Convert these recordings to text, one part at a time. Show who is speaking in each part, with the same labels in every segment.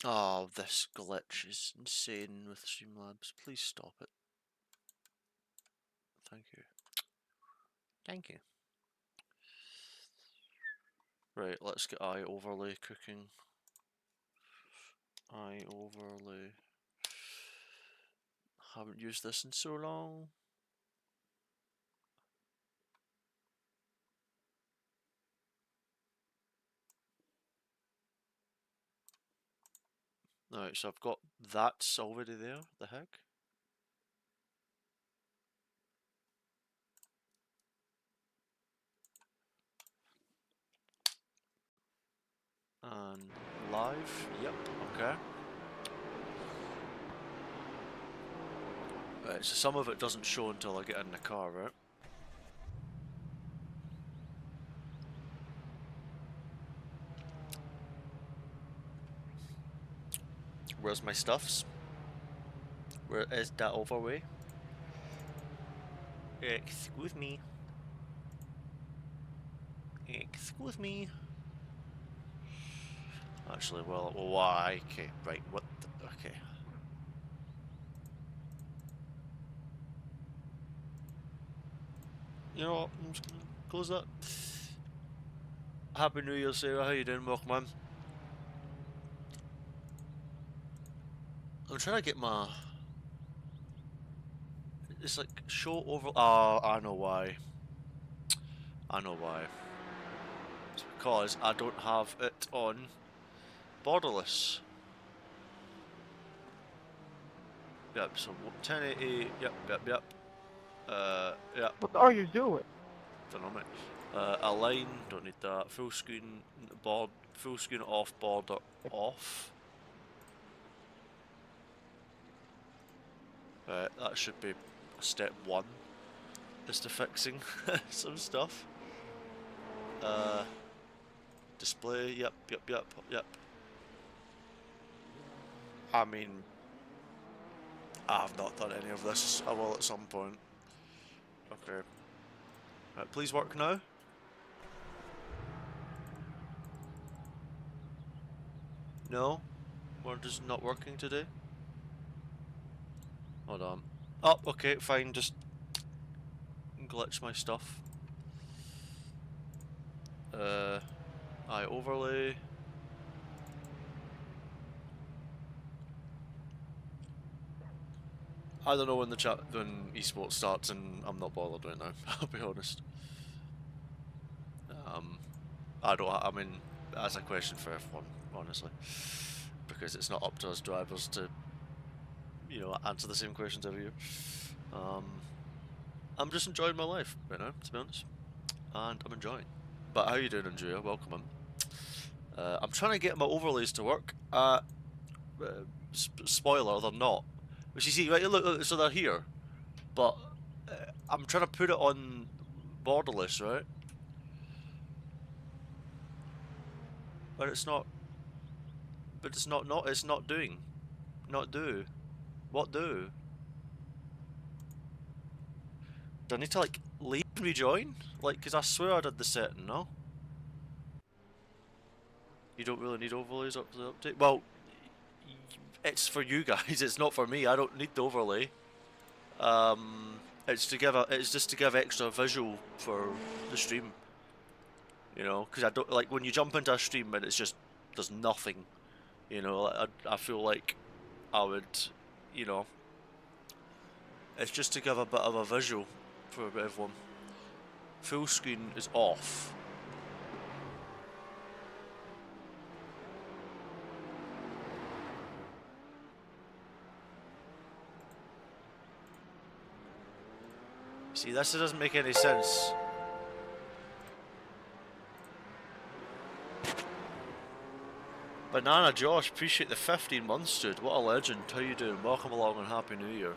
Speaker 1: Oh, this glitch is insane with Streamlabs. Please stop it. Thank you. Thank you. Right, let's get iOverlay cooking. iOverlay. Haven't used this in so long. Alright, so I've got that's already there. The heck? And live. Yep, okay. Right, so some of it doesn't show until I get in the car, right? Where's my stuffs? Where is that overway? Excuse me. Excuse me. Actually, well, why? Okay, right, what the, okay. You know what, I'm just gonna close that. Happy New Year, Sarah, how you doing? Welcome on. I'm trying to get my... It's like, show over... Oh, I know why. I know why. It's because I don't have it on borderless. Yep, so 1080, yep. Yep.
Speaker 2: What are you doing?
Speaker 1: Don't know, mate. Align, don't need that. Full screen board, full screen off, border off. That should be step one. Is to fixing some stuff. Display, yep. I mean, I've not done any of this. I will at some point. Okay. Right, please work now. No? We're just not working today? Hold on. Oh, okay, fine, just glitch my stuff. I overlay. I don't know when when esports starts, and I'm not bothered right now. I'll be honest. I mean, that's a question for everyone, honestly, because it's not up to us drivers to, you know, answer the same questions every year. I'm just enjoying my life right now, to be honest, and I'm enjoying. But how you doing, Andrea? Welcome in. I'm trying to get my overlays to work. Spoiler, they're not. But you see, right? Look, so they're here, but I'm trying to put it on borderless, right? But it's not. But it's not. It's not doing. Not do. What do? Do I need to like leave and rejoin? Like, cause I swear I did the setting. No. You don't really need overlays up to the update. Well, it's for you guys. It's not for me. I don't need the overlay. It's to give it's just to give extra visual for the stream. You know, because I don't like when you jump into a stream and it's just there's nothing. You know, I feel like I would, you know, it's just to give a bit of a visual for everyone. Full screen is off. See, this doesn't make any sense. Banana Josh, appreciate the 15 months, dude. What a legend. How you doing? Welcome along and Happy New Year.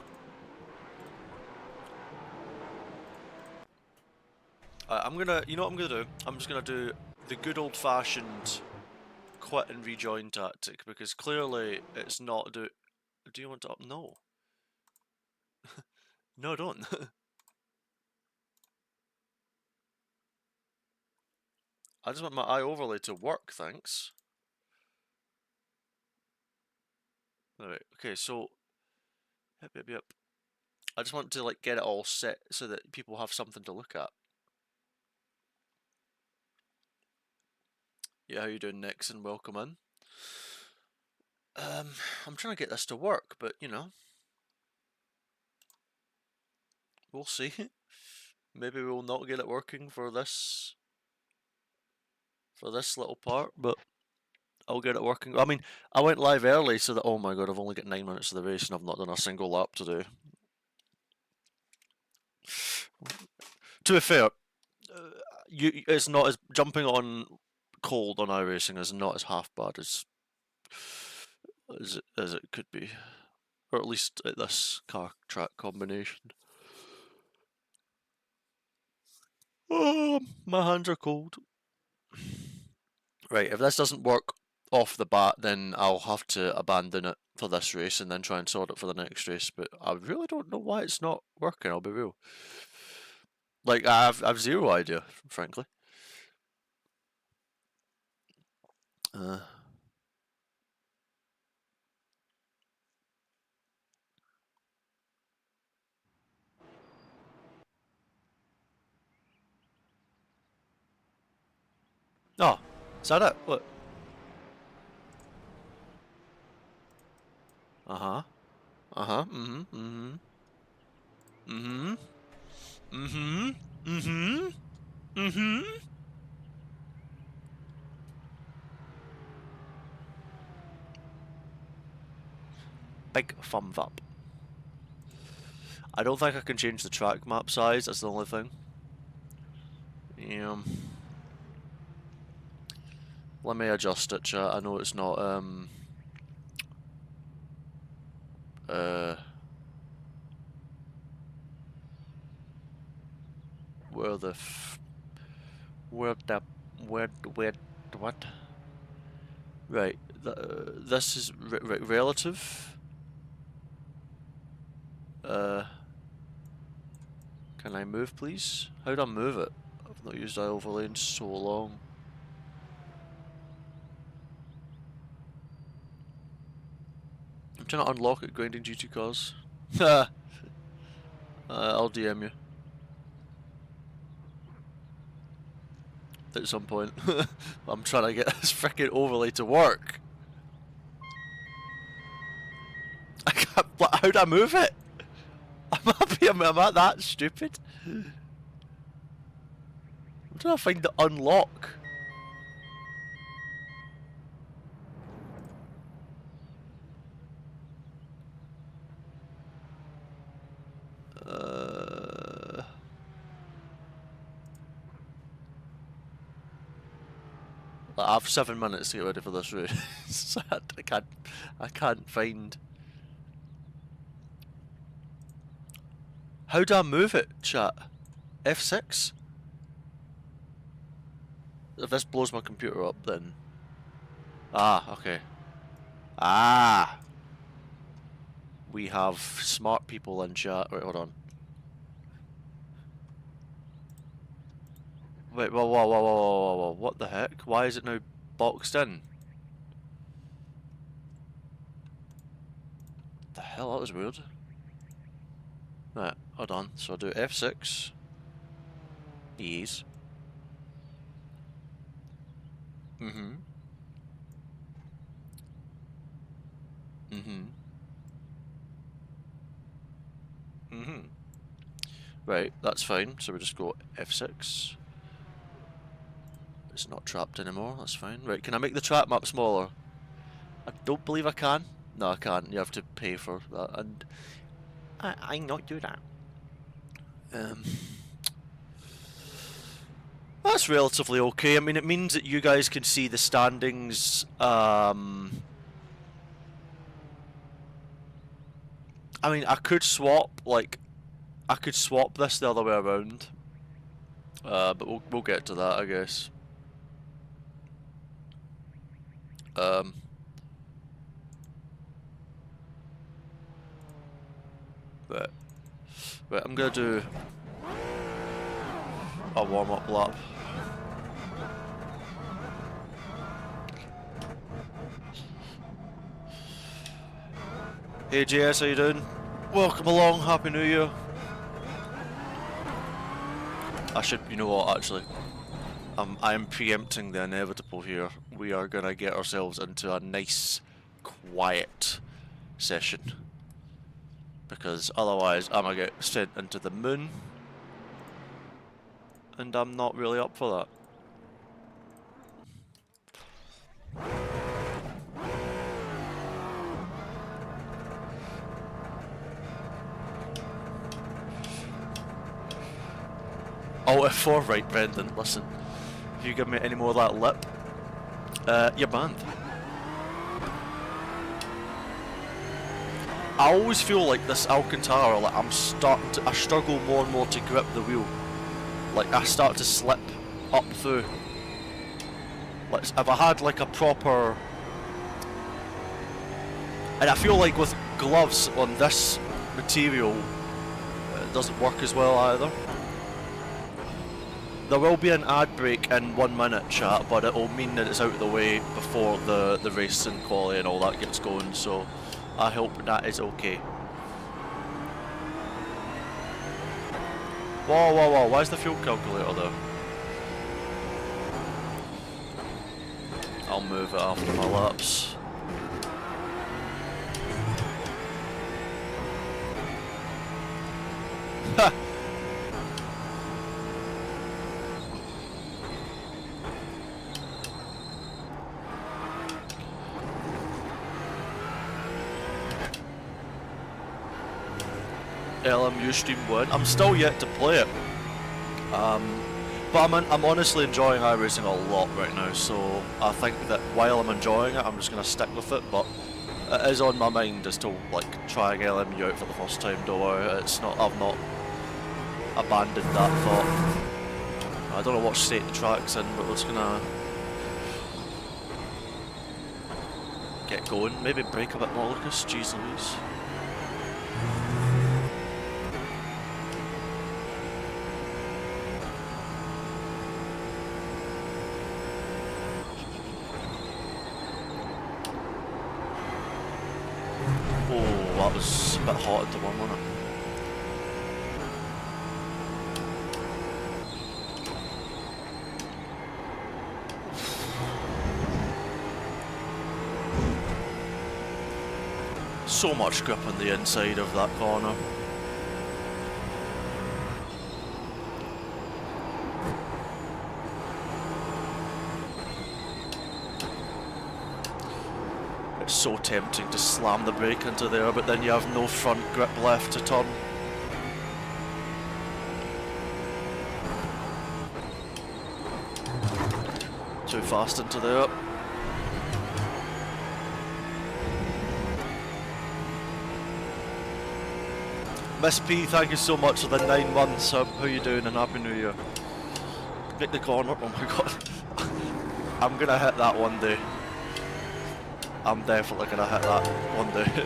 Speaker 1: I'm gonna, you know what I'm gonna do? I'm just gonna do the good old-fashioned quit and rejoin tactic, because clearly it's not do you want to up? No. No, don't. I just want my eye overlay to work, thanks. Alright, okay, so yep. I just want to like get it all set so that people have something to look at. Yeah, how you doing, Nixon? Welcome in. I'm trying to get this to work, but you know, we'll see. Maybe we'll not get it working for this little part, but I'll get it working. I mean, I went live early so that, oh my god, I've only got 9 minutes of the race and I've not done a single lap today. To be fair, it's not as jumping on cold on iRacing is not as half bad as it could be, or at least at this car track combination. Oh, my hands are cold. Right, if this doesn't work off the bat, then I'll have to abandon it for this race and then try and sort it for the next race. But I really don't know why it's not working. I'll be real. Like I've zero idea, frankly. Uh, oh, is that it? What? Uh huh. Uh huh. Mm-hmm. Mm-hmm. Mm-hmm. Mm-hmm. Big thumbs up. I don't think I can change the track map size, that's the only thing. Yeah. Let me adjust it, chat. I know it's not, where the where what? Right, this is relative. Can I move, please? How do I move it? I've not used overlay in so long. I'm trying to unlock it, grinding GT cars. I'll DM you. At some point. I'm trying to get this freaking overlay to work. I can't. How do I move it? I'm happy. I'm that stupid. I'm trying to find the unlock. I have 7 minutes to get ready for this race. I can't find. How do I move it, chat? F6? If this blows my computer up, then. Ah, okay. Ah! We have smart people in chat. Wait, hold on. Wait, whoa. What the heck? Why is it now boxed in? The hell, that was weird. Right, hold on. So I'll do F6. Ease. Mm-hmm. Right, that's fine. So we just go F6. It's not trapped anymore, that's fine. Right, can I make the trap map smaller? I don't believe I can. No, I can't. You have to pay for that, and I not do that. That's relatively okay. I mean, it means that you guys can see the standings. I mean, I could swap this the other way around. But we'll get to that, I guess. Right. Right, I'm gonna do a warm-up lap. Hey JS, how you doing? Welcome along, Happy New Year. I should, you know what, actually, I'm preempting the inevitable here. We are gonna get ourselves into a nice, quiet session. Because otherwise I'm gonna get sent into the moon. And I'm not really up for that. Oh, F4, right, Brendan, listen. If you give me any more of that lip, you're banned. I always feel like this Alcantara, like I struggle more and more to grip the wheel. Like I start to slip up through. Like if I had like a proper... And I feel like with gloves on this material, it doesn't work as well either. There will be an ad break in 1 minute, chat, but it will mean that it's out of the way before the race and quality and all that gets going, so I hope that is okay. Whoa, whoa, whoa, why is the fuel calculator there? I'll move it after my laps. Ha! LMU Stream 1. I'm still yet to play it. But I'm honestly enjoying iRacing a lot right now, so I think that while I'm enjoying it, I'm just going to stick with it, but it is on my mind as to like trying LMU out for the first time, don't worry. It's not, I've not abandoned that thought. I don't know what state the track's in, but we're just going to get going. Maybe brake a bit more, Lucas. Jeez Louise. That was a bit hot at the one, wasn't it? So much grip on the inside of that corner. It's so tempting to slam the brake into there, but then you have no front grip left to turn. Too fast into there. Miss P, thank you so much for the 9 months. How you doing and Happy New Year. Get the corner, oh my god. I'm gonna hit that one day. I'm definitely gonna hit that one day.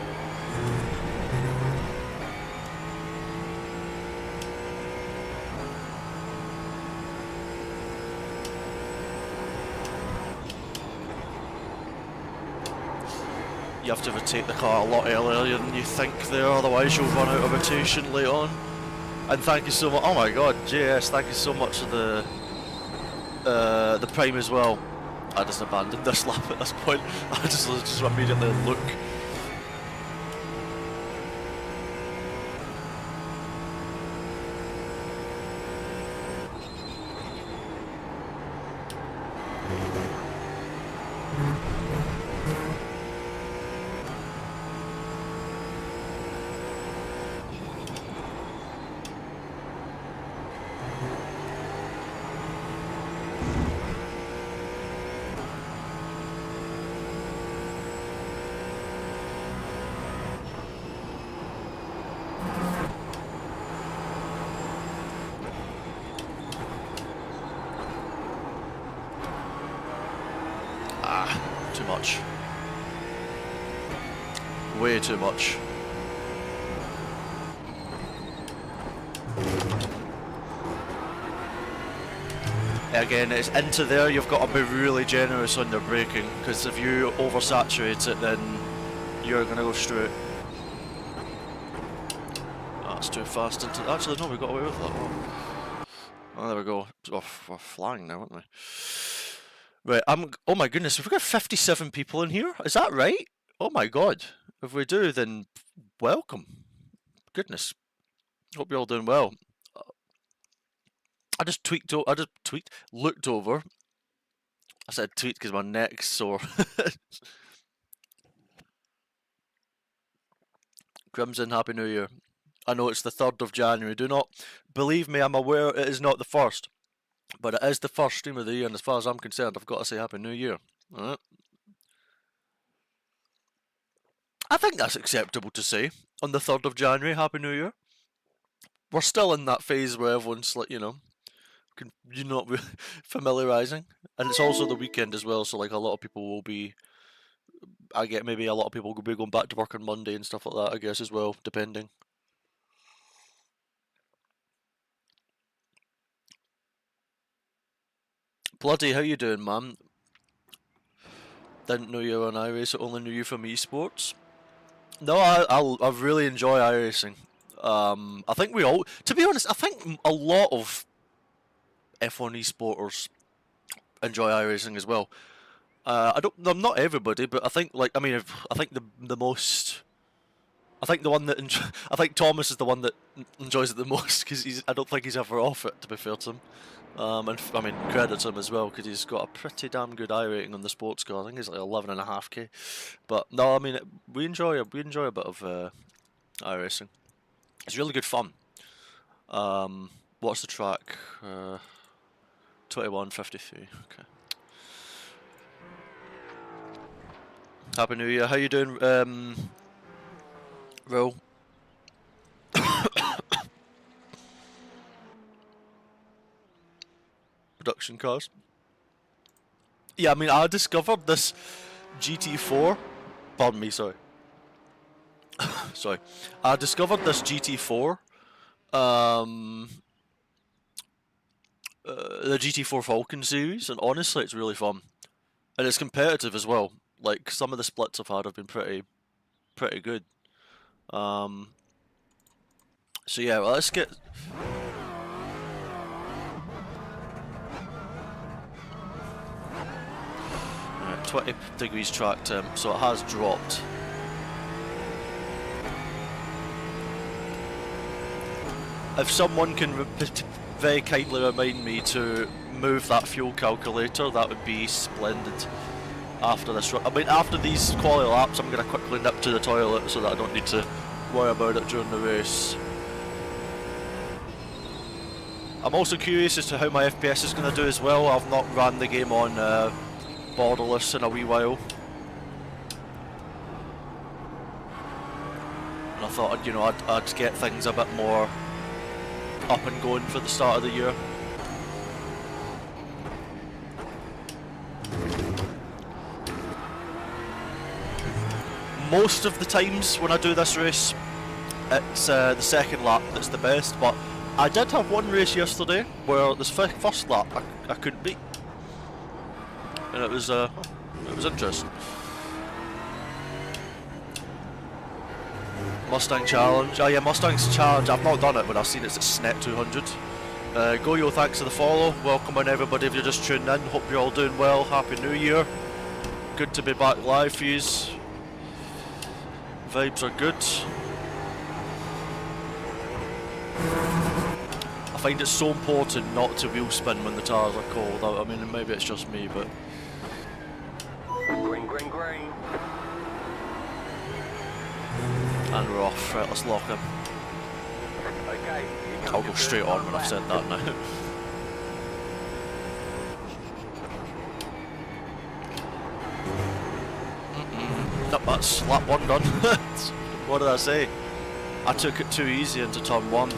Speaker 1: You have to rotate the car a lot earlier than you think there, otherwise you'll run out of rotation later on. And thank you so much. Oh my god, JS, thank you so much for the prime as well. I just abandoned this lap at this point. I just immediately look. Too much. Way too much. Again, it's into there, you've got to be really generous on your braking, because if you oversaturate it, then you're going to go straight. That's too fast into. Actually, no, we got away with that one. Oh, there we go. We're flying now, aren't we? Right, oh my goodness, we've got 57 people in here. Is that right? Oh my god. If we do, then welcome. Goodness. Hope you're all doing well. I just looked over. I said tweet because my neck's sore. Crimson, Happy New Year. I know it's the 3rd of January. Do not believe me, I'm aware it is not the 1st. But it is the first stream of the year, and as far as I'm concerned, I've got to say Happy New Year. Alright. I think that's acceptable to say. On the 3rd of January, Happy New Year. We're still in that phase where everyone's like, you know, familiarising. And it's also the weekend as well, so like a lot of people will be... I get maybe a lot of people will be going back to work on Monday and stuff like that, I guess, as well, depending. Bloody, how you doing, man? Didn't know you were on iRacing, only knew you from esports. No, I really enjoy iRacing. I think we all, to be honest, I think a lot of F1 esporters enjoy iRacing as well. Not everybody, but I think I think the most. I think the one that I think Thomas is the one that enjoys it the most because I don't think he's ever off it. To be fair to him, and I mean credits him as well because he's got a pretty damn good I rating on the sports car. I think he's like 11.5K. But no, I mean we enjoy a bit of iRacing. It's really good fun. What's the track? 21:53. Okay. Happy New Year. How you doing, Will? Production cars. Yeah, I mean, I discovered this GT4. Pardon me, sorry. Sorry. I discovered this GT4. The GT4 Falcon series, and honestly, it's really fun. And it's competitive as well. Like, some of the splits I've had have been pretty good. So yeah, well, let's get... 20 degrees track temp, so it has dropped. If someone can very kindly remind me to move that fuel calculator, that would be splendid. After this, I mean, after these quality laps, I'm going to quickly nip to the toilet so that I don't need to worry about it during the race. I'm also curious as to how my FPS is going to do as well. I've not ran the game on borderless in a wee while, and I thought, I'd get things a bit more up and going for the start of the year. Most of the times when I do this race, it's the second lap that's the best, but I did have one race yesterday where this first lap I couldn't beat, and it was interesting. Mustang Challenge. Oh yeah, Mustang's Challenge. I've not done it, but I've seen it's at SNET 200. Goyo, thanks for the follow. Welcome on everybody if you're just tuning in. Hope you're all doing well. Happy New Year. Good to be back live for yous. Vibes are good. I find it so important not to wheel spin when the tires are cold. I mean, maybe it's just me, but...
Speaker 2: Green, green, green.
Speaker 1: And we're off. Right, let's lock him.
Speaker 2: Okay.
Speaker 1: I'll go straight on when I've said that now. Nope, that's lap 1 done. What did I say? I took it too easy into turn 1.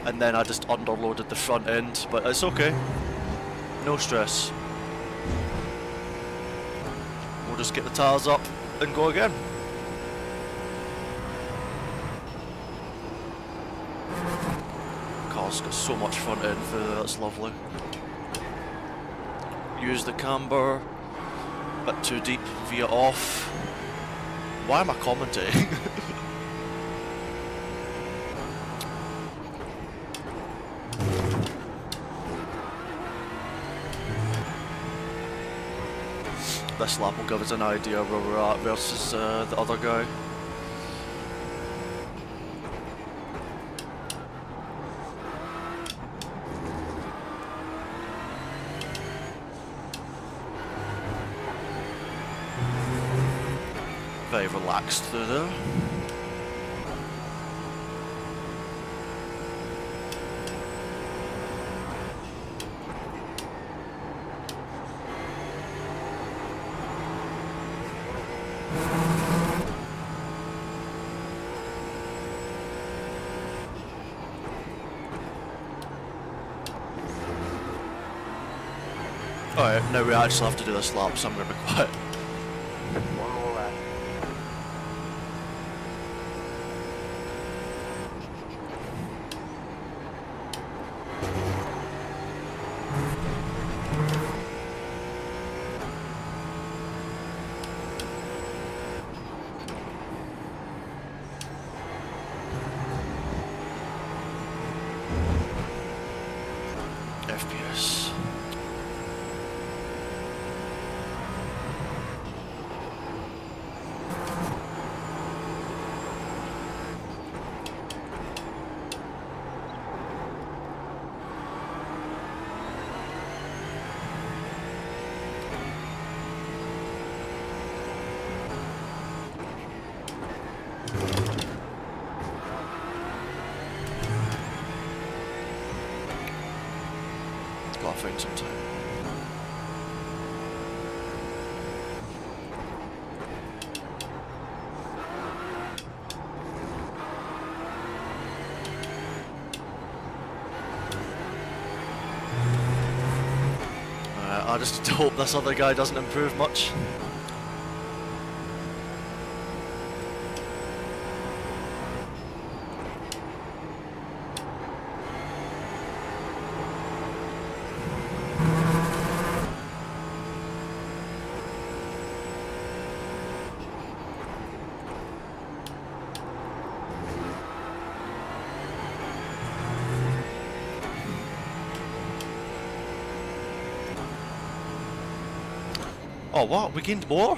Speaker 1: And then I just underloaded the front end, but it's okay. No stress. We'll just get the tyres up and go again. Car's got so much front end for that, that's lovely. Use the camber. Bit too deep, veer off. Why am I commentating? this lap will give us an idea where we're at versus the other guy. Very relaxed through there. Alright, now we actually have to do this lap, so I'm going to be quiet.
Speaker 2: One more lap.
Speaker 1: FPS. Gotta find some time. I just hope this other guy doesn't improve much. Oh, what? We gained more?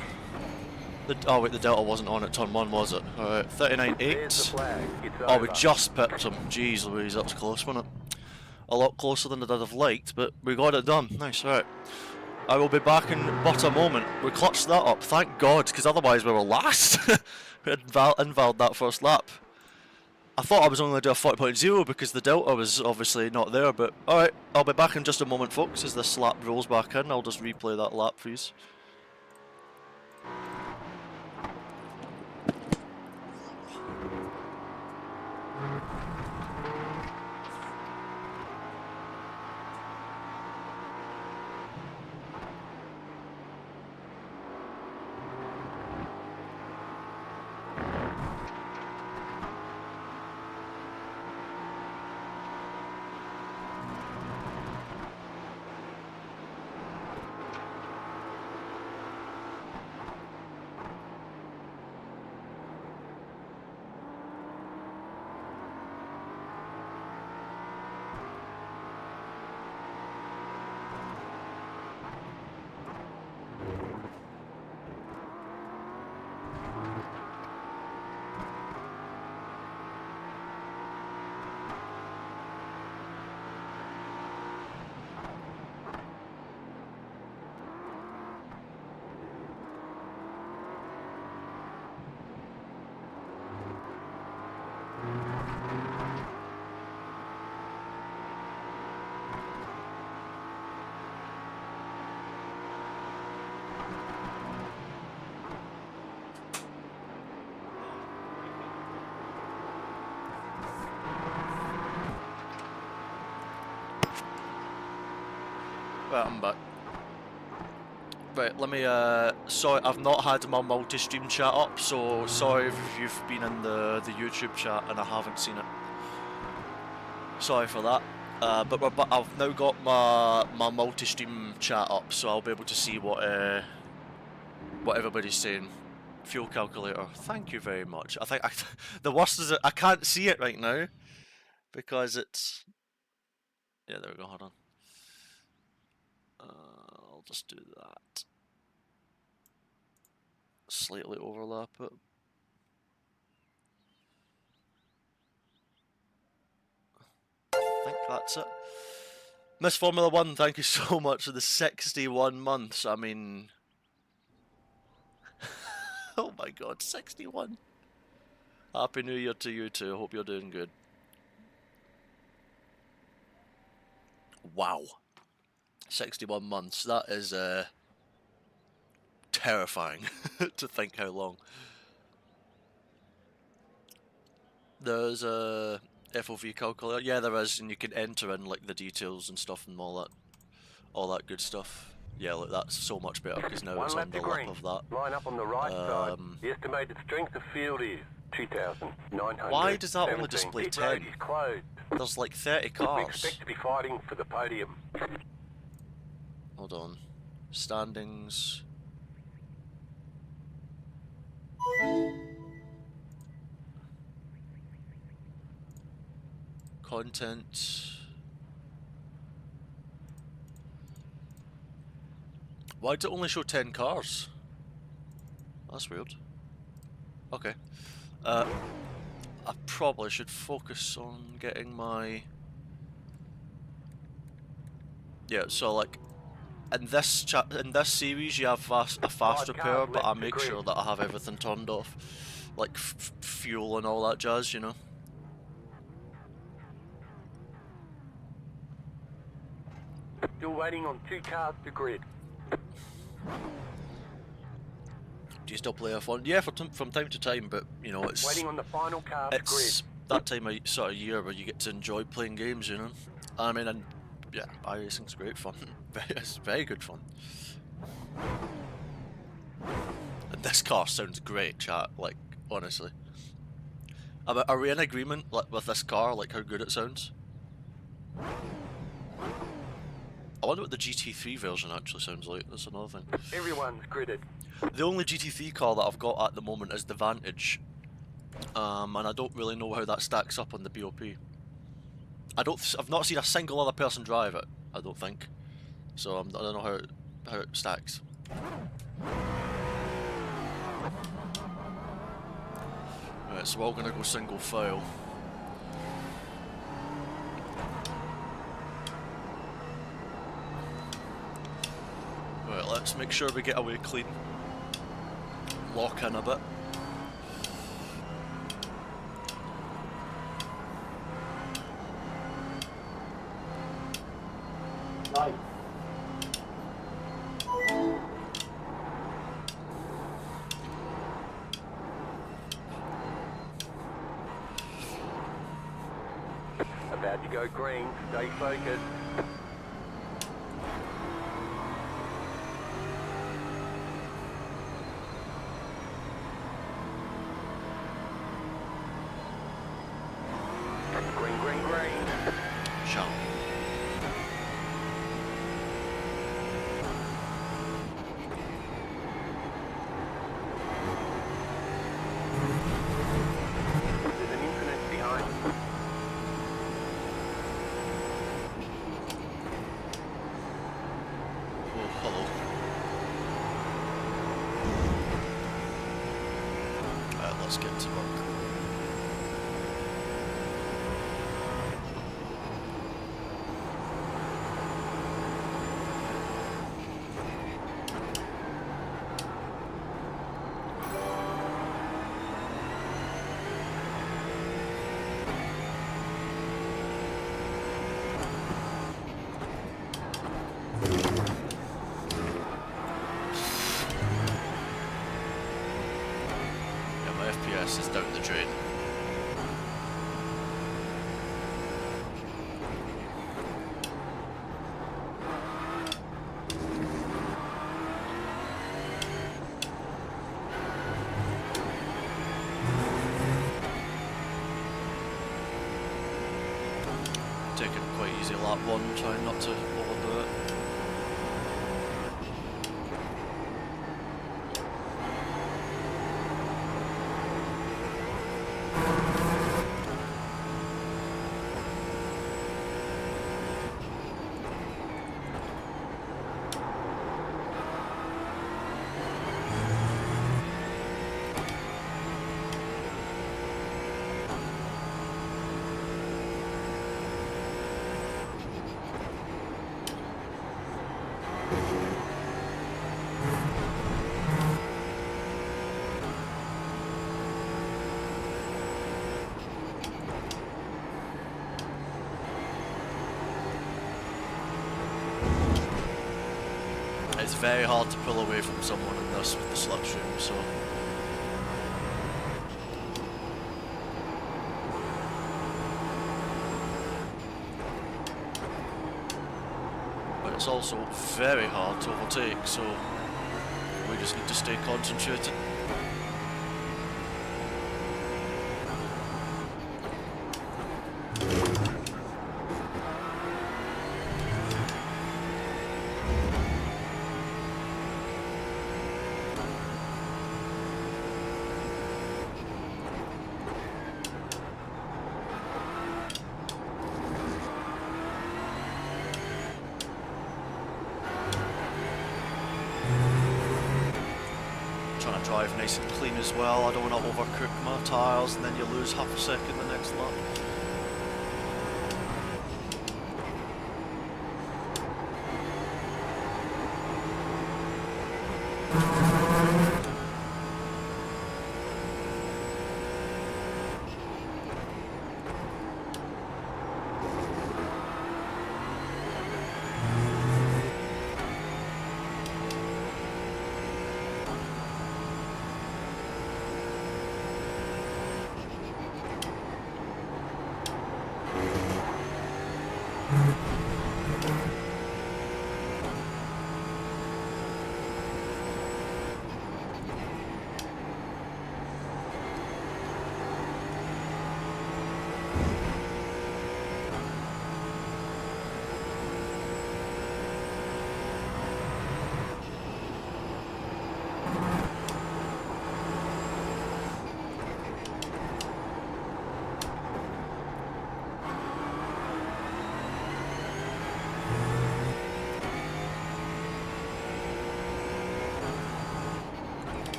Speaker 1: Oh wait, the delta wasn't on at turn 1, was it? Alright, 39.8.
Speaker 2: There's the flag. It's
Speaker 1: Oh, we
Speaker 2: over.
Speaker 1: just pipped him. Jeez Louise, that was close, wasn't it? A lot closer than I'd have liked, but we got it done. Nice, alright. I will be back in but a moment. We clutched that up, thank God, because otherwise we were last. We had invalid that first lap. I thought I was only going to do a 40.0 because the delta was obviously not there, but alright, I'll be back in just a moment, folks, as this lap rolls back in. I'll just replay that lap for you. Right, I'm back. Right, let me, sorry, I've not had my multi-stream chat up, so sorry if you've been in the YouTube chat and I haven't seen it. Sorry for that. But I've now got my multi-stream chat up, so I'll be able to see what everybody's saying. Fuel calculator, thank you very much. I think the worst is that I can't see it right now, because it's... Yeah, there we go, hold on. I'll just do that. slightly overlap it. I think that's it. Miss Formula 1, thank you so much for the 61 months. I mean... oh my god, 61. Happy New Year to you too. Hope you're doing good. Wow. 61 months. That is terrifying to think how long. There's a FOV calculator. Yeah, there is, and you can enter in like the details and stuff and all that good stuff. Yeah, look, that's so much better because now it's on the lip of that.
Speaker 2: Line up on the right side. The estimated strength of field is 2,900.
Speaker 1: Why does that only display
Speaker 2: Pit
Speaker 1: 10?
Speaker 2: road is closed.
Speaker 1: There's like 30
Speaker 2: We
Speaker 1: cars.
Speaker 2: expect to be fighting for the podium.
Speaker 1: Hold on. Standings. Content. Why did it only show 10 cars? That's weird. Okay. I probably should focus on getting my... yeah, so like, in this series you have a fast repair, but I make sure that I have everything turned off. Like fuel and all that jazz, you know?
Speaker 2: Still waiting on 2 cars to grid.
Speaker 1: Do you still play F1? Yeah, from time to time, but you know, it's...
Speaker 2: waiting on the final car to grid.
Speaker 1: It's that time of sort of year where you get to enjoy playing games, you know? I mean, and yeah, iRacing's great fun. It's very good fun. And this car sounds great, chat, like, honestly. Are we in agreement like, with this car, like how good it sounds? I wonder what the GT3 version actually sounds like, that's another thing.
Speaker 2: Everyone's gridded.
Speaker 1: The only GT3 car that I've got at the moment is the Vantage. And I don't really know how that stacks up on the BOP. I've not seen a single other person drive it, I don't think. So I don't know how it stacks. Right, so we're all gonna go single file. Right, let's make sure we get away clean. Lock in a bit.
Speaker 3: Right.
Speaker 2: About to go green. Stay focused. Green, green, green.
Speaker 1: Sharp.
Speaker 2: There's an incident behind.
Speaker 1: Oh, hello. Right, let's get to work. Yeah, my FPS is down the drain. Taking quite easy lap one, trying not to overdo it. very hard to pull away from someone in this with the slipstream, so. But it's also very hard to overtake, so we just need to stay concentrated. Drive nice and clean as well. I don't want to overcook my tyres and then you lose half a second the next lap.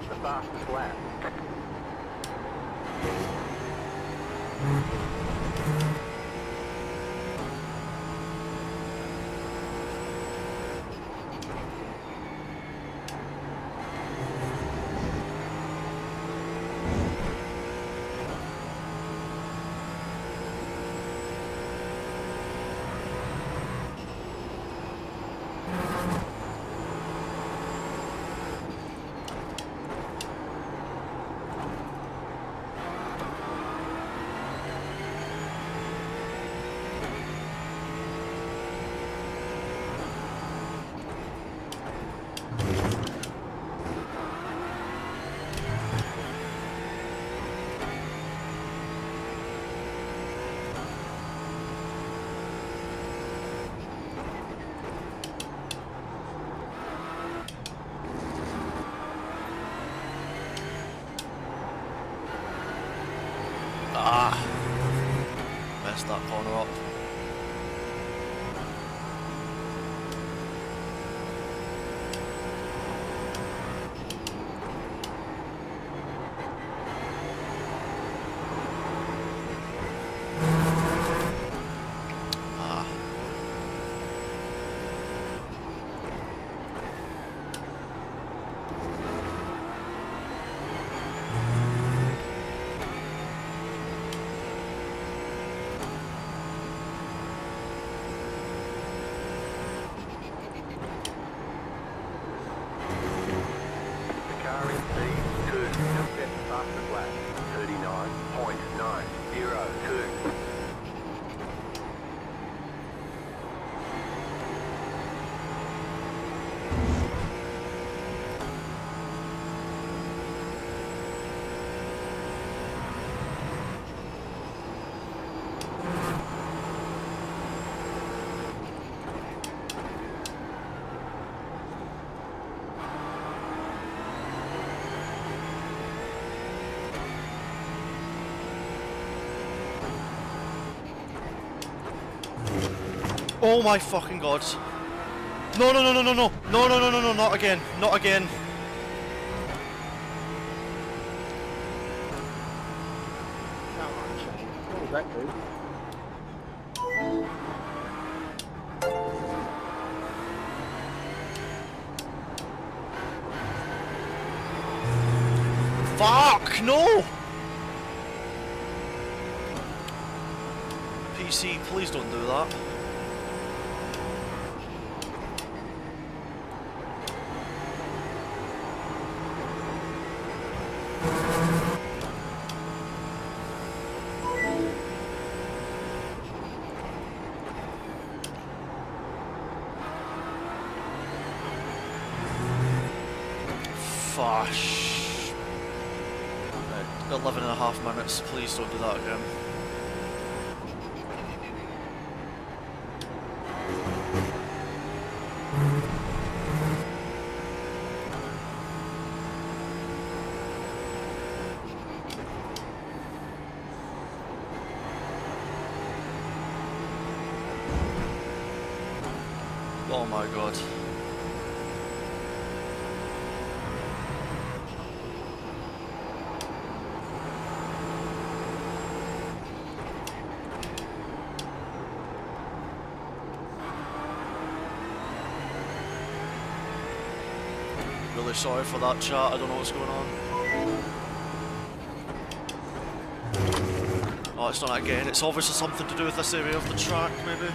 Speaker 2: The fastest lap.
Speaker 1: Messed that corner up. Oh my fucking god. No, no, no, no, no, no. No, no, no, no, no, not again. Not again.
Speaker 3: What was that, dude?
Speaker 1: Fuck, no! PC, please don't do that. Fush. Right, 11 and a half minutes, please don't do that again. Oh my god. Really sorry for that, chat. I don't know what's going on. Oh, it's not again. It's obviously something to do with this area of the track, maybe.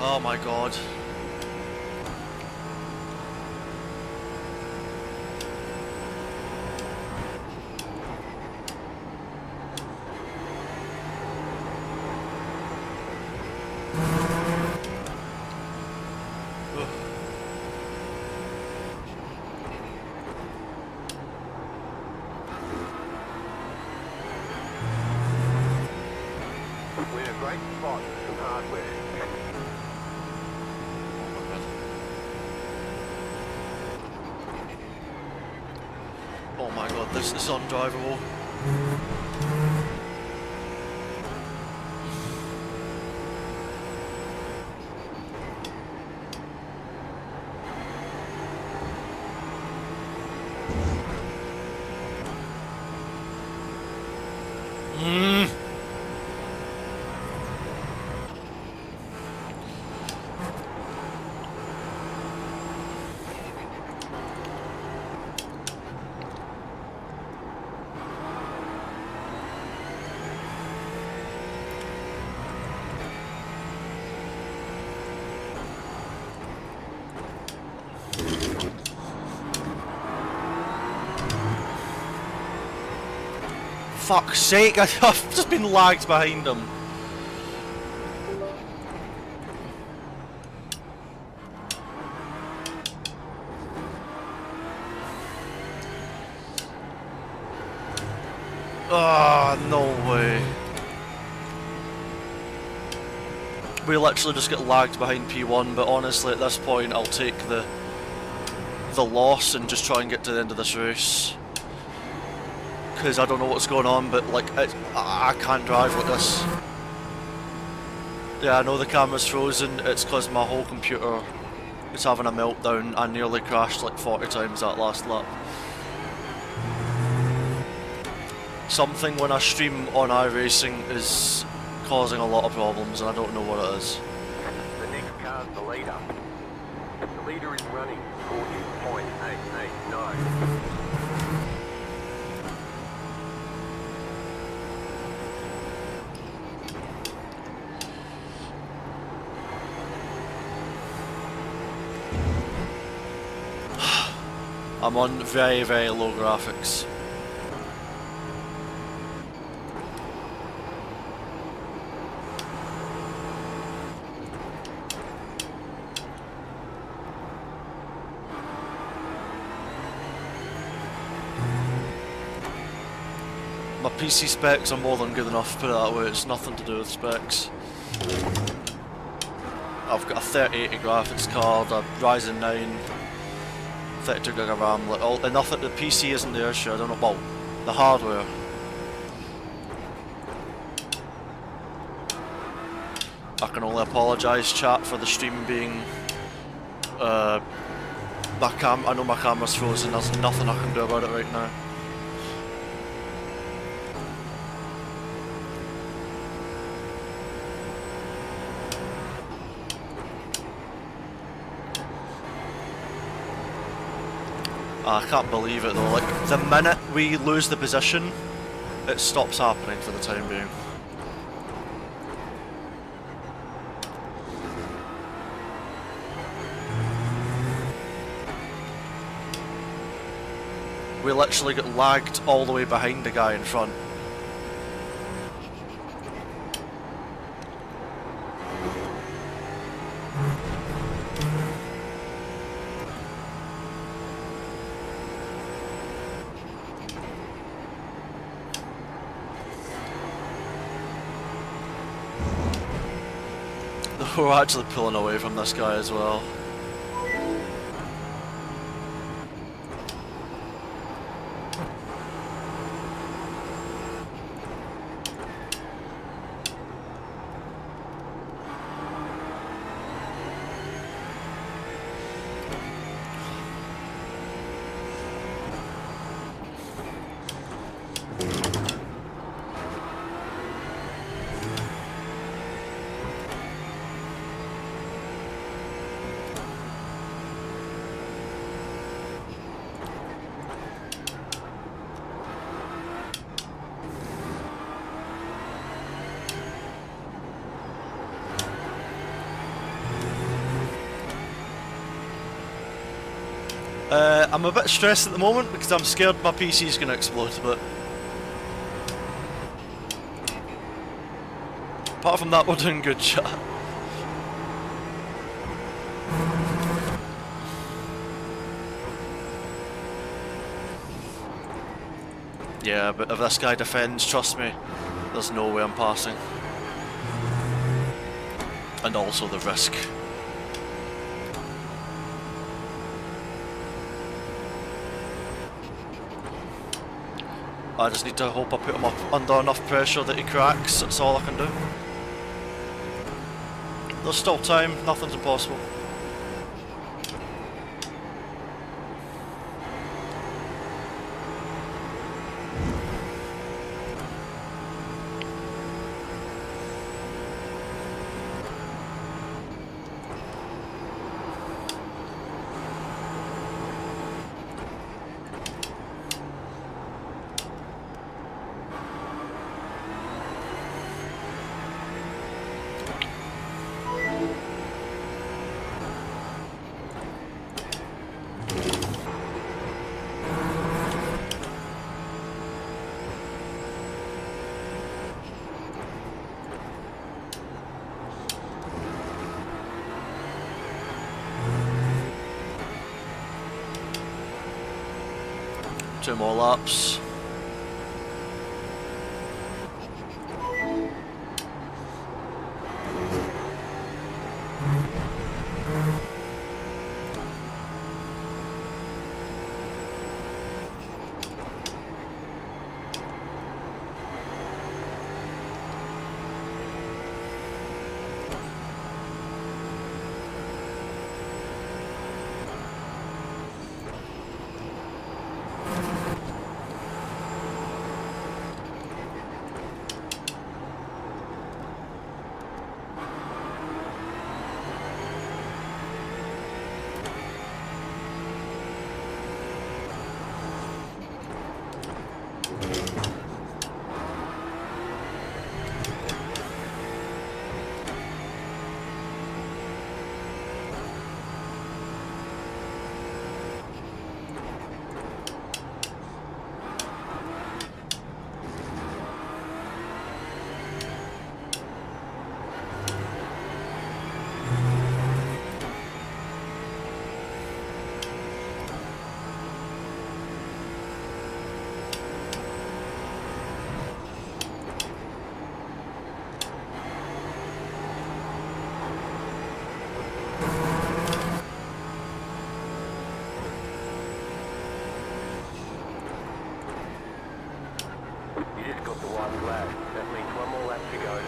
Speaker 1: Oh my god.
Speaker 2: We're in a great spot for some hardware.
Speaker 1: Oh my god, this is undrivable. Fuck's sake, I've just been lagged behind him. Ah, no way. We literally just get lagged behind P1, but honestly at this point I'll take the loss and just try and get to the end of this race. Because I don't know what's going on, but like I can't drive like this. Yeah, I know the camera's frozen, it's because my whole computer is having a meltdown. I nearly crashed like 40 times that last lap. Something when I stream on iRacing is causing a lot of problems and I don't know what it is.
Speaker 2: The next car's the leader. The leader is running 40.889.
Speaker 1: I'm on very, very low graphics. My PC specs are more than good enough, put it that way. It's nothing to do with specs. I've got a 3080 graphics card, a Ryzen 9, 32GB of RAM, like all, and nothing. The PC isn't the issue. I don't know. Well, the hardware. I can only apologise, chat, for the stream being. I know my camera's frozen. There's nothing I can do about it right now. I can't believe it though, like, the minute we lose the position, it stops happening for the time being. We literally got lagged all the way behind the guy in front. We're actually pulling away from this guy as well. I'm a bit stressed at the moment because I'm scared my PC's going to explode, but apart from that, we're doing good, chat. Yeah, but if this guy defends, trust me, there's no way I'm passing. And also the risk. I just need to hope I put him up under enough pressure that he cracks, that's all I can do. There's still time, nothing's impossible. Two more laps.
Speaker 2: One flag. That means one more lap to go.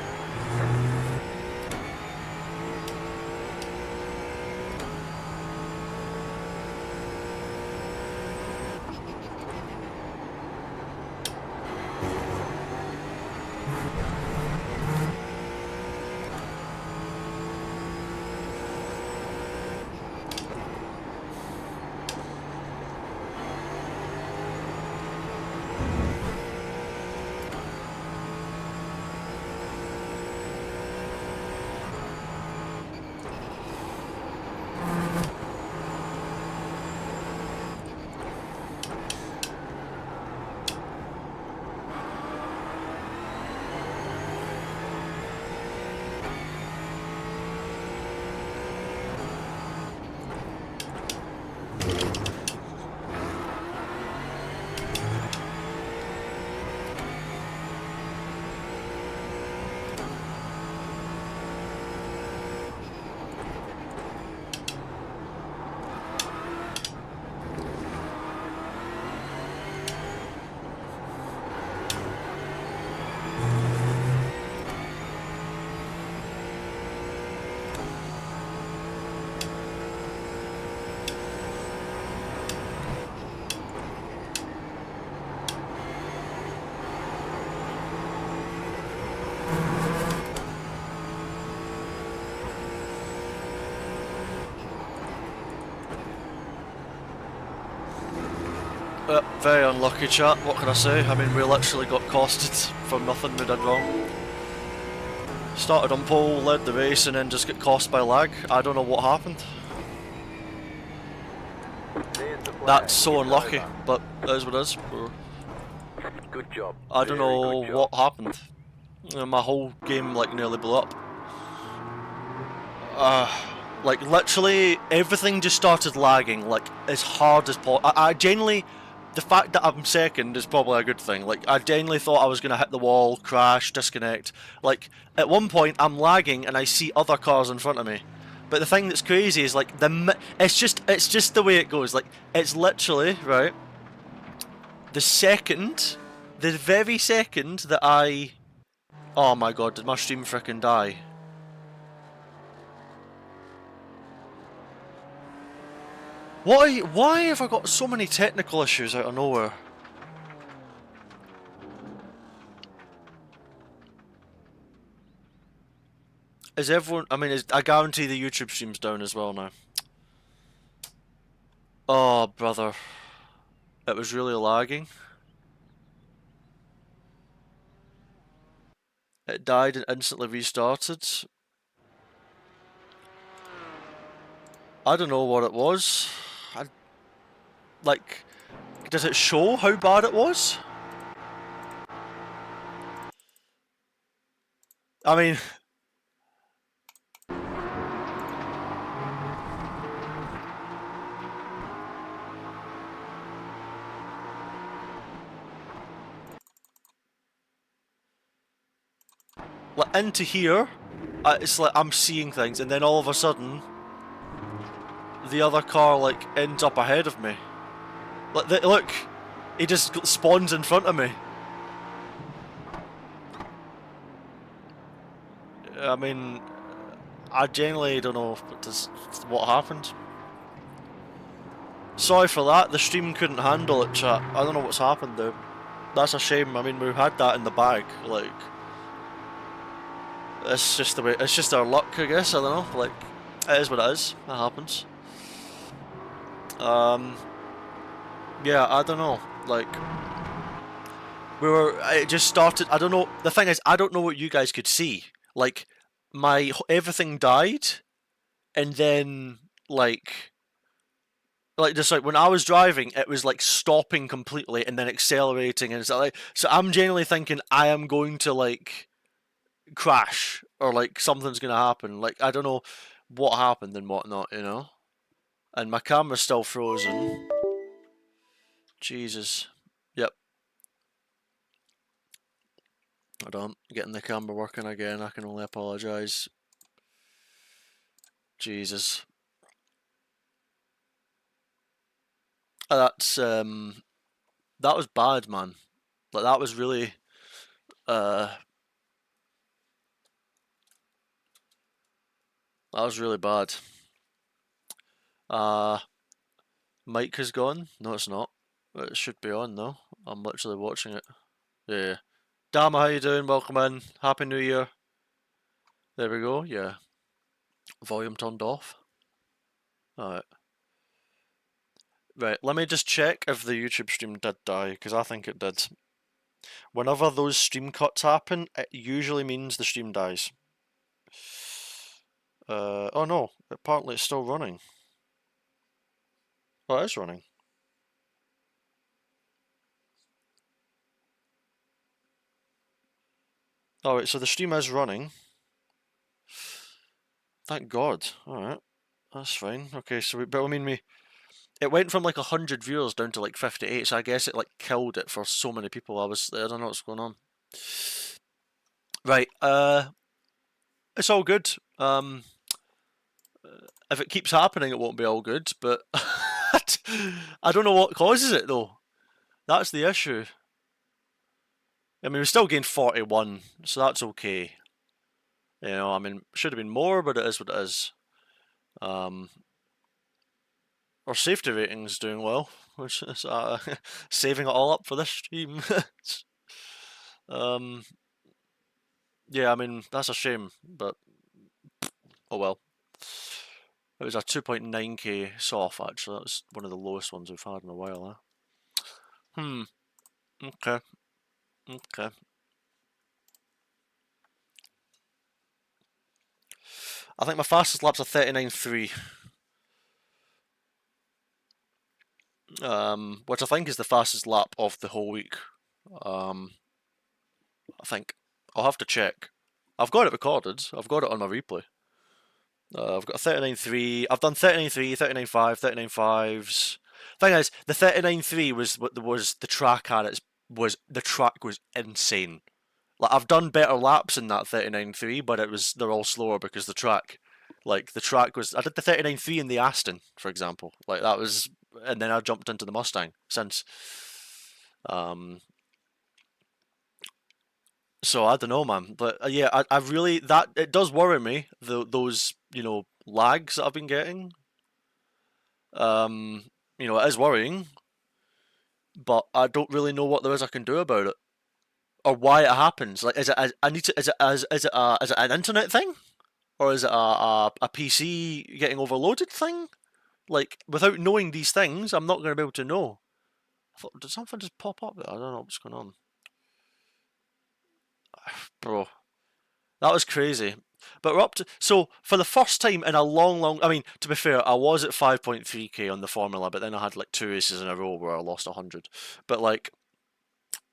Speaker 1: Very unlucky, chat. What can I say? I mean, we literally got costed for nothing we did wrong. Started on pole, led the race, and then just get cost by lag. I don't know what happened. That's so unlucky, but it is what it is.
Speaker 2: Good job.
Speaker 1: I don't know what happened. My whole game like nearly blew up. Like literally everything just started lagging like as hard as possible. I genuinely, the fact that I'm second is probably a good thing. Like I genuinely thought I was gonna hit the wall, crash, disconnect. Like at one point I'm lagging and I see other cars in front of me. But the thing that's crazy is like it's just the way it goes. Like it's literally right. The very second that oh my god, did my stream frickin' die? Why have I got so many technical issues out of nowhere? Is everyone... I mean, I guarantee the YouTube stream's down as well now. Oh, brother. It was really lagging. It died and instantly restarted. I don't know what it was. Like, does it show how bad it was? I mean... like, into here, it's like I'm seeing things, and then all of a sudden, the other car, like, ends up ahead of me. Like, look, he just spawns in front of me. I mean, I genuinely don't know what happened. Sorry for that, the stream couldn't handle it, chat. I don't know what's happened there. That's a shame. I mean, we had that in the bag. Like, it's just the way. It's just our luck, I guess. I don't know. Like, it is what it is. It happens. Yeah, I don't know. Like, it just started. I don't know. The thing is, I don't know what you guys could see. Like, everything died, and then just like when I was driving, it was like stopping completely and then accelerating, and it's like, so I'm genuinely thinking I am going to like crash or like something's gonna happen. Like I don't know what happened and whatnot, you know. And my camera's still frozen. Jesus. Yep. Hold on, getting the camera working again. I can only apologise. Jesus. That's that was bad, man. Like that was really That was really bad. Mic is gone. No, it's not. It should be on though. I'm literally watching it. Yeah. Dama, how you doing? Welcome in. Happy New Year. There we go. Yeah. Volume turned off. Alright. Right, let me just check if the YouTube stream did die, because I think it did. Whenever those stream cuts happen, it usually means the stream dies. Oh no, apparently it's still running. Oh, it is running. Alright, so the stream is running. Thank God. Alright, that's fine. Okay, so but I mean, it went from like 100 viewers down to like 58, so I guess it like killed it for so many people. I don't know what's going on. Right, it's all good. If it keeps happening, it won't be all good, but I don't know what causes it though. That's the issue. I mean, we still gained 41, so that's okay. You know, I mean, should have been more, but it is what it is. Our safety rating's doing well, which is saving it all up for this stream. Yeah, I mean, that's a shame, but oh well. It was a 2.9k soft, actually. That's one of the lowest ones we've had in a while, huh? Okay. Okay. I think my fastest lap's a 39.3. Which I think is the fastest lap of the whole week. I think. I'll have to check. I've got it recorded. I've got it on my replay. I've got a 39.3. I've done 39.3, 39.5, 39.5s. Thing is, the 39.3 was the track at its the track was insane. Like I've done better laps in that 39.3, but they're all slower because the track, like the track was. I did the 39.3 in the Aston, for example. Like that was, and then I jumped into the Mustang since. So I don't know, man. But yeah, I really that it does worry me. Those lags that I've been getting. It is worrying, but I don't really know what there is I can do about it or why it happens. Like, is it I need to is it an internet thing or is it a PC getting overloaded thing? Like, without knowing these things, I'm not going to be able to know. I thought, did something just pop up there? I don't know what's going on, bro. That was crazy. But we're up to for the first time in a long. I mean, to be fair, I was at 5.3k on the formula, but then I had like two races in a row where I lost 100. But like,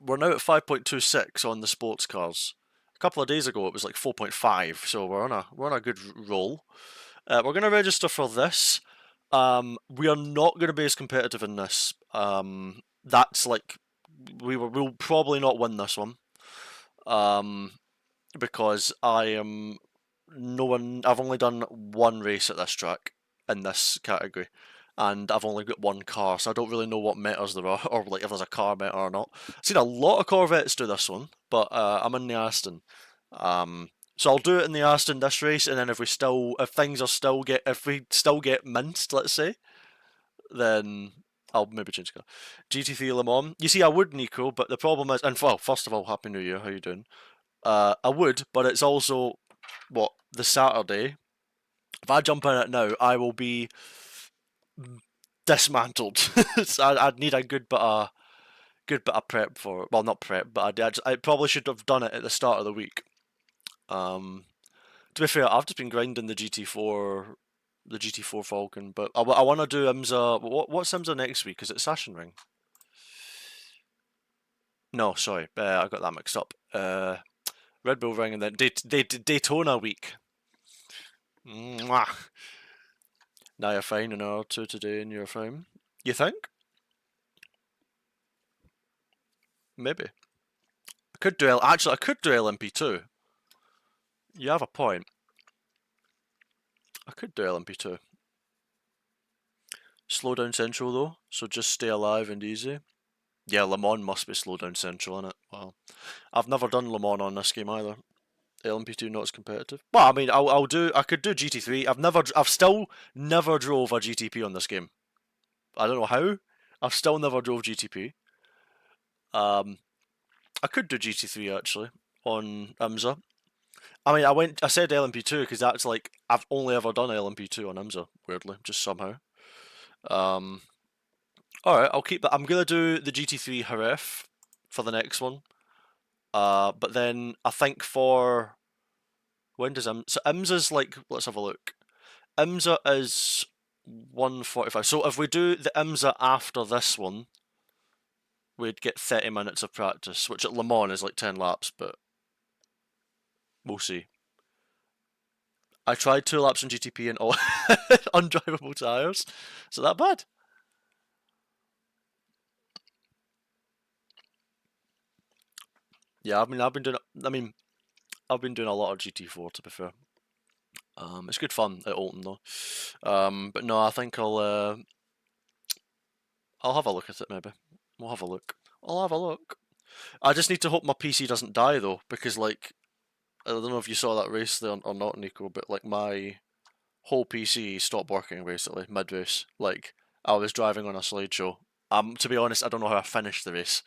Speaker 1: we're now at 5.26 on the sports cars. A couple of days ago, it was like 4.5, so we're on a good roll. We're going to register for this. We are not going to be as competitive in this. That's like we'll probably not win this one. Because I am no one. I've only done one race at this track in this category, and I've only got one car, so I don't really know what metas there are, or like if there's a car meta or not. I've seen a lot of Corvettes do this one, but I'm in the Aston. So I'll do it in the Aston this race, and then if we still get minced, let's say, then I'll maybe change car. GT3 Le Mans. You see, I would, Nico, but the problem is, and well, first of all, Happy New Year. How you doing? I would, but it's also the Saturday. If I jump in it now, I will be dismantled. So I'd need a good bit of prep for. Well, not prep, but I probably should have done it at the start of the week. To be fair, I've just been grinding the GT4 Falcon, but I want to do IMSA. What's IMSA next week? Is it Sachsenring? No, sorry, I got that mixed up. Red Bull Ring and then Daytona week. Mwah. Now you're fine, an hour or two today and you're fine. You think? Maybe. I could do LMP2. You have a point. I could do LMP2. Slow down central though, so just stay alive and easy. Yeah, Le Mans must be slow down central, innit? Wow. I've never done Le Mans on this game either. LMP2 not as competitive. Well, I mean, I could do GT3. I've still never drove a GTP on this game. I don't know how. I've still never drove GTP. I could do GT3 actually on IMSA. I mean, I said LMP2 because that's like I've only ever done LMP2 on IMSA. Weirdly, just somehow. Um, all right, I'll keep that. I'm gonna do the GT3 Jerez for the next one. But then I think for when does so IMSA's like, let's have a look. IMSA is 1:45. So if we do the IMSA after this one, we'd get 30 minutes of practice, which at Le Mans is like 10 laps, but we'll see. I tried 2 laps on GTP and all undrivable tyres. Is it that bad? Yeah, I've been doing. I mean, I've been doing a lot of GT4 to be fair. It's good fun at Alton though. But no, I think I'll have a look at it maybe. We'll have a look. I'll have a look. I just need to hope my PC doesn't die though, because like I don't know if you saw that race there or not, Nico, but like my whole PC stopped working basically mid race. Like I was driving on a slideshow. To be honest, I don't know how I finished the race.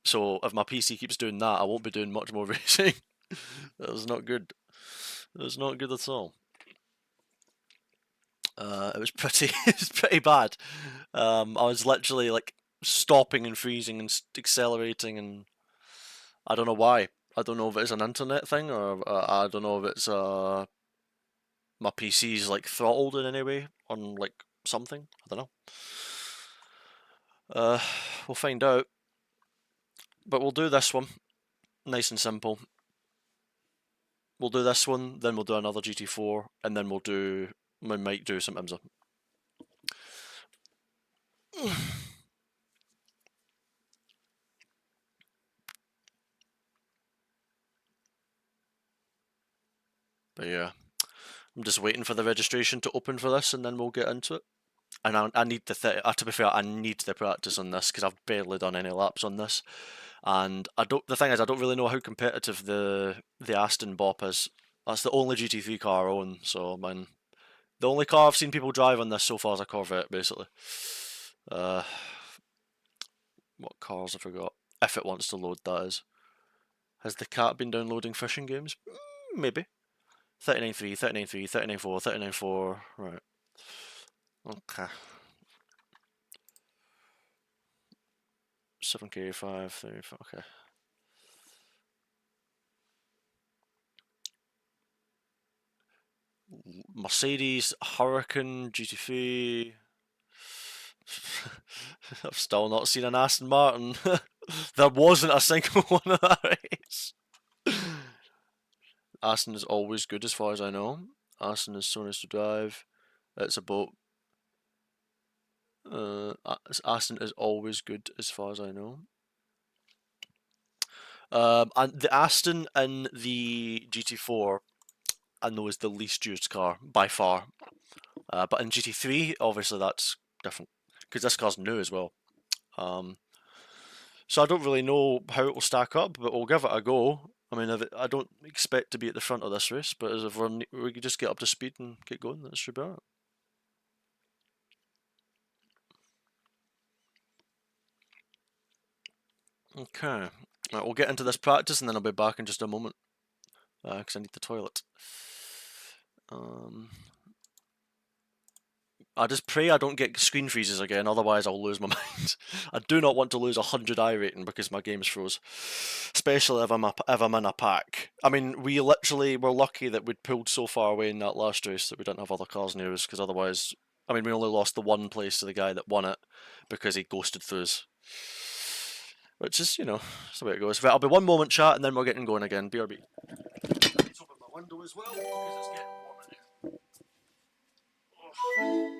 Speaker 1: So if my PC keeps doing that, I won't be doing much more racing. That was not good. It was not good at all. It was pretty. It was pretty bad. I was literally like stopping and freezing and accelerating, and I don't know why. I don't know if it's an internet thing or I don't know if it's my PC's like throttled in any way on like something. I don't know. We'll find out. But we'll do this one, nice and simple. We'll do this one, then we'll do another GT4, and then we might do some IMSA. But yeah, I'm just waiting for the registration to open for this, and then we'll get into it. And I need to be fair, I need the practice on this because I've barely done any laps on this, and I don't. The thing is, I don't really know how competitive the Aston Bop is. That's the only GT3 car I own, so man, the only car I've seen people drive on this so far is a Corvette, basically. Uh, what cars I forgot? If it wants to load, that is. Has the cat been downloading fishing games? Maybe. 39.3, 39.3, 39.4, 39.4. Right. Okay. 7K5, 35. Okay. Mercedes Hurricane GT3. I've still not seen an Aston Martin. There wasn't a single one of that race. Aston is always good as far as I know. Aston is so nice to drive. It's about Aston is always good as far as I know. And the Aston in the GT4, I know is the least used car by far. But in GT3, obviously that's different because this car's new as well. So I don't really know how it will stack up, but we'll give it a go. I mean, I don't expect to be at the front of this race, but as if we could just get up to speed and get going, that should be alright. Okay, right, we'll get into this practice and then I'll be back in just a moment because I need the toilet. I just pray I don't get screen freezes again, otherwise I'll lose my mind. I do not want to lose 100 iRating because my game's froze. Especially if I'm in a pack. I mean, we literally were lucky that we'd pulled so far away in that last race that we didn't have other cars near us, because otherwise, I mean, we only lost the one place to the guy that won it because he ghosted through us. Which is, that's the way it goes. Right, I'll be one moment, chat, and then we're getting going again. BRB. Let's open my window as well, because it's getting warm in here. Oh.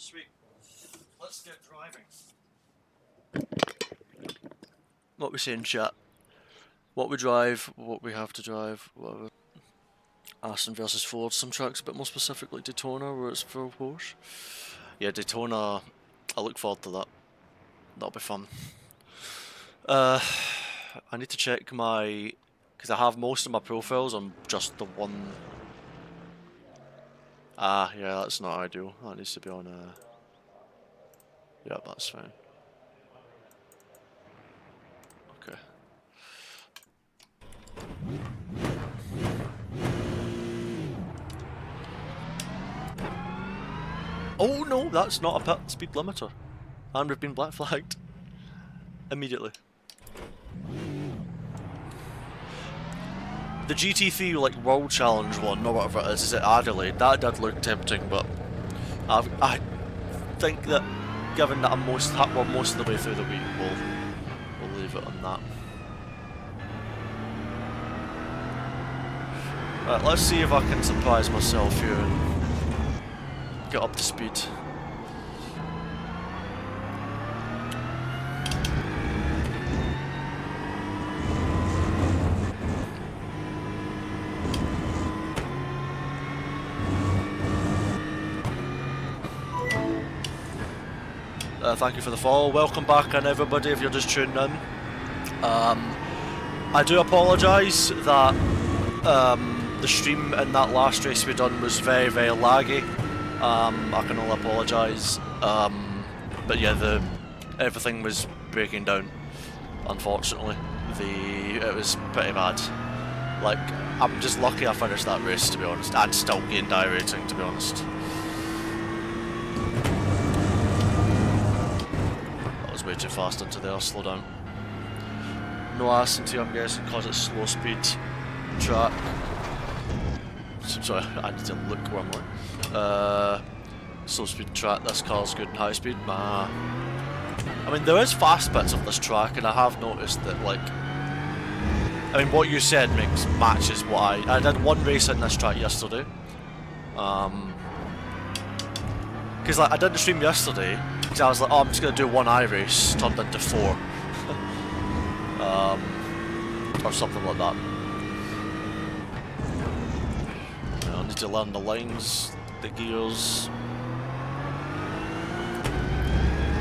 Speaker 1: Sweet. Let's get driving. What we saying, chat? What we drive, what we have to drive, whatever. Aston versus Ford. Some tracks a bit more specifically Daytona, where it's full Porsche. Yeah, Daytona. I look forward to that. That'll be fun. I need to check my, because I have most of my profiles on just the one. Ah, yeah, that's not ideal. That needs to be on. Yeah, that's fine. Okay. Oh no, that's not a pit speed limiter. And we've been black flagged. Immediately. The GT3 like World Challenge one, or whatever it is it Adelaide? That did look tempting, but I think that given that we're most of the way through the week, we'll leave it on that. Right, let's see if I can surprise myself here and get up to speed. Thank you for the follow. Welcome back, and everybody, if you're just tuning in. I do apologise that the stream in that last race we done was very, very laggy. I can only apologise. But yeah, everything was breaking down. Unfortunately, it was pretty bad. Like, I'm just lucky I finished that race, to be honest, and still gained iRacing, to be honest. Way too fast into there, slow down. No Aston, I'm guessing, because it's slow speed track. Sorry, I need to look where I'm going. Slow speed track, this car's good in high speed. Nah. I mean, there is fast bits of this track, and I have noticed that, like, I mean, what you said matches what I did one race in this track yesterday. Because like I did the stream yesterday, because I was like, oh, I'm just gonna do one iRace, turned into 4, or something like that. I need to learn the lines, the gears.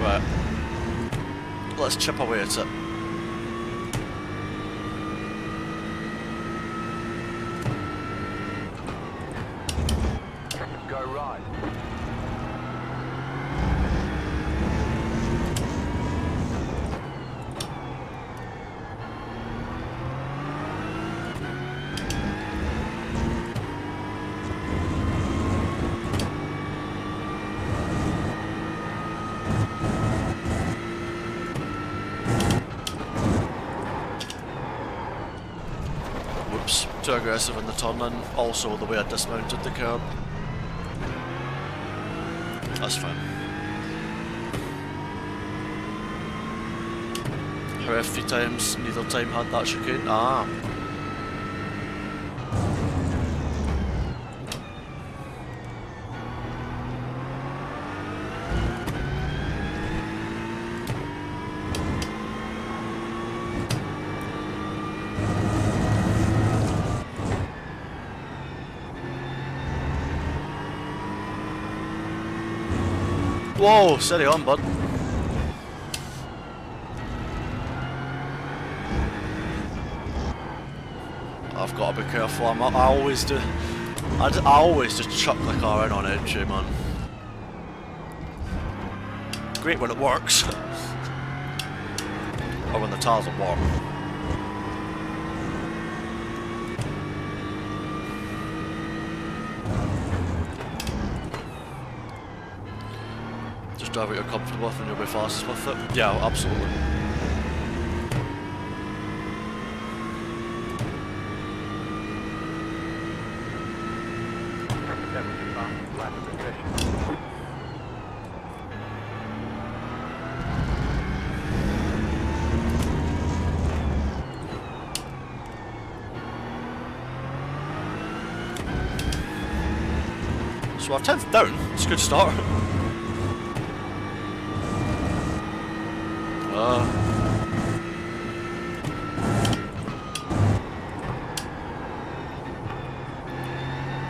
Speaker 1: Right, let's chip away at it.
Speaker 2: Go right.
Speaker 1: Too aggressive in the turn, and also the way I dismounted the curb. That's fine. However, 3 times, neither time had that chicane. Ah. Whoa, steady on, bud. I've got to be careful. I always do. I always just chuck the car in on entry, man. Great when it works, or when the tires don't work. Drive what you're comfortable with and you'll be fastest with it. Yeah, absolutely. So our 10th down, it's a good start.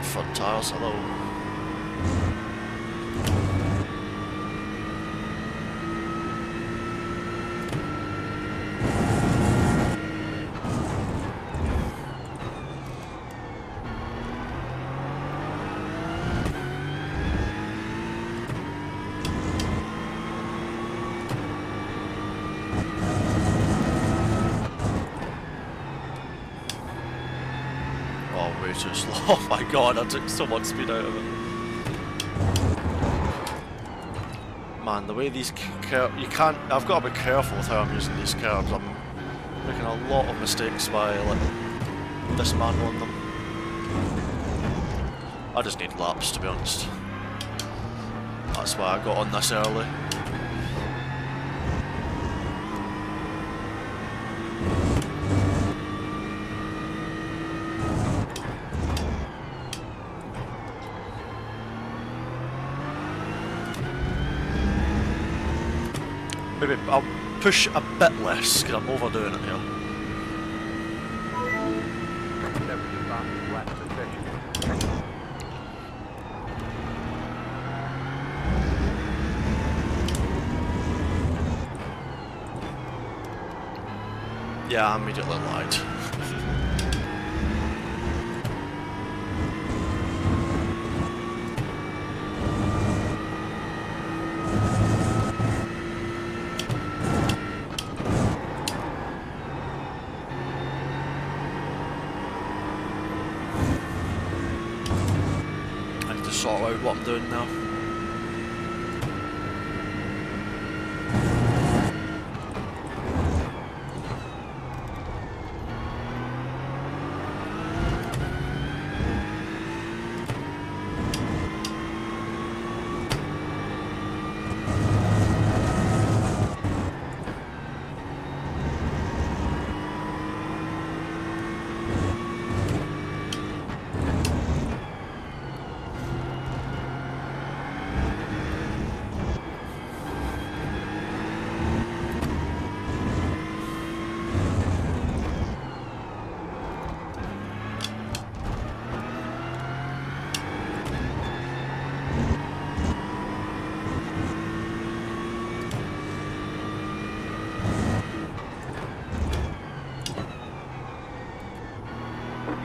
Speaker 1: Front tires, hello. Way too slow. Oh my god, I took so much speed out of it. Man, the way these curbs, you can't, I've got to be careful with how I'm using these curbs. I'm making a lot of mistakes by like dismantling them. I just need laps, to be honest. That's why I got on this early. Maybe I'll push a bit less because I'm overdoing it here. Yeah, I immediately lied. Sort out what I'm doing now.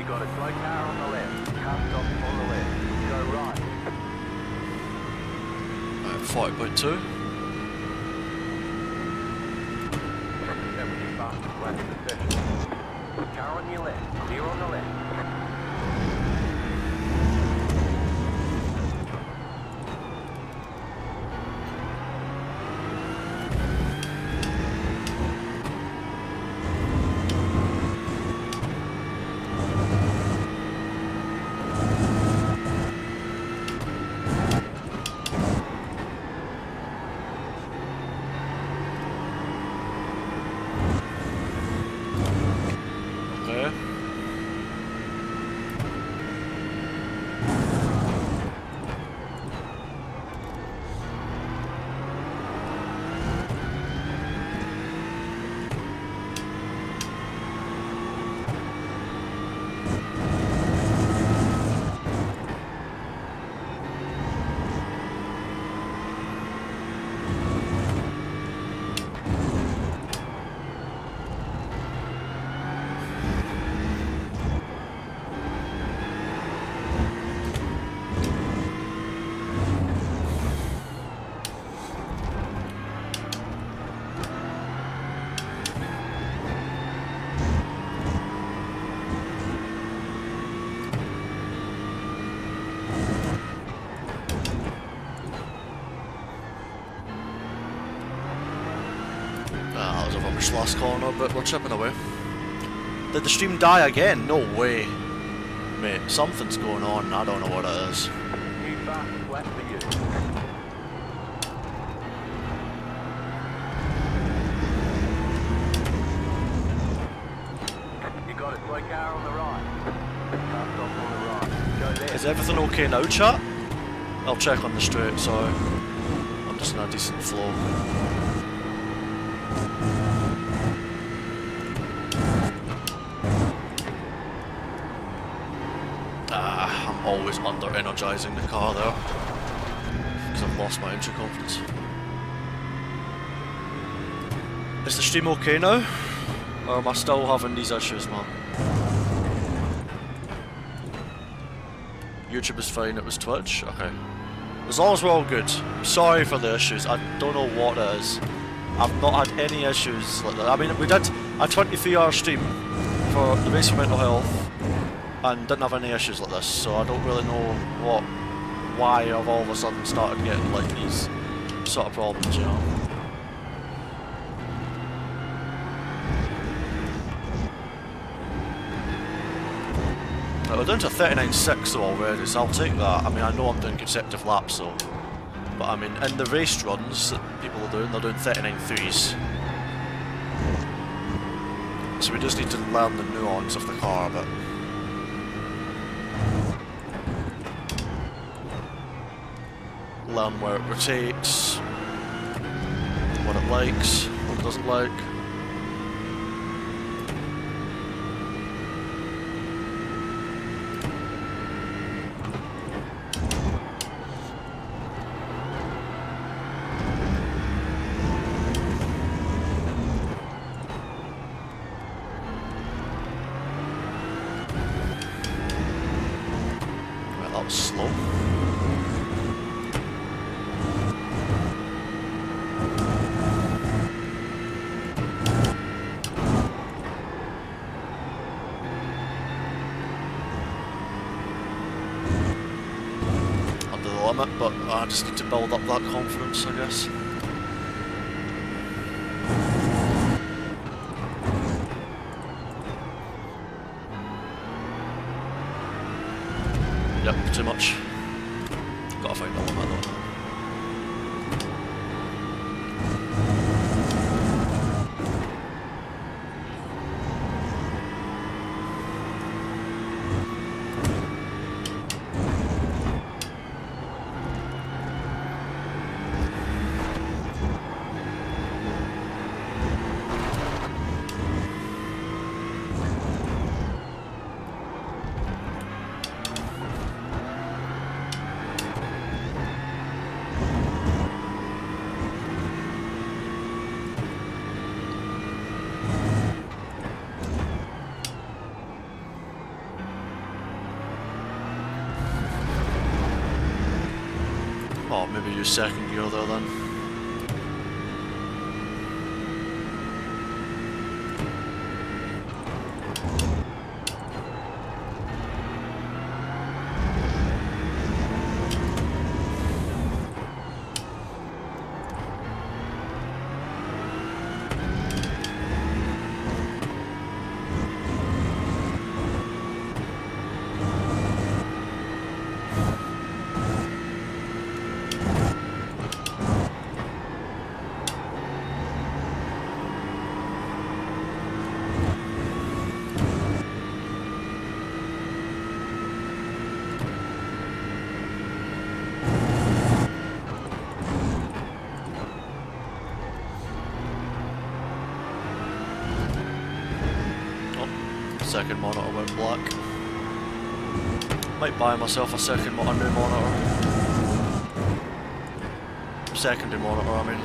Speaker 2: Got a slow car on the left. Car stop on the left. Go right.
Speaker 1: 40.2.
Speaker 2: 70 bucks. Left the session. Car on your left. Clear on the left.
Speaker 1: That was a rubbish last corner, but we're chipping away. Did the stream die again? No way. Mate, something's going on, I don't know what it is.
Speaker 2: New fast flat for you. You got a slow car on the right. Car stop on the right. Go there.
Speaker 1: Is everything okay now, chat? I'll check on the straight, so I'm just in a decent flow. always under-energising the car there, because I've lost my entry confidence. Is the stream okay now? Or am I still having these issues, man? YouTube is fine, it was Twitch? Okay. As long as we're all good. Sorry for the issues, I don't know what it is. I've not had any issues like that. I mean, we did a 23-hour stream for the Race for Mental Health and didn't have any issues like this, so I don't really know why I've all of a sudden started getting like these sort of problems, you know. We're down to 39.6 though already, so I'll take that. I mean, I know I'm doing consecutive laps though, but I mean, in the race runs that people are doing, they're doing 39.3s. So we just need to learn the nuance of the car a bit. Learn where it rotates, what it likes, what it doesn't like. Slow. Under the limit, but I just need to build up that confidence, I guess. Yep, too much. Gotta find that one, though. Oh, maybe use second gear there then. Second monitor went black. Might buy myself a second new monitor. Secondary monitor, I mean.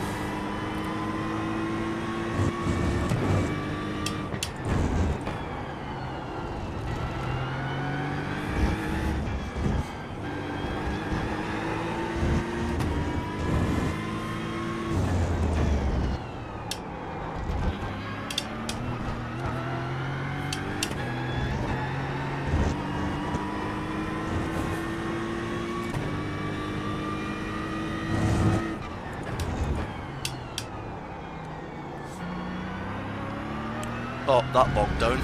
Speaker 1: Oh, that bogged down.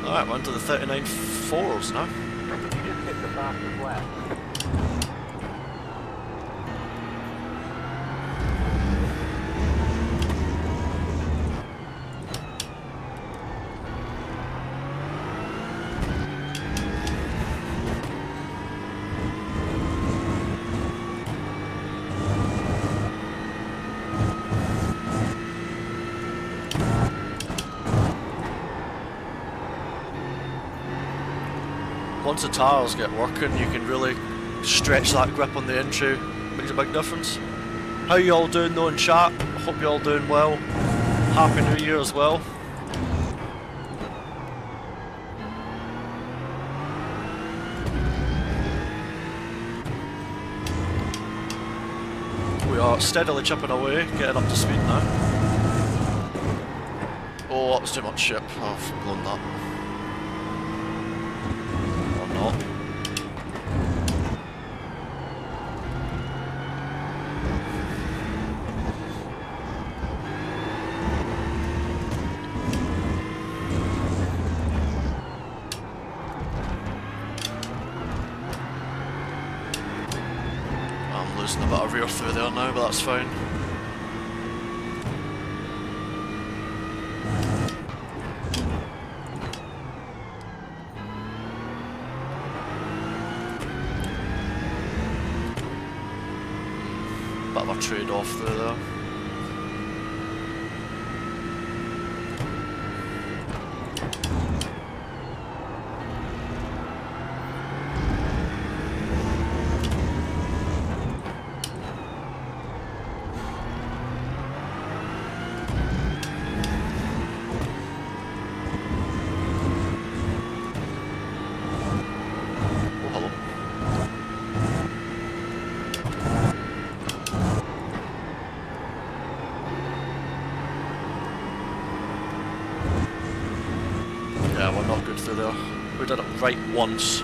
Speaker 1: Alright, we're into the 39.4s now.
Speaker 2: You just hit the fastest lap.
Speaker 1: once the tyres get working, you can really stretch that grip on the entry. Makes a big difference. How you all doing though in chat? Hope you all doing well. Happy New Year as well. We are steadily chipping away, getting up to speed now. Oh, that was too much ship. I've blown that. Or not. I'm losing a bit of rear through there now, but that's fine. Bit of a trade-off through there. Yeah, we're not good through there. We did it right once.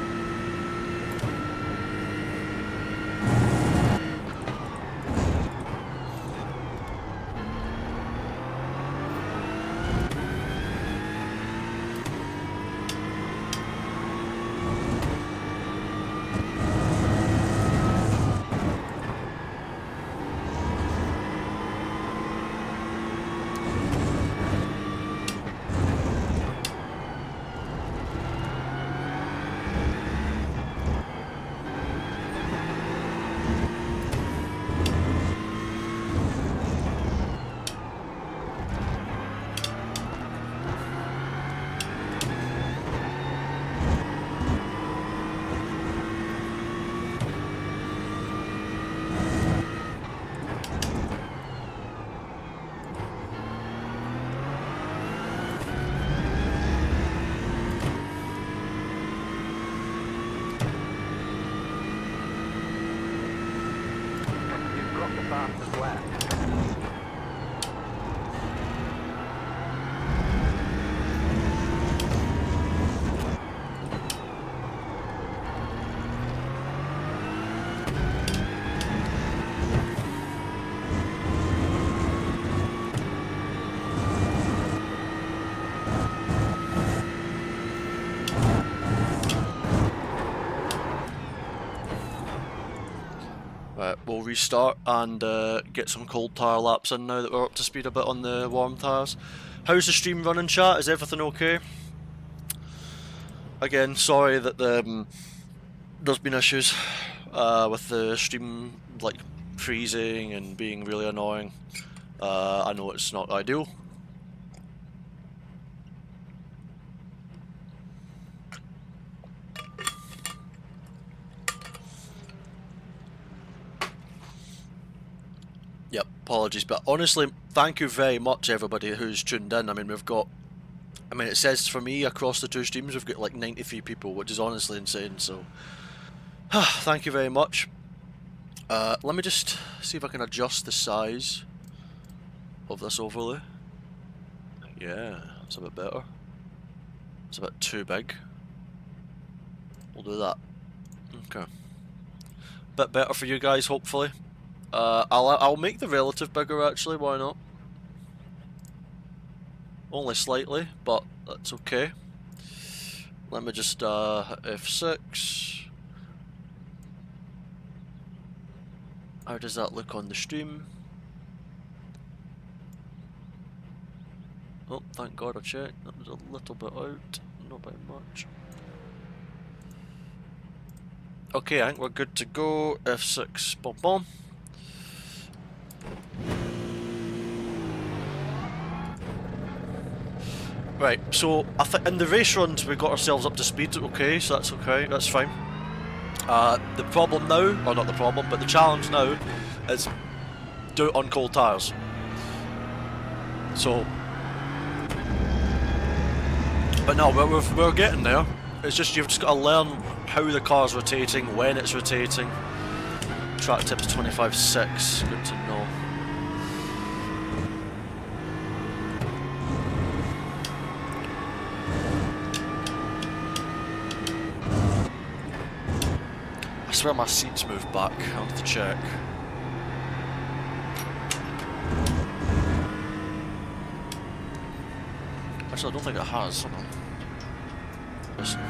Speaker 1: Right, we'll restart and get some cold tyre laps in now that we're up to speed a bit on the warm tyres. How's the stream running, chat? Is everything okay? Again, sorry that there's been issues with the stream, like freezing and being really annoying. I know it's not ideal. Yep, apologies, but honestly, thank you very much everybody who's tuned in. I mean, it says for me across the two streams we've got like 93 people, which is honestly insane, so thank you very much. Let me just see if I can adjust the size of this overlay. Yeah, it's a bit better. It's a bit too big. We'll do that. Okay. Bit better for you guys, hopefully. I'll make the relative bigger actually, why not? Only slightly, but that's okay. Let me just F6. How does that look on the stream? Oh, thank God I checked. That was a little bit out, not by much. Okay, I think we're good to go. F6, boom boom. Right, so I think in the race runs we got ourselves up to speed, okay, so that's okay, that's fine. The problem now, or not the problem, but the challenge now is do it on cold tyres. So, but no, we're getting there. It's just you've just got to learn how the car's rotating, when it's rotating. Track tips 25.6, good to know. I swear my seat's moved back, I'll have to check. Actually, I don't think it has, hold on. Listen.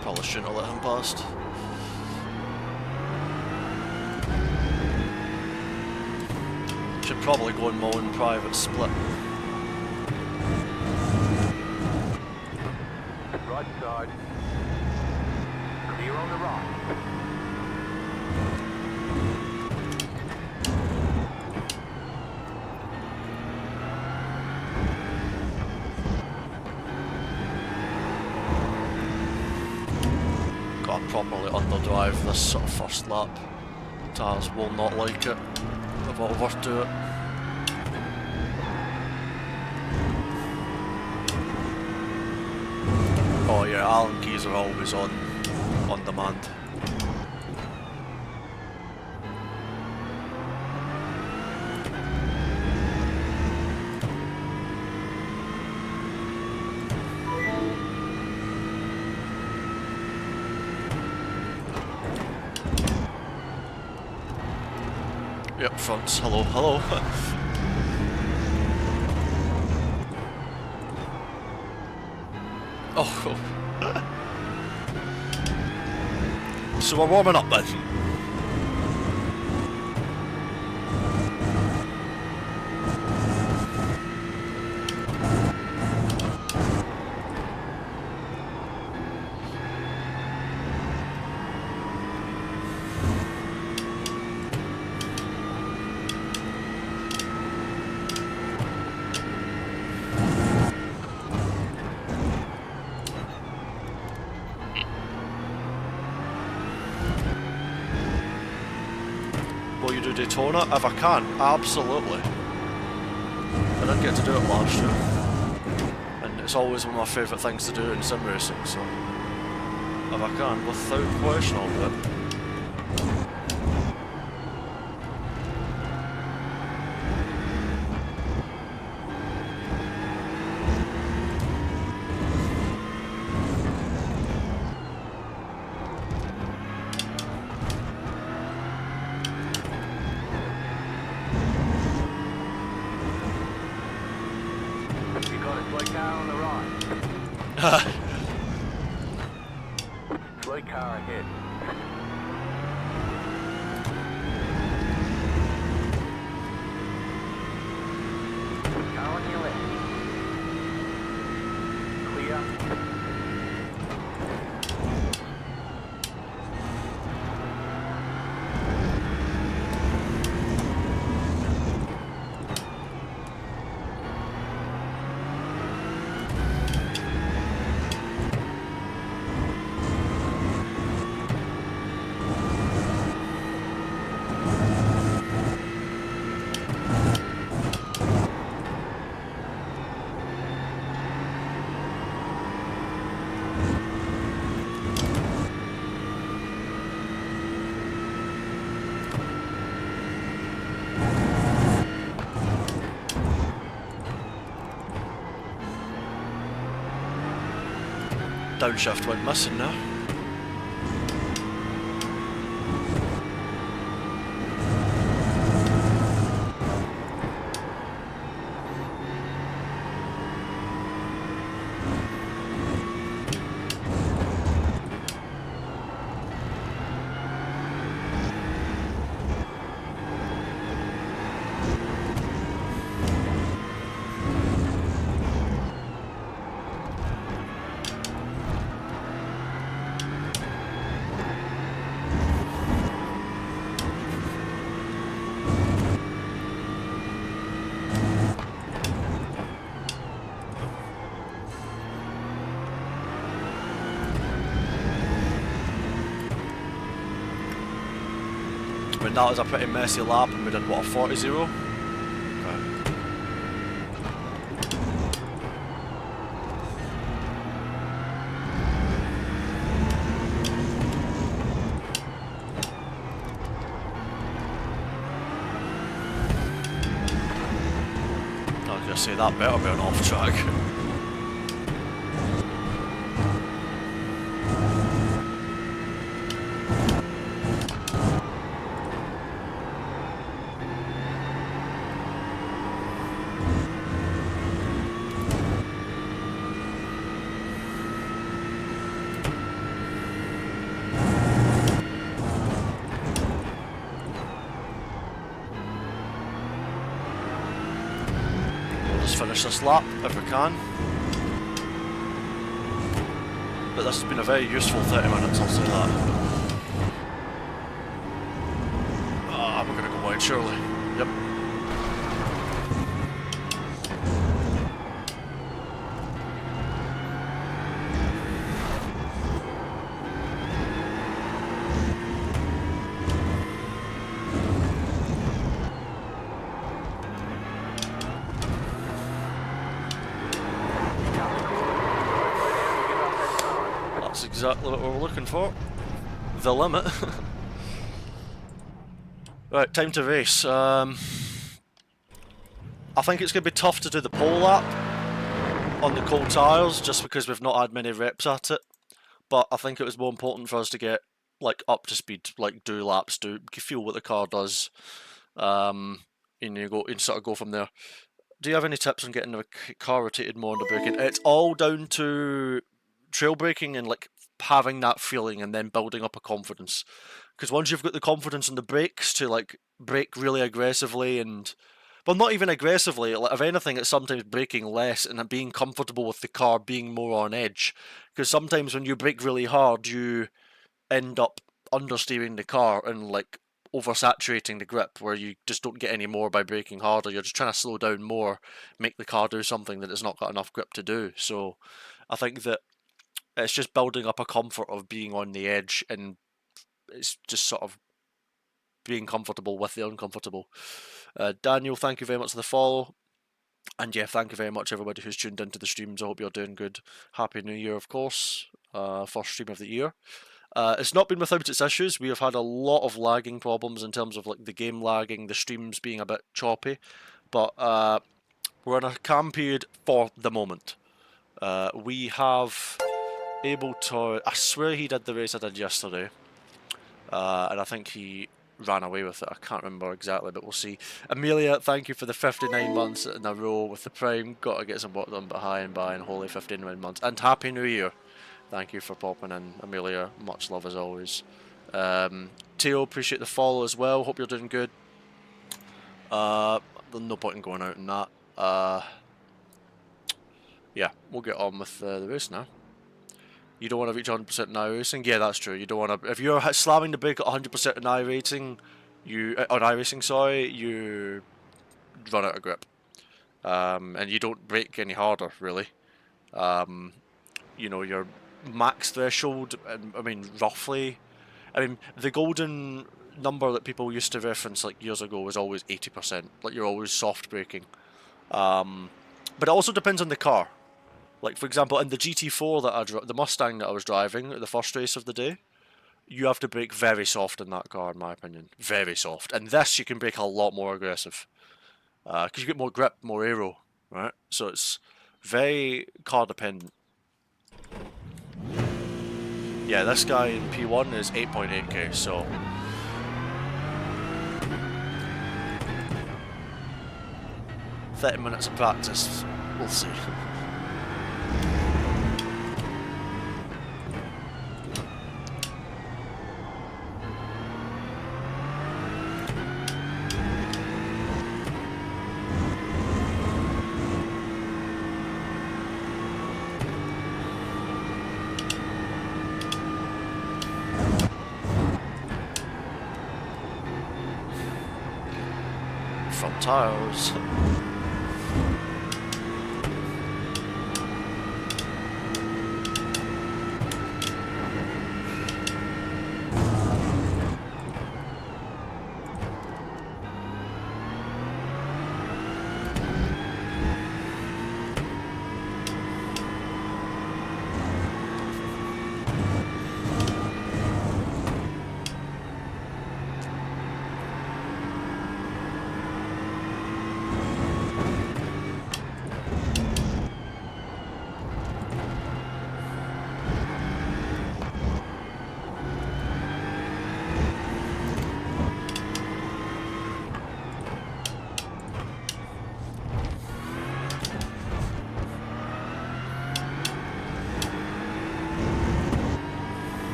Speaker 1: Probably shouldn't have let him past. Should probably go in my own private split.
Speaker 2: Right side. Clear on the right.
Speaker 1: Gotta properly underdrive this sort of first lap. Tyres will not like it if I overdo it. Oh yeah, Allen keys are always on demand. Yep, fronts, hello, hello. Oh. So we're warming up then. Will you do Daytona? If I can, absolutely. I didn't get to do it last year. And it's always one of my favourite things to do in sim racing, so if I can, without question I'll do it.
Speaker 2: Slow car ahead. Car on your left. Clear.
Speaker 1: Downshift went missing now. mean, that was a pretty messy lap, and we did, what, a 40-0? Okay. I was going to say, that better be an off track. Finish this lap if we can. But this has been a very useful 30 minutes, I'll say that. We're going to go wide, surely. Yep. That's exactly what we're looking for. The limit. Right, time to race. I think it's going to be tough to do the pole lap on the cold tyres, just because we've not had many reps at it. But I think it was more important for us to get like up to speed, like do laps, feel what the car does, and you sort of go from there. Do you have any tips on getting the car rotated more into braking? It's all down to trail braking and like having that feeling and then building up a confidence. Because once you've got the confidence on the brakes to like brake really aggressively and, well, not even aggressively, like, if anything, it's sometimes braking less and being comfortable with the car being more on edge. Because sometimes when you brake really hard, you end up understeering the car and like oversaturating the grip, where you just don't get any more by braking harder. You're just trying to slow down more, make the car do something that it's not got enough grip to do. So I think that it's just building up a comfort of being on the edge, and it's just sort of being comfortable with the uncomfortable. Daniel, thank you very much for the follow. And yeah, thank you very much everybody who's tuned into the streams. I hope you're doing good. Happy New Year, of course. First stream of the year. It's not been without its issues. We have had a lot of lagging problems in terms of like the game lagging, the streams being a bit choppy. But we're in a calm period for the moment. We have able to... I swear he did the race I did yesterday. And I think he ran away with it. I can't remember exactly, but we'll see. Amelia, thank you for the 59 months in a row with the Prime. Got to get some work done behind holy 59 months. And Happy New Year. Thank you for popping in, Amelia. Much love as always. Teo, appreciate the follow as well. Hope you're doing good. There's no point in going out in that. Yeah, we'll get on with the race now. You don't want to reach 100% in iRacing? Yeah, that's true. You don't want to... If you're slamming the brake at 100% in iRacing, you run out of grip. And you don't brake any harder, really. You know, your max threshold, I mean, roughly... I mean, the golden number that people used to reference, like, years ago was always 80%. Like, you're always soft braking. But it also depends on the car. Like, for example, in the GT4 the Mustang that I was driving at the first race of the day, you have to brake very soft in that car, in my opinion. Very soft. And this, you can brake a lot more aggressive. Because you get more grip, more aero, right? So it's very car dependent. Yeah, this guy in P1 is 8.8k, so... ...30 minutes of practice, we'll see. Front tires.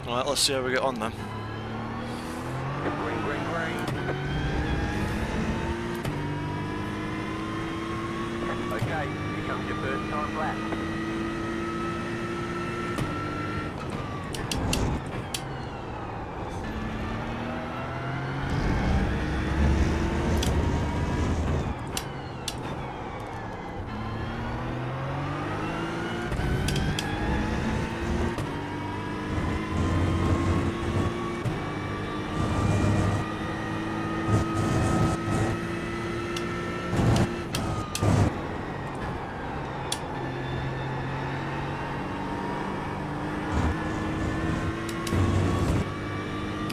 Speaker 3: Alright, let's see how we get on then.
Speaker 2: Green, green, green. Okay, here comes your first time lap.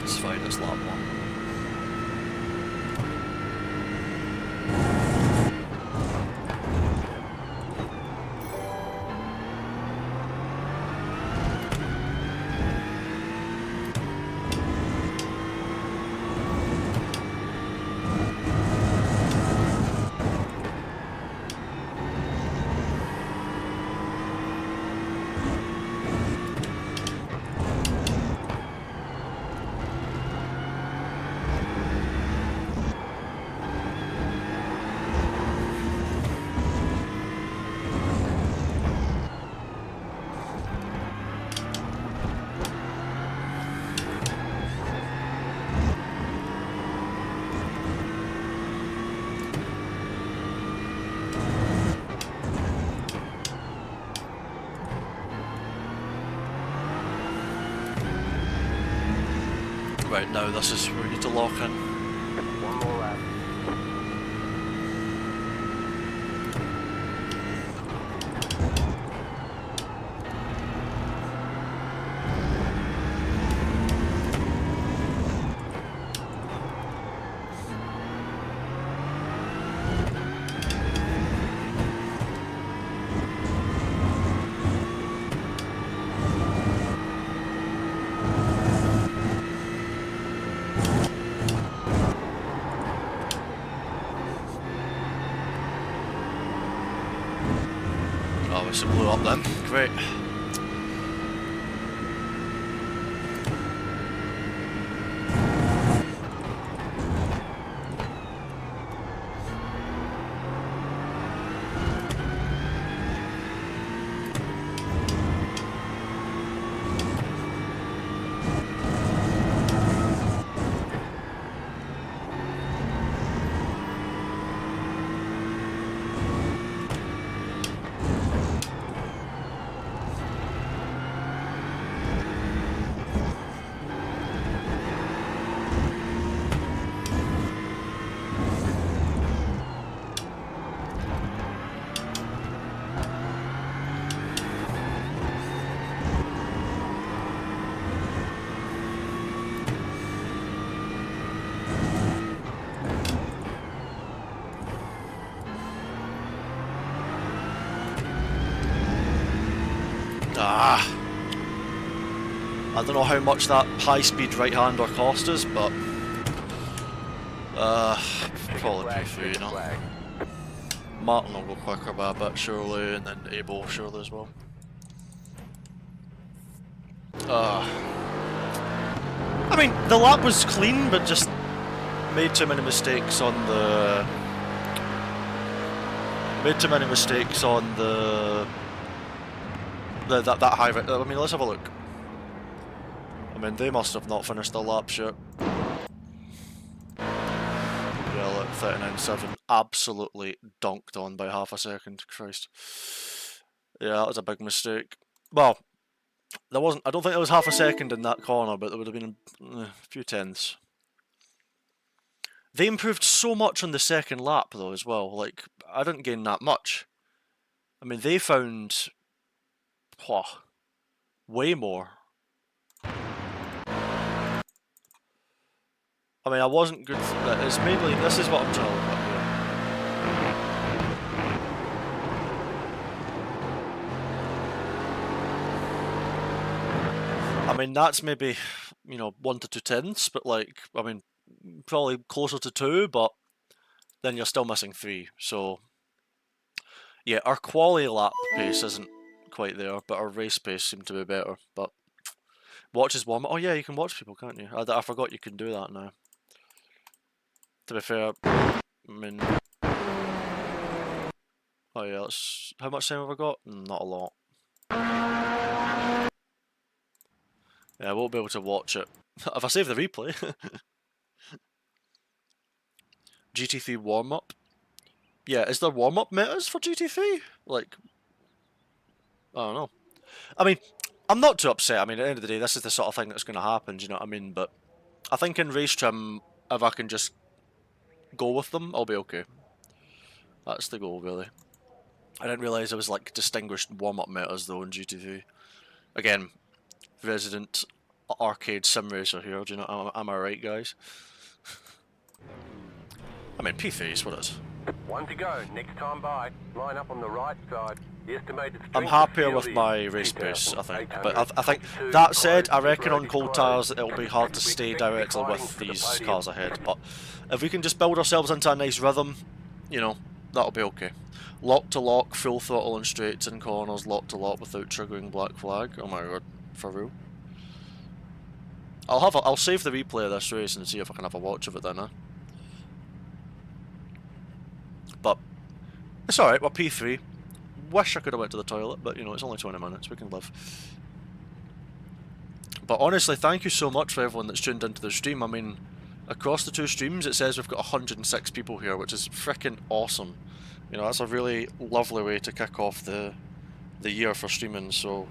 Speaker 3: It's fine, it's lap 1. Right, now this is where we need to lock in.
Speaker 2: One more lap.
Speaker 3: Obviously blew up then. Great. Ah! I don't know how much that high-speed right-hander cost us, but probably pay for, you know. Martin will go quicker by a bit surely, and then Abel surely as well. I mean, the lap was clean, but just made too many mistakes on the... that high... I mean, let's have a look. I mean, they must have not finished the laps yet. Yeah, look, 39.7. Absolutely donked on by half a second. Christ. Yeah, that was a big mistake. Well, there wasn't... I don't think there was half a second in that corner, but there would have been a few tenths. They improved so much on the second lap, though, as well. Like, I didn't gain that much. I mean, they found... way more. I mean, I wasn't good for that. It's mainly... This is what I'm talking about here. I mean, that's maybe, you know, 1 to 2 tenths, but like, I mean, probably closer to 2, but then you're still missing 3, so... Yeah, our quality lap pace isn't quite there, but our race pace seemed to be better, but... Watch his warm up. Oh yeah, you can watch people, can't you? I forgot you can do that now. To be fair, I mean, oh yeah, that's how much time have I got? Not a lot. Yeah, I won't be able to watch it if I save the replay. GT3 warm up. Yeah, is there warm up metas for GT3? Like, I don't know. I mean, I'm not too upset. I mean, at the end of the day, this is the sort of thing that's going to happen. Do you know what I mean? But I think in race trim, if I can just go with them, I'll be okay. That's the goal, really. I didn't realise there was like distinguished warm-up metas though in GT3. Again, resident arcade sim racer here. Do you know? Am I right, guys? I mean, P3 is what it is.
Speaker 2: One to go. Next time by. Line up on the right side. The estimated strength
Speaker 3: I'm happier with
Speaker 2: of
Speaker 3: my race pace, I think. But I think that said, I reckon on cold tyres it'll be hard to stay directly with these cars ahead. But if we can just build ourselves into a nice rhythm, you know, that'll be okay. Lock to lock, full throttle in straights and corners, lock to lock without triggering black flag. Oh my god, for real. I'll save the replay of this race and see if I can have a watch of it then, But it's alright, we're P3. Wish I could have went to the toilet, but you know, it's only 20 minutes, we can live. But honestly, thank you so much for everyone that's tuned into the stream. I mean, across the two streams it says we've got 106 people here, which is freaking awesome. You know, that's a really lovely way to kick off the year for streaming, so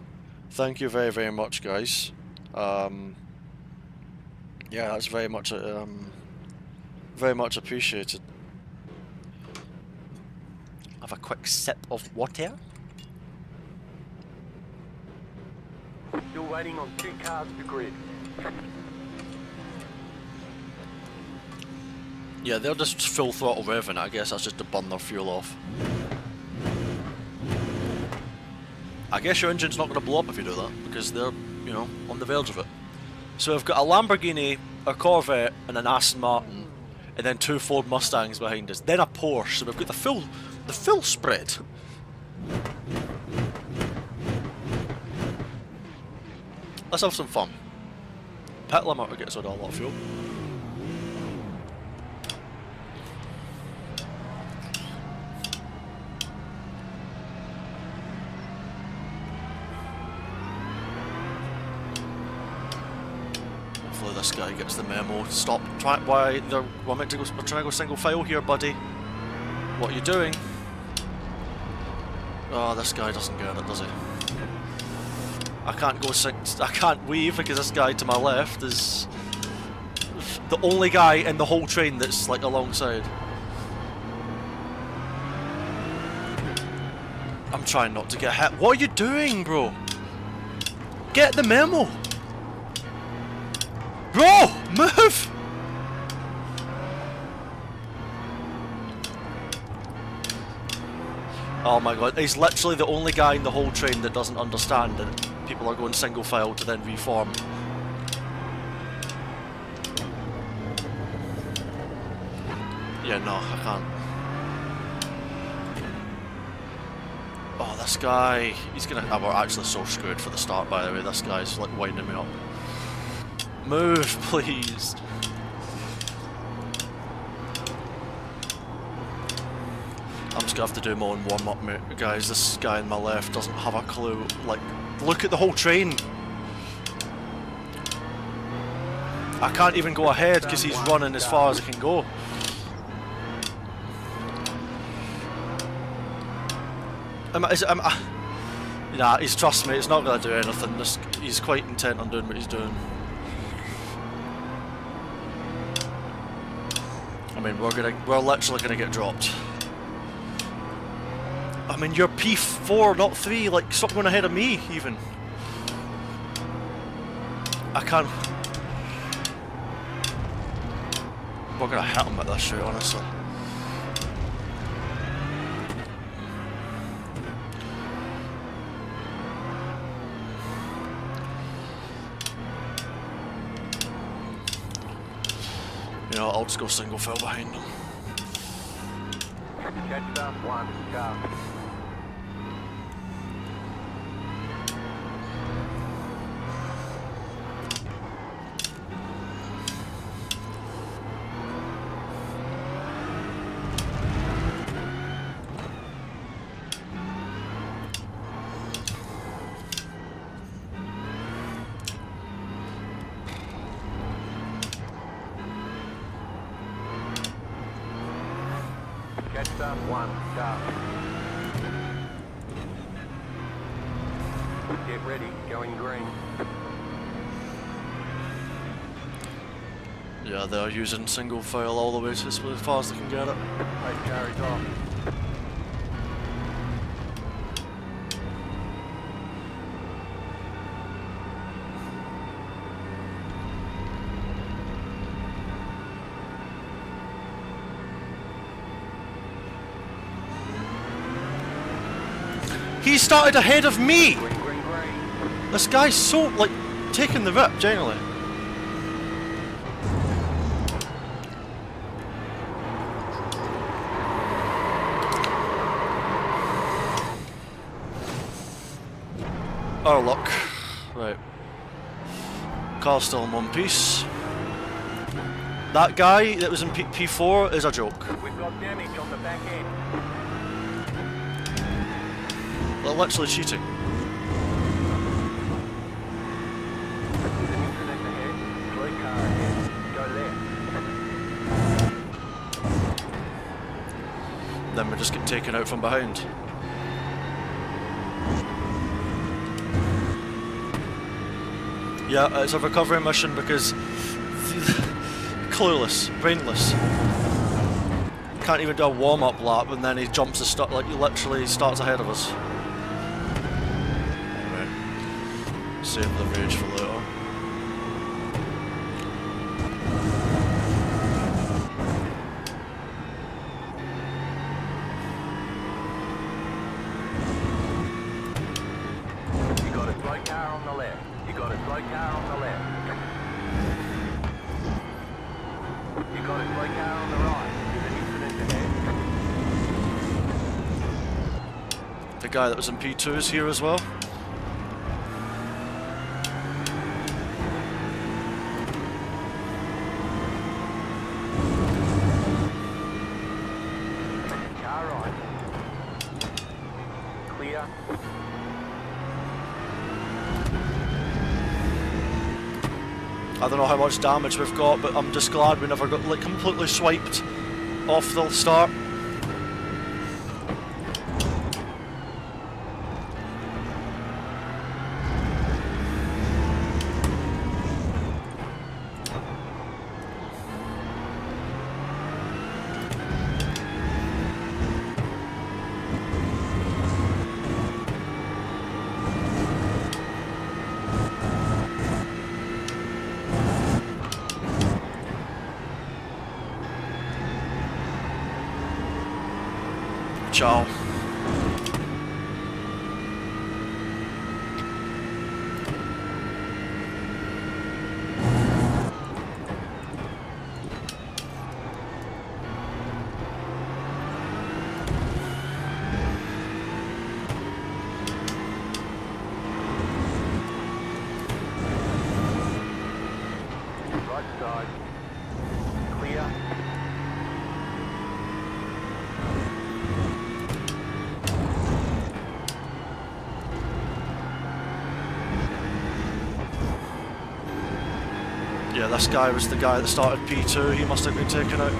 Speaker 3: thank you very, very much, guys. Yeah, that's very much appreciated. Have a quick sip of water.
Speaker 2: Still waiting on 2 cars to grid.
Speaker 3: Yeah, they're just full throttle revving. I guess that's just to burn their fuel off. I guess your engine's not going to blow up if you do that, because they're, you know, on the verge of it. So we've got a Lamborghini, a Corvette, and an Aston Martin, and then 2 Ford Mustangs behind us. Then a Porsche. So we've got the full spread. Let's have some fun. Pit limiter gets rid of a lot of fuel. Hopefully this guy gets the memo. Stop. We're trying to go single file here, buddy. What are you doing? Oh, this guy doesn't get it, does he? I can't weave because this guy to my left is the only guy in the whole train that's like alongside. I'm trying not to get hit. What are you doing, bro? Get the memo! Bro! Move! Oh my god, he's literally the only guy in the whole train that doesn't understand that people are going single file to then reform. Yeah, no, I can't. Oh, this guy, he's gonna... Oh, we're actually so screwed for the start, by the way. This guy's like winding me up. Move, please. I'm just gonna have to do my own warm-up, mate. Guys, this guy on my left doesn't have a clue. Like, look at the whole train. I can't even go ahead because he's running as far as he can go. Nah, trust me, it's not gonna do anything. He's quite intent on doing what he's doing. I mean, we're literally gonna get dropped. I mean, you're P4, not 3, like, stop going ahead of me, even. I can't... We're gonna hit him at this rate, honestly. You know, I'll just go single file behind him.
Speaker 2: Catch up, 1 car. Extra 1, start. Get ready, going green.
Speaker 3: Yeah, they're using single file all the way to as far as they can get it.
Speaker 2: Right carries off.
Speaker 3: He started ahead of me!
Speaker 2: Green, green, green.
Speaker 3: This guy's so, like, taking the rip, generally. Our luck. Right. Car's still in one piece. That guy that was in P4 is a joke.
Speaker 2: We've got damage on the back end.
Speaker 3: They're literally cheating.
Speaker 2: There's an incident ahead. Blue car ahead. Go left.
Speaker 3: Then we just get taken out from behind. Yeah, it's a recovery mission because clueless, brainless. Can't even do a warm-up lap, and then he jumps the start, like he literally starts ahead of us. Anyway, save the rage for later.
Speaker 2: You got a slow car on the left. You got a slow car on the left. You got a slow car on the right. There's an incident ahead.
Speaker 3: The guy that was in P2 is here as well.
Speaker 2: Car right. Clear.
Speaker 3: I don't know how much damage we've got, but I'm just glad we never got like completely swiped off the start. Ciao.
Speaker 2: Right side. Clear.
Speaker 3: Yeah, this guy was the guy that started P2, he must have been taken out.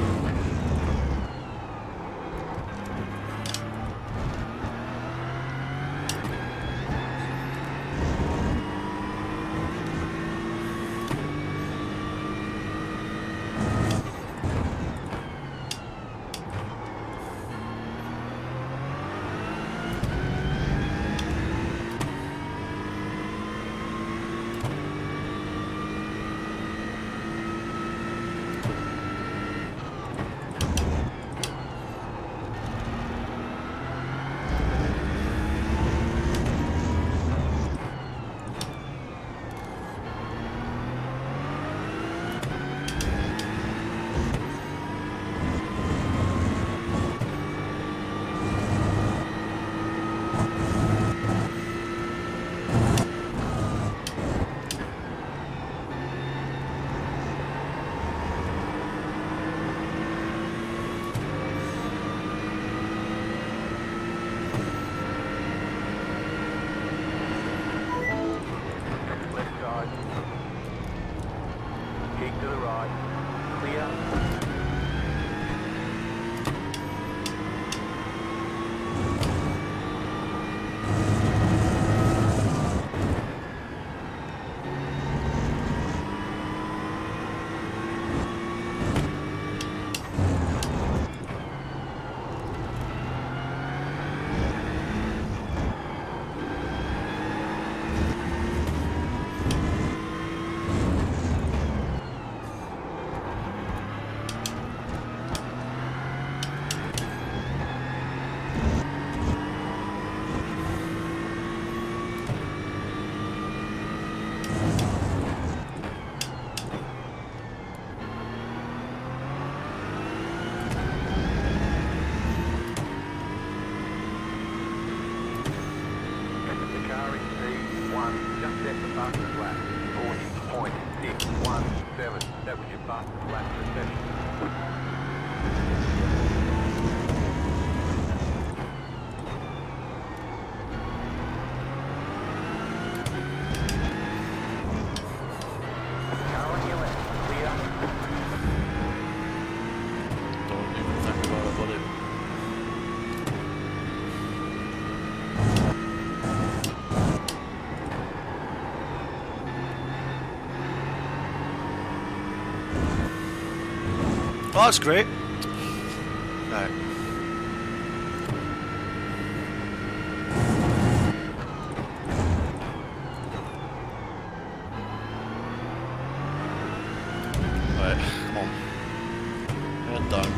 Speaker 2: just set the fastest lap. 40.617. That was your fastest lap for the session. Car on your left, clear.
Speaker 3: Don't even think about it, buddy. Oh, that's great. Right. Right, come on. Head down.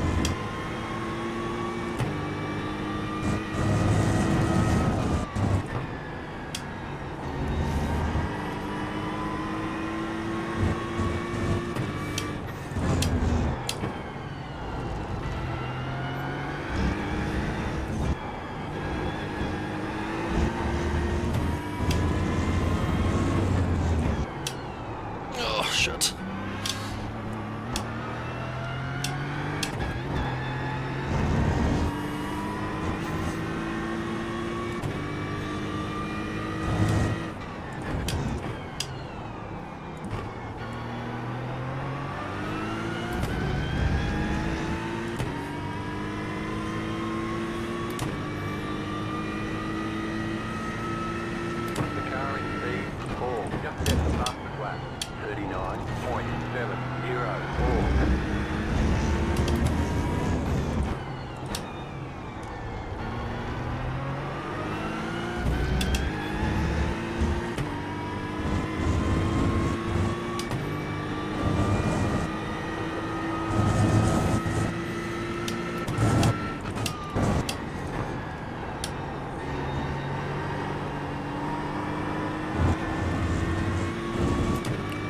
Speaker 3: Oh, shit.
Speaker 2: The car in P4, just set the fastest lap. 39.704.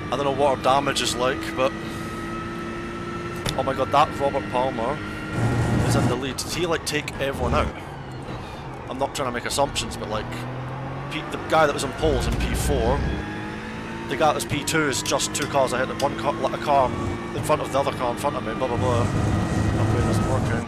Speaker 3: I don't know what our damage is like, but oh my god, that Robert Palmer is in the lead. Did he like take everyone out? I'm not trying to make assumptions, but like the guy that was in poles in P4, the guy that was P2 is just 2 cars ahead. One car, like a car in front of the other car in front of me. Blah blah blah. That way doesn't work out.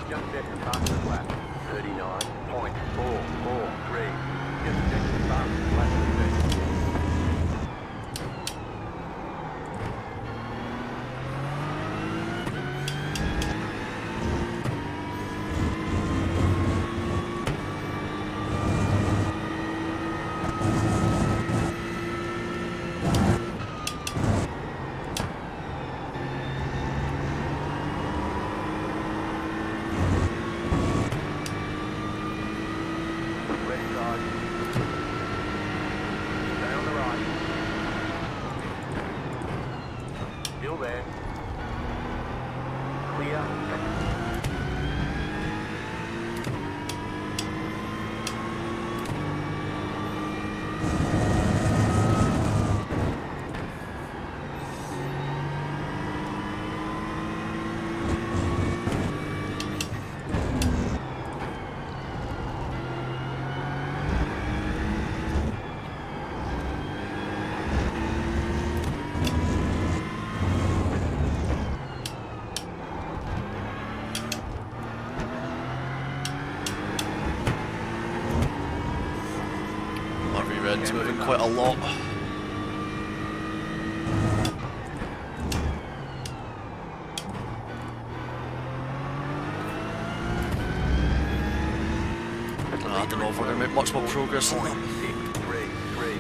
Speaker 2: Just set the fastest lap. 39.443. Just set the fastest lap for the session. Still there. Clear.
Speaker 3: Red's moving quite a lot. I don't know if we're going to make much more progress on that.
Speaker 2: 633.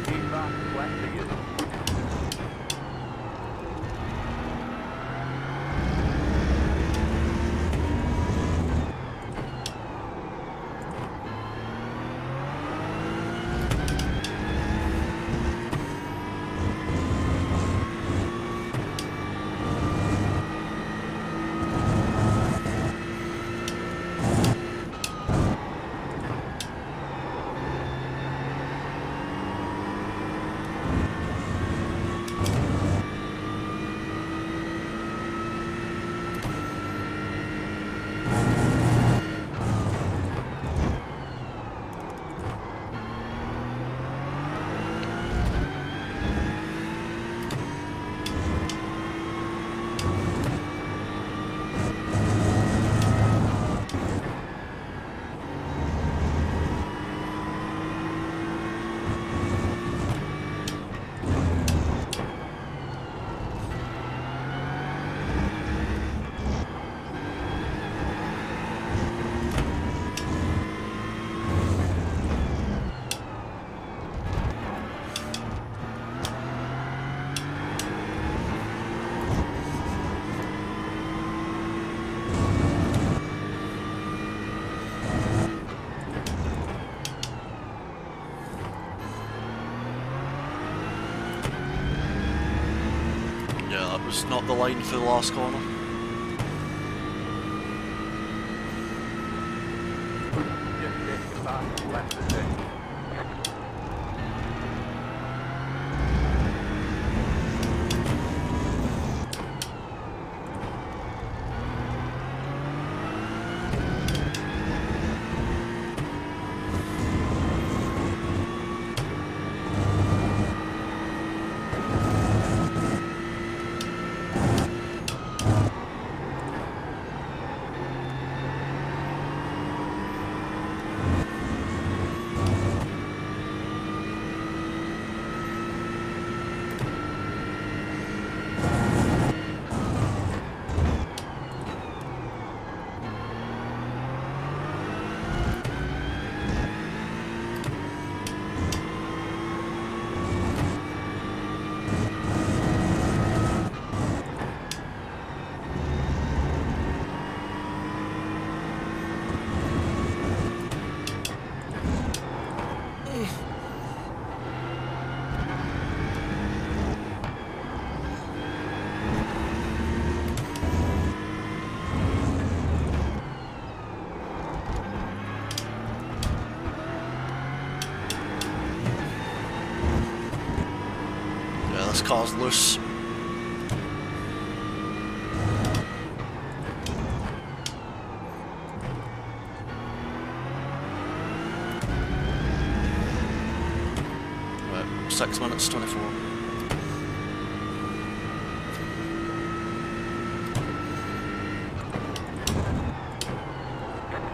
Speaker 2: Keep that flat to you.
Speaker 3: Was not the line for the last corner.
Speaker 2: Just fast left to six.
Speaker 3: This car's loose. Right, 6 minutes 24.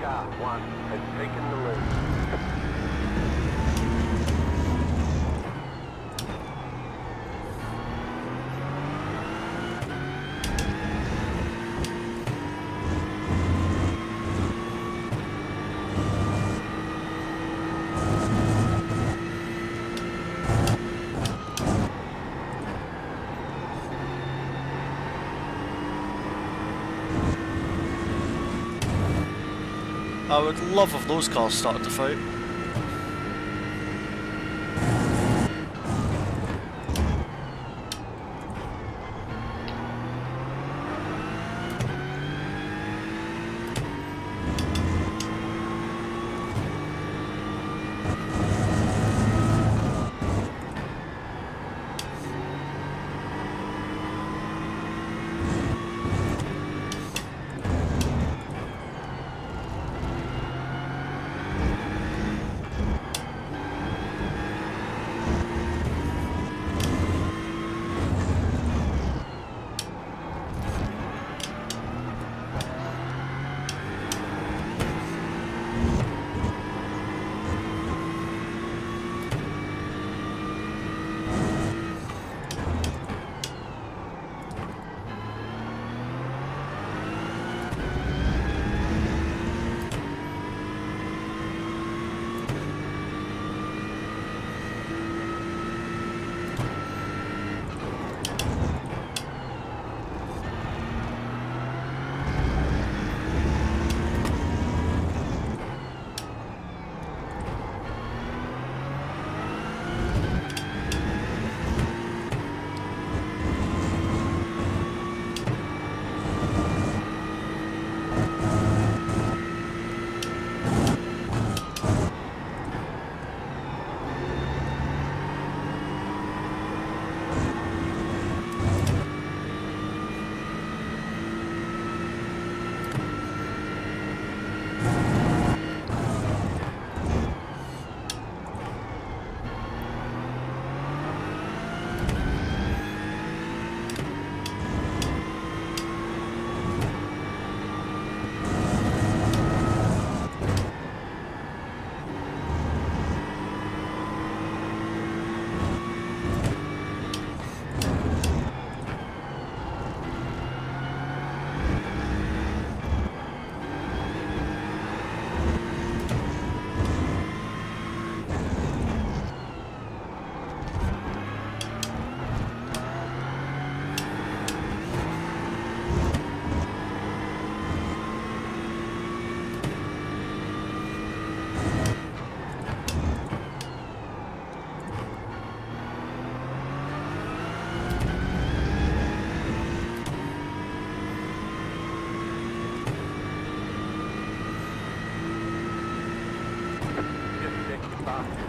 Speaker 2: Car 1 has taken the lead.
Speaker 3: I would love if those cars started to fight.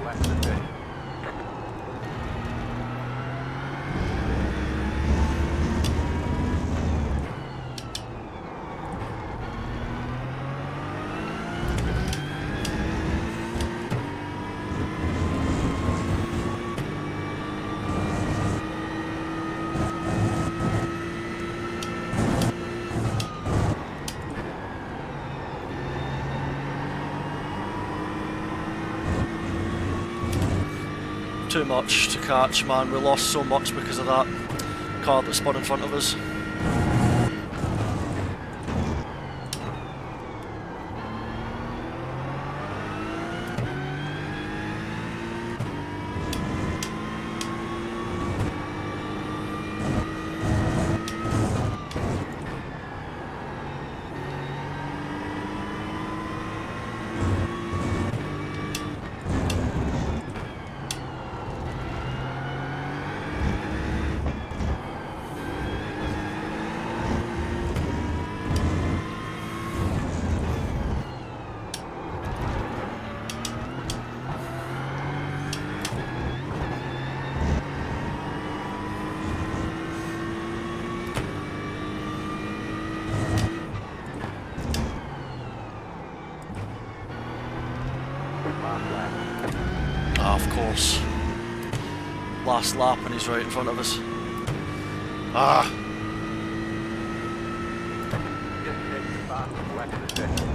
Speaker 2: lap of the session.
Speaker 3: Too much to catch, man. We lost so much because of that car that spun in front of us. Ah, of course. Last lap and he's right in front of us. Ah!
Speaker 2: Just next to fastest lap of the session.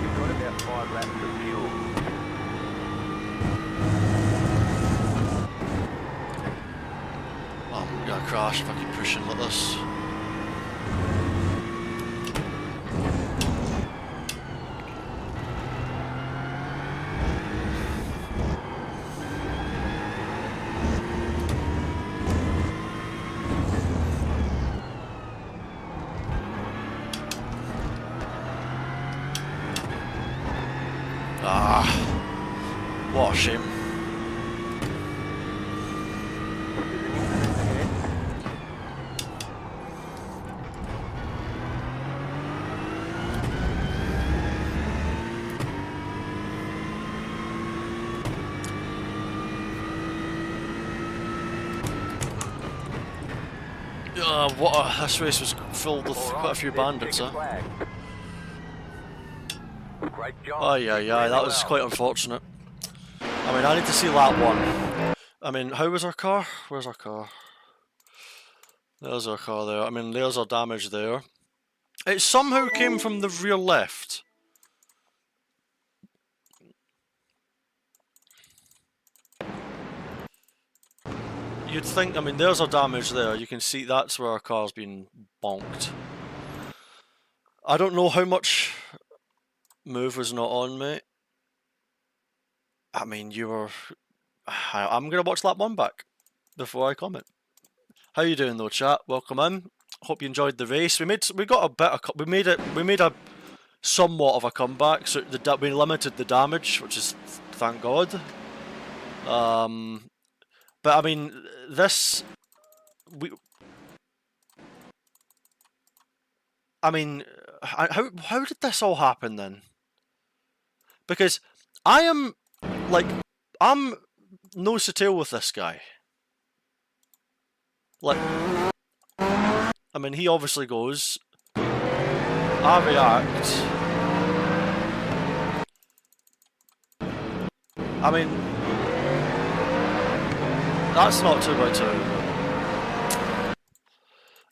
Speaker 2: You've got about 5 laps of fuel.
Speaker 3: Oh, I'm gonna crash if I keep pushing like this. Ah, what a shame.
Speaker 2: There's an incident ahead.
Speaker 3: This race was filled with quite a few bandits, huh?
Speaker 2: Great job.
Speaker 3: Oh yeah, that was quite unfortunate. I mean, I need to see lap 1. I mean, how was our car? Where's our car? There's our car there. I mean, there's our damage there. It somehow came from the rear left. You'd think, I mean, there's our damage there. You can see that's where our car's been bonked. I don't know how much move was not on, mate. I mean, you were... I'm going to watch lap 1 back before I comment. How you doing though, chat? Welcome in. Hope you enjoyed the race. We made a somewhat of a comeback. So we limited the damage, which is thank God. But I mean, how did this all happen then? Because I'm nose to tail with this guy. Like, I mean, he obviously goes. I react. I mean, that's not 2x2.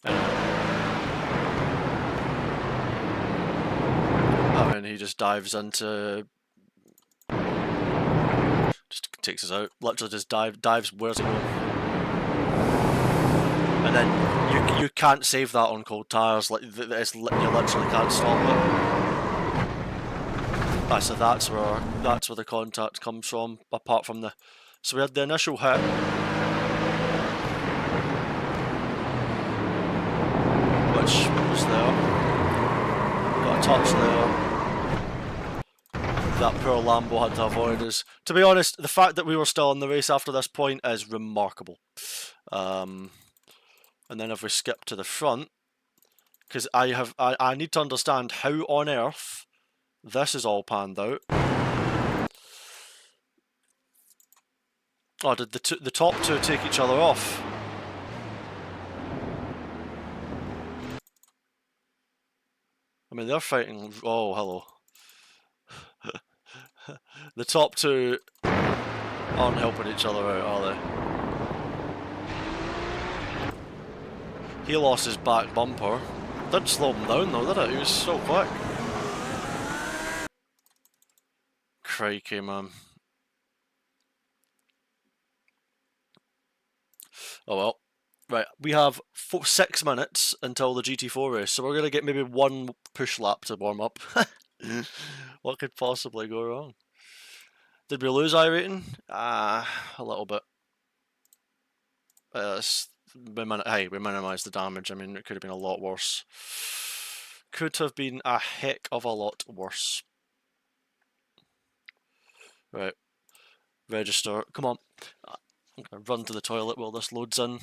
Speaker 3: Anyway. I mean, he just dives into takes us out. Literally just dives. Where's it going? And then you can't save that on cold tires. Like you literally can't stop it. So that's where the contact comes from. Apart from the, so we had the initial hit. Which was there. Got a touch there. That poor Lambo had to avoid us. To be honest, the fact that we were still in the race after this point is remarkable. And then if we skip to the front, because I need to understand how on earth this is all panned out. Oh, did the top two take each other off? I mean, they're fighting. Oh, hello. The top two aren't helping each other out, are they? He lost his back bumper. Didn't slow him down though, did it? He was so quick. Crikey, man. Oh well. Right, we have 6 minutes until the GT4 race, so we're going to get maybe one push lap to warm up. What could possibly go wrong? Did we lose iRacing? A little bit. Hey, we minimised the damage. I mean, it could have been a lot worse. Could have been a heck of a lot worse. Right. Register. Come on. I'm going to run to the toilet while this loads in.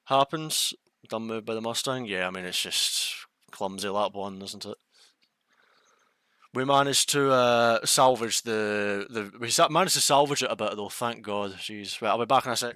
Speaker 3: Happens. Done move by the Mustang. Yeah, I mean, it's just clumsy lap one, isn't it? We managed to salvage we managed to salvage it a bit though, thank God. Jeez. Right, I'll be back in a sec.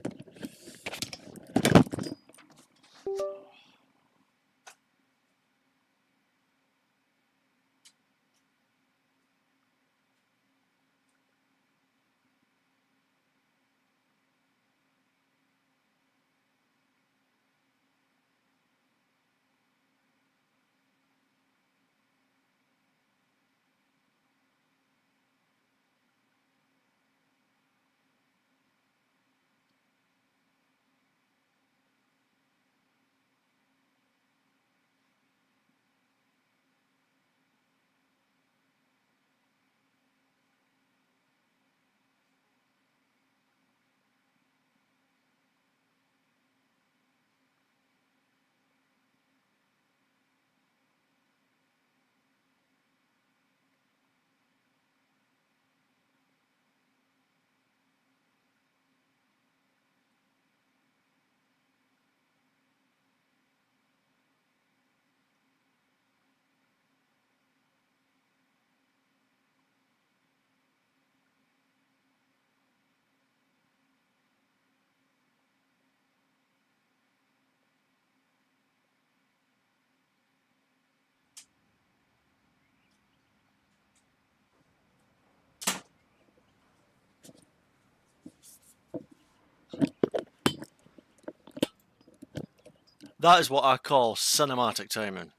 Speaker 3: That is what I call cinematic timing.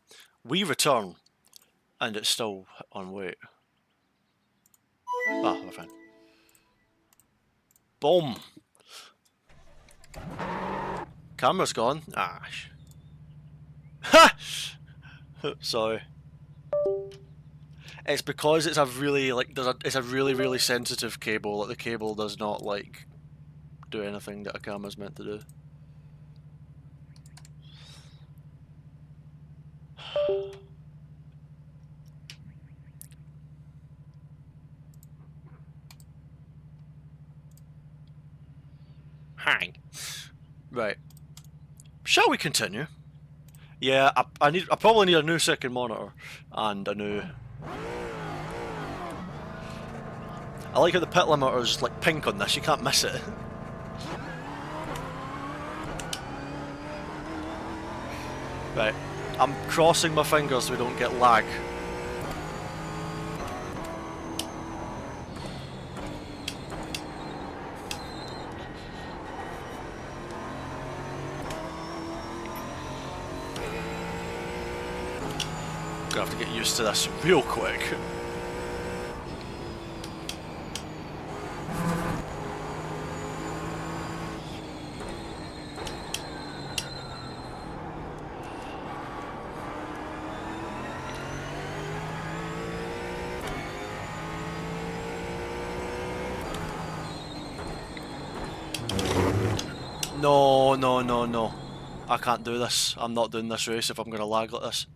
Speaker 3: We return, and it's still on wait. Ah, we're fine. Boom! Camera's gone. Ah. Ha! Sorry. It's because it's a really it's a really sensitive cable. Like the cable does not like do anything that a camera's meant to do. Hang. Right. Shall we continue? Yeah, I probably need a new second monitor and a new. I like how the pit limiter is like pink on this. You can't miss it. Right. I'm crossing my fingers so we don't get lag. Gonna have to get used to this real quick. No, no, no, no. I can't do this. I'm not doing this race if I'm going to lag like this.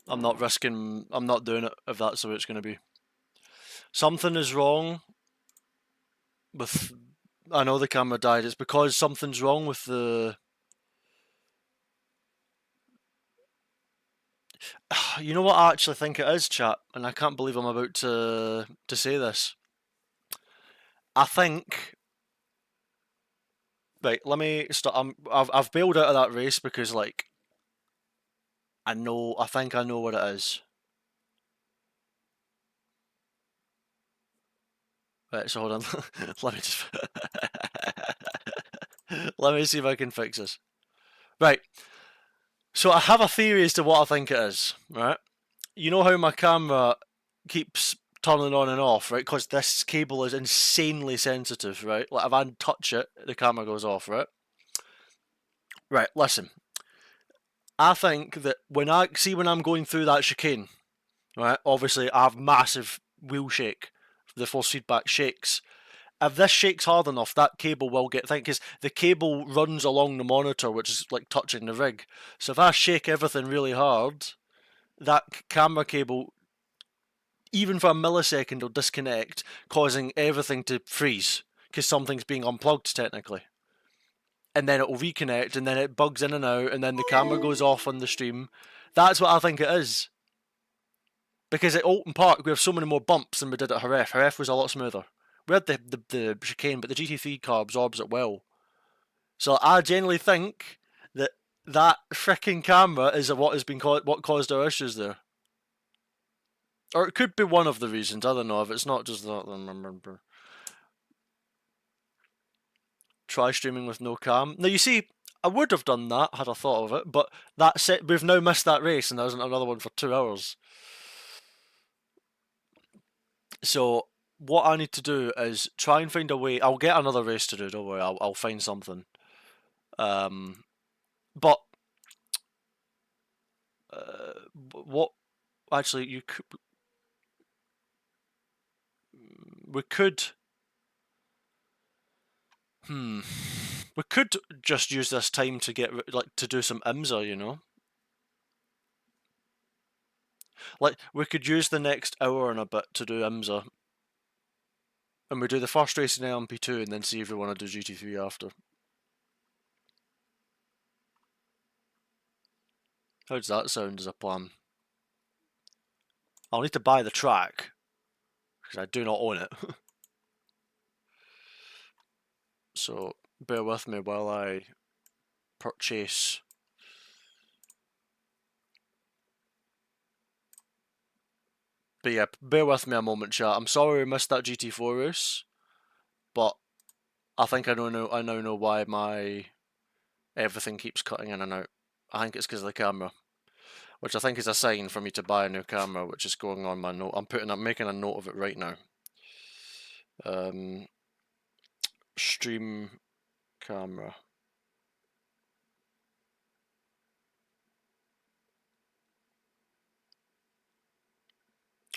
Speaker 3: I'm not risking... I'm not doing it if that's the way it's going to be. Something is wrong with... I know the camera died. It's because something's wrong with the... You know what I actually think it is, chat? And I can't believe I'm about to say this. I think... Right, let me start. I've bailed out of that race because, like, I think I know what it is. Right, so hold on. Let me just... Let me see if I can fix this. Right. So I have a theory as to what I think it is, right? You know how my camera keeps turning on and off, right? Because this cable is insanely sensitive, right? Like, if I touch it, the camera goes off, right? Right, listen. I think that when I'm going through that chicane, right? Obviously, I have massive wheel shake. The force feedback shakes. If this shakes hard enough, that cable will get thick because the cable runs along the monitor, which is like touching the rig. So if I shake everything really hard, that camera cable, even for a millisecond, will disconnect, causing everything to freeze because something's being unplugged technically. And then it will reconnect, and then it bugs in and out, and then the camera goes off on the stream. That's what I think it is. Because at Alton Park, we have so many more bumps than we did at Jerez. Jerez was a lot smoother. We had the chicane, but the GT3 car absorbs it well. So I generally think that freaking camera is what has been what caused our issues there. Or it could be one of the reasons. I don't know. If it's not just that, then remember. Try streaming with no cam. Now you see, I would have done that had I thought of it, but that's it. We've now missed that race, and there isn't another one for 2 hours. So what I need to do is try and find a way. I'll get another race to do. Don't worry. I'll find something. But what? Actually, we could. We could just use this time to to do some IMSA, you know. Like we could use the next hour and a bit to do IMSA, and we do the first race in LMP2, and then see if we want to do GT3 after. How does that sound as a plan? I'll need to buy the track because I do not own it. So bear with me while I purchase. But yeah, bear with me a moment, chat. I'm sorry we missed that GT4 race, but I think I now know why my everything keeps cutting in and out. I think it's because of the camera, which I think is a sign for me to buy a new camera, which is going on my note. I'm making a note of it right now. Stream camera.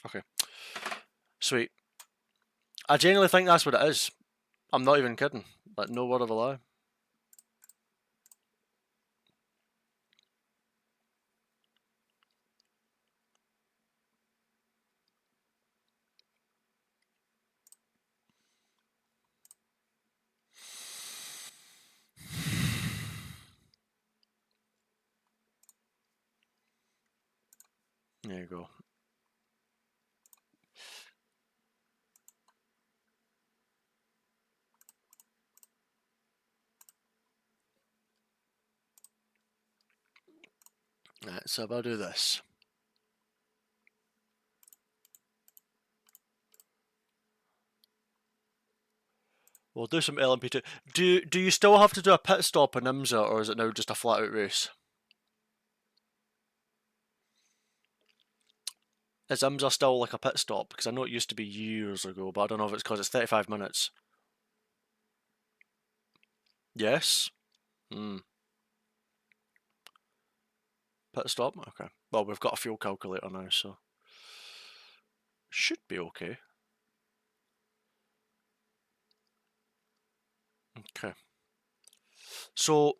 Speaker 3: Okay. Sweet. I genuinely think that's what it is. I'm not even kidding. Like, no word of a lie. There you go. Right, so if I do this. We'll do some LMP2. Do you still have to do a pit stop in IMSA, or is it now just a flat out race? Is IMSA still like a pit stop? Because I know it used to be years ago, but I don't know if it's because it's 35 minutes. Yes? Pit stop? Okay. Well, we've got a fuel calculator now, so should be okay. Okay. So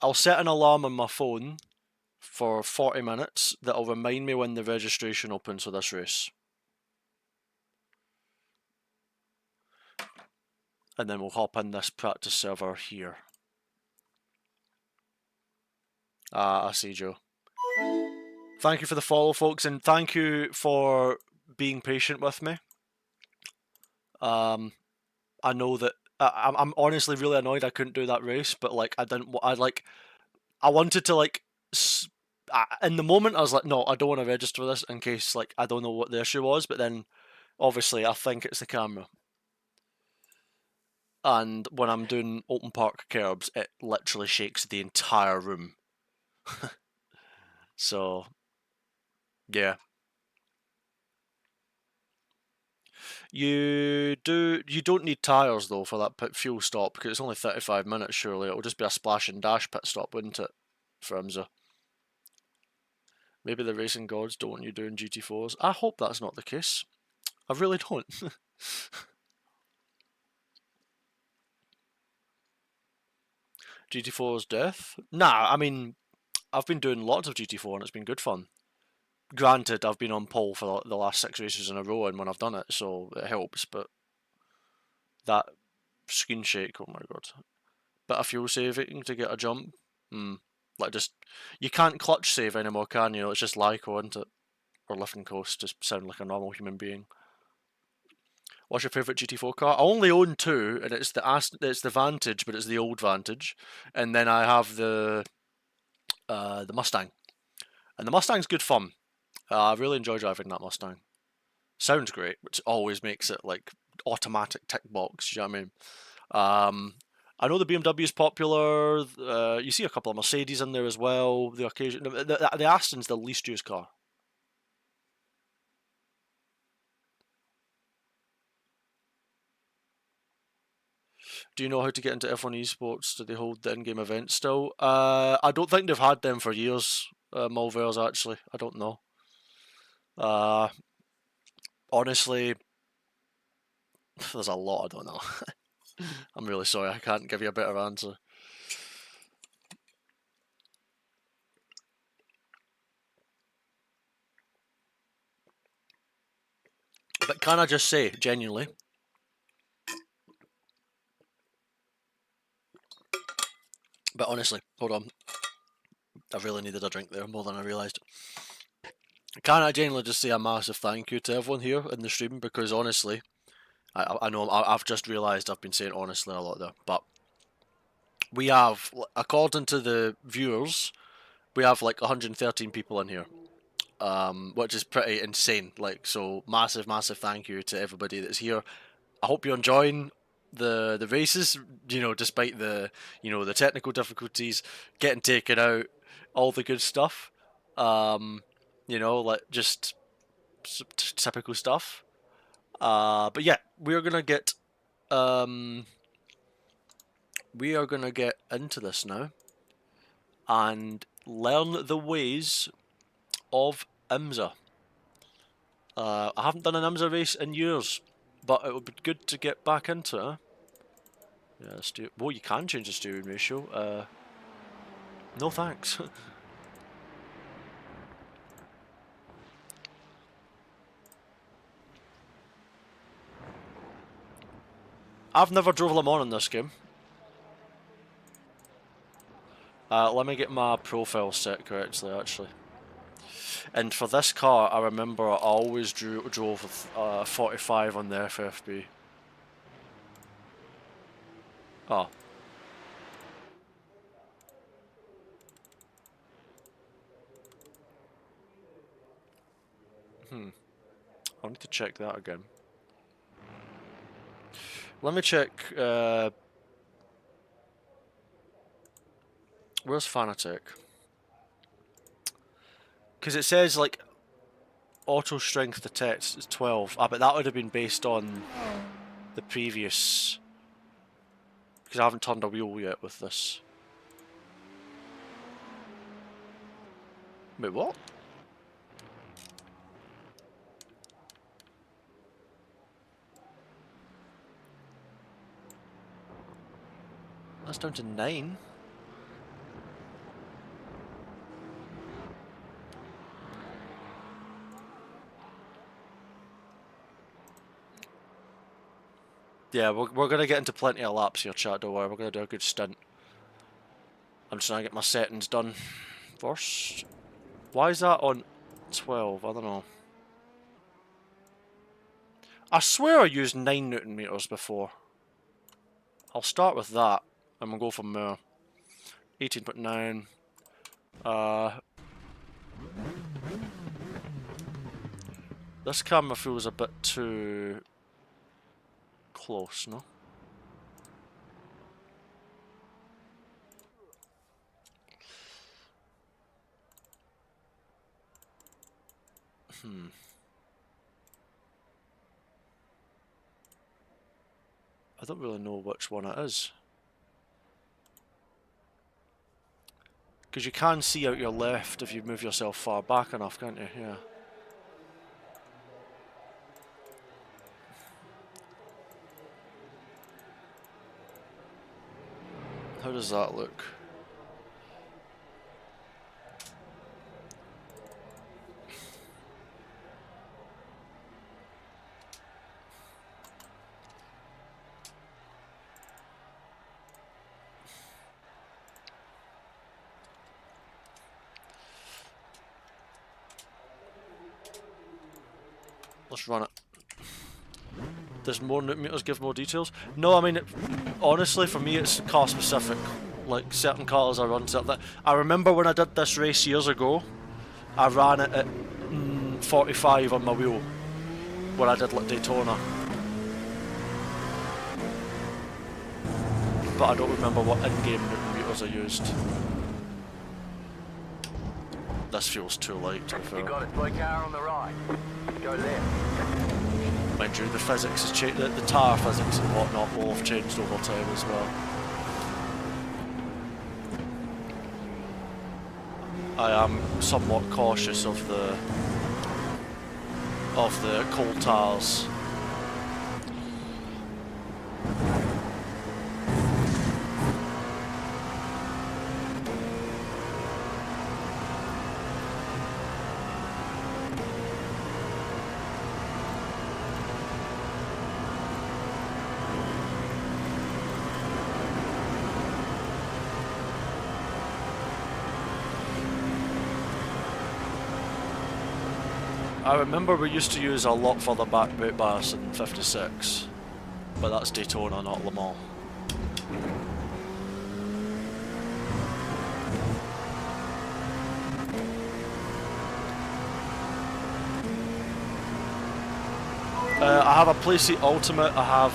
Speaker 3: I'll set an alarm on my phone for 40 minutes that'll remind me when the registration opens for this race. And then we'll hop in this practice server here. Ah, I see, Joe. Thank you for the follow, folks, and thank you for being patient with me. I know that I'm honestly really annoyed I couldn't do that race, but like I wanted to like in the moment I was like, no, I don't want to register this in case like I don't know what the issue was, but then obviously I think it's the camera. And when I'm doing open park curbs, it literally shakes the entire room. So, yeah. You don't need tyres though for that pit fuel stop because it's only 35 minutes surely. It'll just be a splash and dash pit stop, wouldn't it? For IMSA. Maybe the racing gods don't want you doing GT4s. I hope that's not the case. I really don't. GT4's death? Nah, I mean, I've been doing lots of GT4 and it's been good fun. Granted, I've been on pole for the last 6 races in a row and when I've done it, so it helps, but that screen shake, oh my god. Bit of fuel saving to get a jump. Like just, you can't clutch save anymore, can you? It's just Lyco, isn't it? Or Lifting Coast, just sound like a normal human being. What's your favourite GT4 car? I only own two, and it's the Vantage, but it's the old Vantage, and then I have the Mustang, and the Mustang's good fun. I really enjoy driving that Mustang. Sounds great, which always makes it like automatic tick box. You know what I mean? I know the BMW is popular. You see a couple of Mercedes in there as well. The occasion, the Aston's the least used car. Do you know how to get into F1 esports? Do they hold the in-game events still? I don't think they've had them for years. Malvares actually, I don't know. Honestly, there's a lot I don't know. I'm really sorry, I can't give you a better answer. But can I just say, genuinely, but honestly, hold on. I really needed a drink there more than I realised. Can I genuinely just say a massive thank you to everyone here in the stream because honestly, I know I've just realised I've been saying honestly a lot there, but we have, according to the viewers, we have like 113 people in here, which is pretty insane. Like, so massive thank you to everybody that's here. I hope you're enjoying the races. You know, despite the the technical difficulties, getting taken out, all the good stuff. Like just typical stuff. But yeah, we're gonna get into this now and learn the ways of IMSA. I haven't done an IMSA race in years, but it would be good to get back into it. Huh? Yeah, well, you can change the steering ratio. No thanks. I've never drove Le Mans in this game. Let me get my profile set correctly, actually. And for this car, I remember I always drove with 45 on the FFB. Oh. I need to check that again. Let me check, where's Fanatec? Because it says, like, auto strength to test is 12. But that would have been based on the previous... Because I haven't turned a wheel yet with this. Wait, what? That's down to 9. Yeah, we're going to get into plenty of laps here, chat, don't worry. We're going to do a good stint. I'm just trying to get my settings done first. Why is that on 12? I don't know. I swear I used 9 Newton meters before. I'll start with that, and we'll go from there. 18.9. This camera feels a bit too close, no? I don't really know which one it is. Because you can see out your left if you move yourself far back enough, can't you? Yeah. How does that look? Let's run it. Does more Newton meters give more details? No, I mean, honestly, for me, it's car specific. Like, certain cars I run, I remember when I did this race years ago, I ran it at 45 on my wheel when I did like Daytona. But I don't remember what in-game Newton meters I used. This feels too light, to be fair.
Speaker 2: You got a slow car on the right. Go left.
Speaker 3: Mind you, the physics has changed, the tyre physics and whatnot will have changed over time as well. I am somewhat cautious of the cold tyres. I remember we used to use a lot further back brake bias in 56, but that's Daytona, not Le Mans. I have a Playseat Ultimate, I have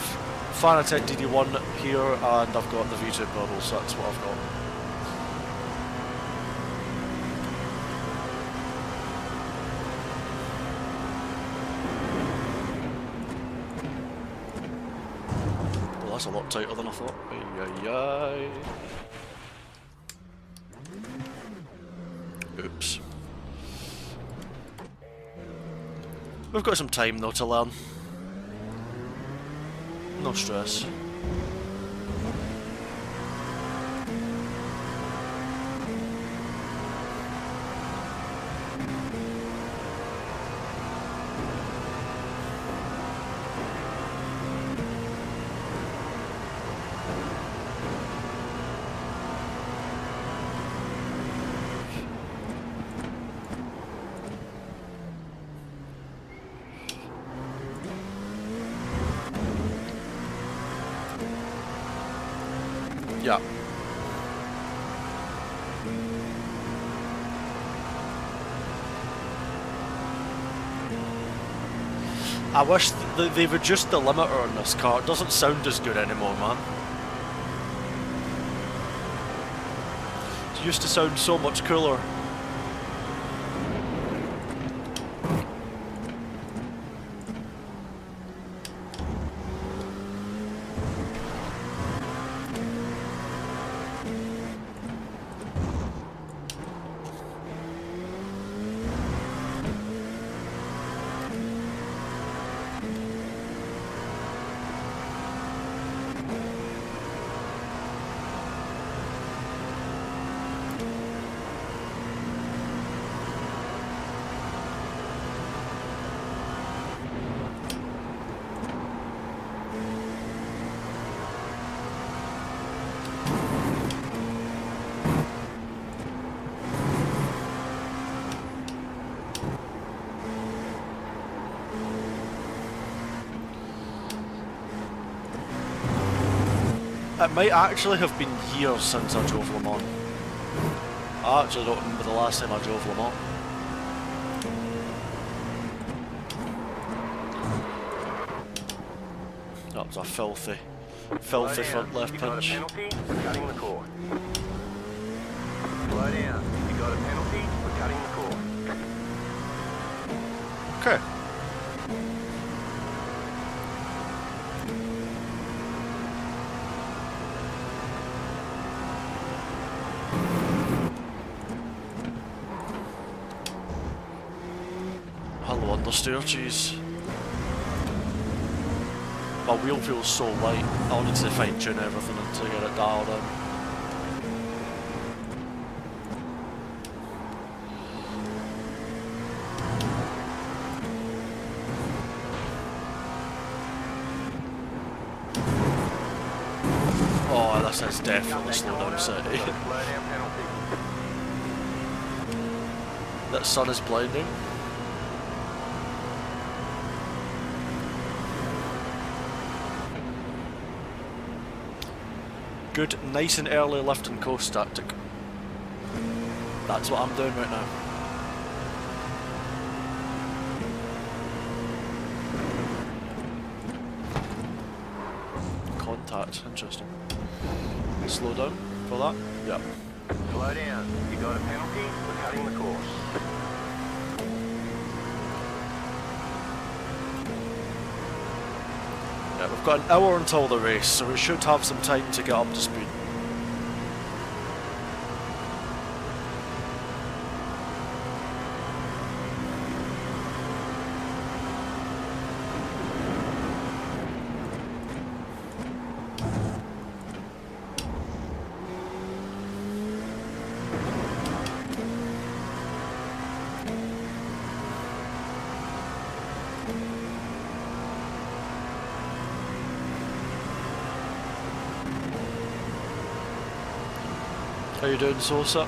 Speaker 3: Fanatec DD1 here, and I've got the V2 pedal, so that's what I've got. That's a lot tighter than I thought. Ay. Oops. We've got some time though to learn. No stress. Yeah. I wish they reduced the limiter on this car. It doesn't sound as good anymore, man. It used to sound so much cooler. It might actually have been years since I drove Le Mans. I actually don't remember the last time I drove Le Mans. That was a filthy front left punch.
Speaker 2: You got a penalty for cutting the cord. Slow down. You got a penalty for cutting the cord.
Speaker 3: Okay. Hello, understeer, jeez. My wheel feels so light, I'll need to fine tune everything and to get it dialed in. Oh, this is definitely slow down city. That sun is blinding. Good, nice and early lift and coast tactic. That's what I'm doing right now. Contact, interesting. Slow down for that? Yep.
Speaker 2: Slow down. You got a penalty for cutting the course.
Speaker 3: Yeah, we've got an hour until the race, so we should have some time to get up to speed. How you doing, Sosa?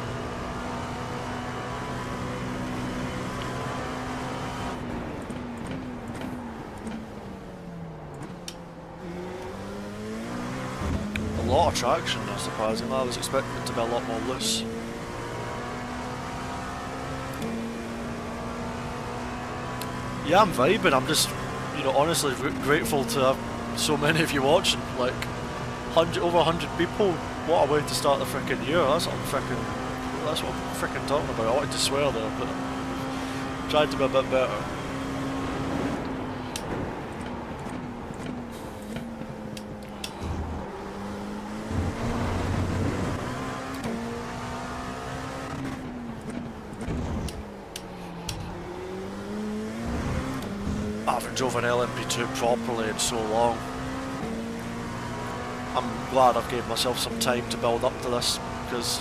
Speaker 3: A lot of traction, surprisingly. I was expecting it to be a lot more loose. Yeah, I'm vibing. I'm just, you know, honestly grateful to have so many of you watching. Like, over 100 people. What a way to start the frickin' year. That's what I'm frickin' talking about. I wanted to swear there, but tried to be a bit better. I haven't drove an LMP2 properly in so long. I'm glad I've gave myself some time to build up to this, because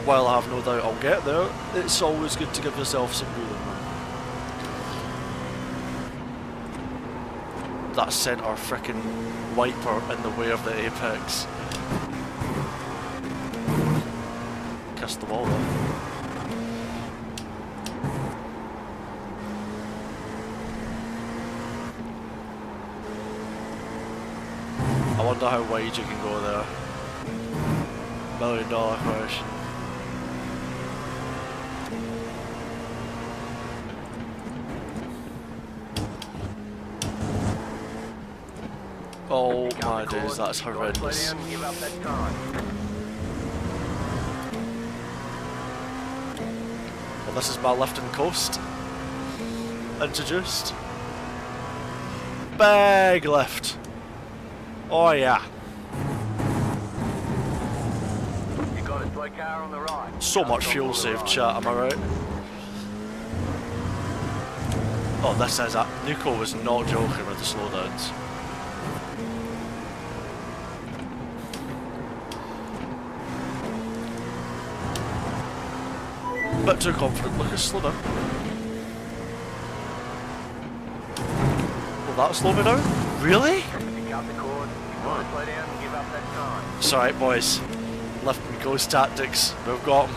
Speaker 3: while I have no doubt I'll get there, it's always good to give yourself some breathing room. That centre frickin' wiper in the way of the apex. Kissed the wall though. I wonder how wide you can go there. $1 million question. Oh my days, that's horrendous. Well, this is my lift and coast. Introduced. Big lift. Oh yeah.
Speaker 2: You got a slow car on the right.
Speaker 3: So much fuel saved, chat, am I right? Oh, this is that. Nico was not joking with the slowdowns. Bit too confident, look at slow down. Will that slow me down? Really? It's alright boys, lift and coast tactics, we've got them.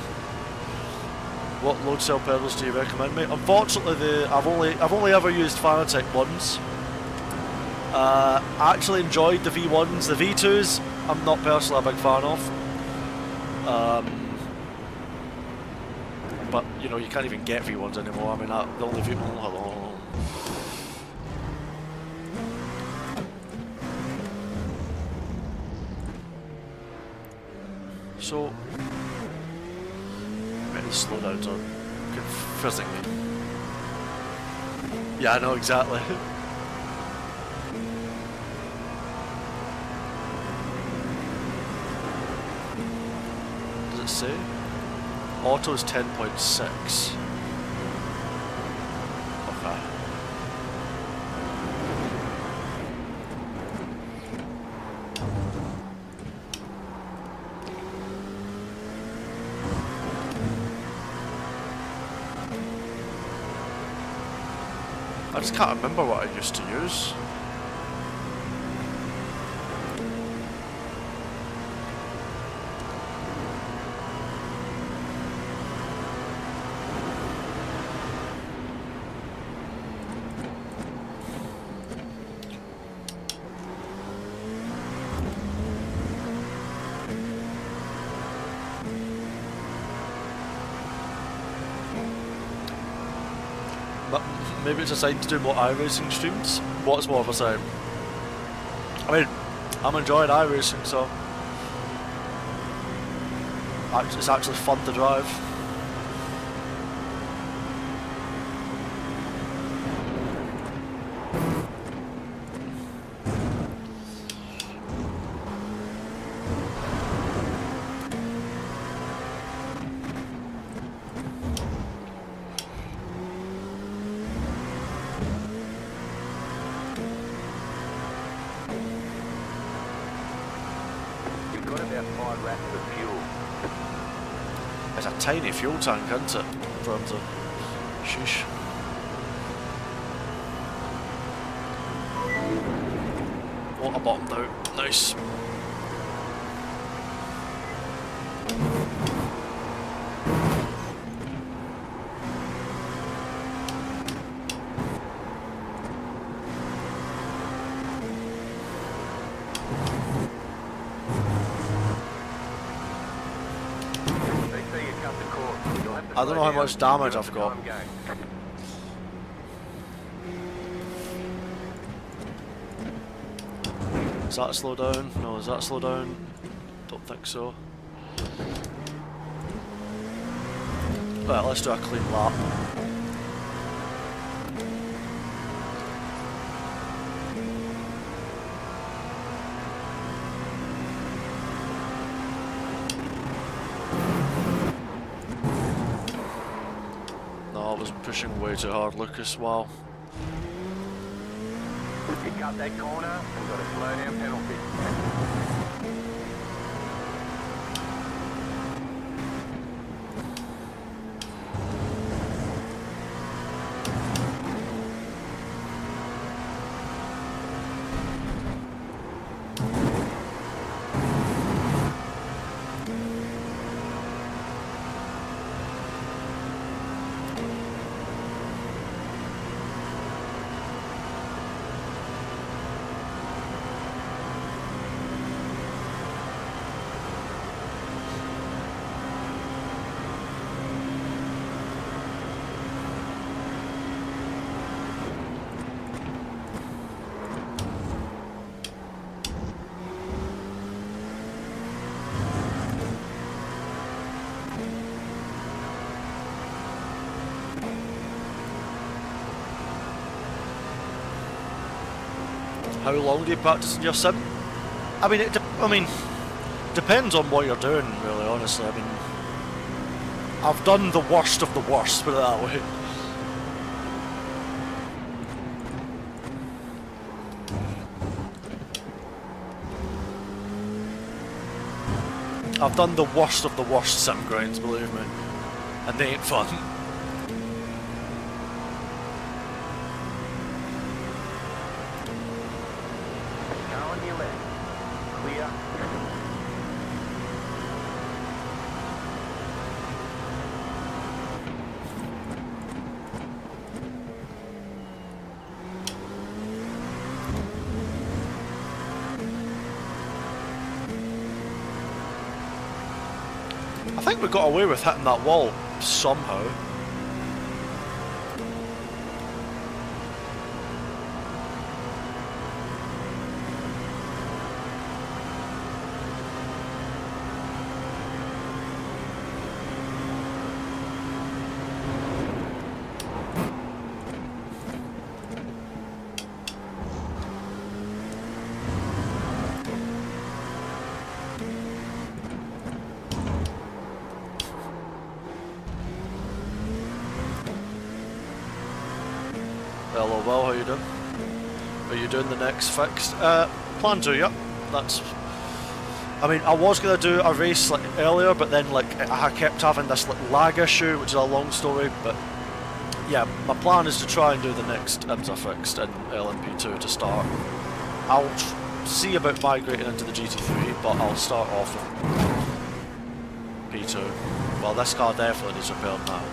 Speaker 3: What load cell pedals do you recommend, mate? Unfortunately, I've only ever used Fanatec once. I actually enjoyed the V1s. The V2s, I'm not personally a big fan of. But you know, you can't even get V1s anymore. I mean, the only V. Oh, hello. So, maybe the slowdowns are confusing me. Yeah, I know exactly. Does it say? Auto is 10.6. Okay. I just can't remember what I used to use. Maybe it's a sign to do more iRacing streams. What's more of a sign? I mean, I'm enjoying iRacing, so it's actually fun to drive. It's a tiny fuel tank, isn't it? From the sheesh. What a bottomed out. Nice. I don't know how much damage I've got. Is that a slow down? No, is that a slow down? Don't think so. Right, let's do a clean lap. No, I was pushing way too hard, Lucas. Wow.
Speaker 2: Pick up that corner and got a slow down penalty.
Speaker 3: How long do you practice in your sim? I mean, depends on what you're doing, really, honestly. I mean, I've done the worst of the worst, put it that way. I've done the worst of the worst sim grinds, believe me. And they ain't fun. I think we got away with hitting that wall somehow. Hello, Will, how you doing? Are you doing the next fix? Plan to, yep. That's... I mean, I was going to do a race like earlier, but then like I kept having this like lag issue, which is a long story, but yeah, my plan is to try and do the next IMSA fixed in LMP2 to start. I'll see about migrating into the GT3, but I'll start off with P2. Well, this car definitely needs repaired now.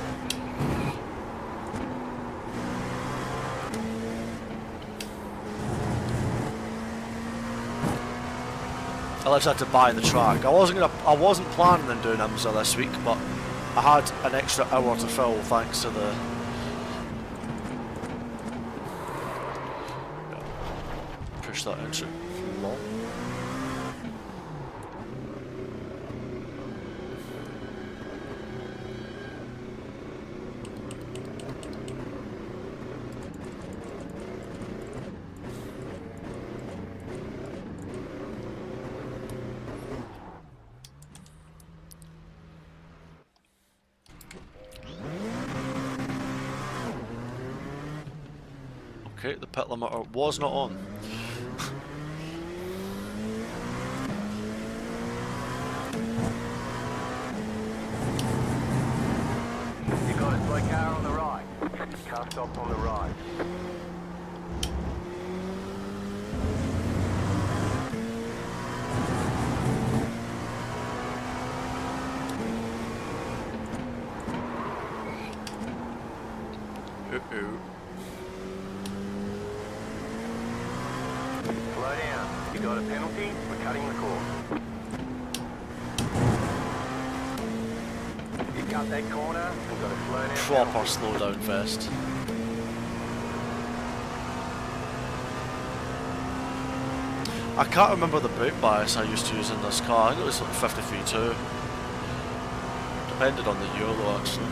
Speaker 3: I literally had to buy the track. I wasn't planning on doing IMSA this week, but I had an extra hour to fill thanks to the... Push that entry. Lol. Okay, the pit limiter was not on.
Speaker 2: You got a slow car on the right. Car stopped on the right.
Speaker 3: Uh-oh.
Speaker 2: Slow down. You got a penalty? We're cutting the course. You cut that corner, we've got to slow down.
Speaker 3: Proper slow down fest. I can't remember the brake bias I used to use in this car. I think it was like 53.2. Depended on the year though, actually.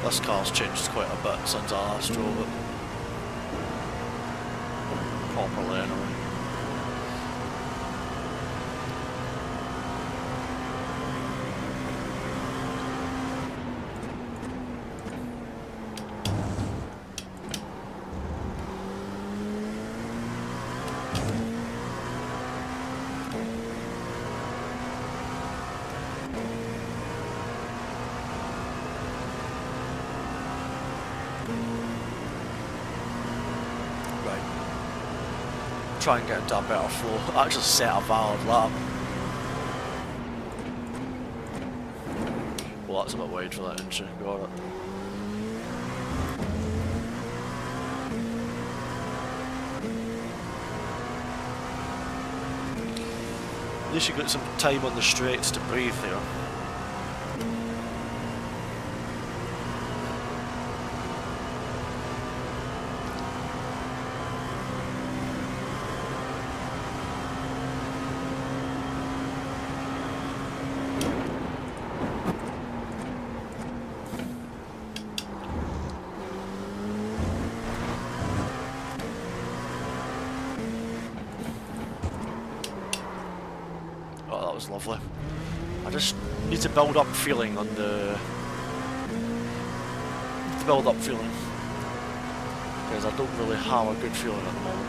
Speaker 3: This car's changed quite a bit since I last drove it. Properly anyway. Try and get into a better flow. Actually set a valid lap. Well, that's a bit wide for that entry. Got it. At least you got some time on the straights to breathe there. Oh, that was lovely. I just need to build up feeling on the... build up feeling. Because I don't really have a good feeling at the moment.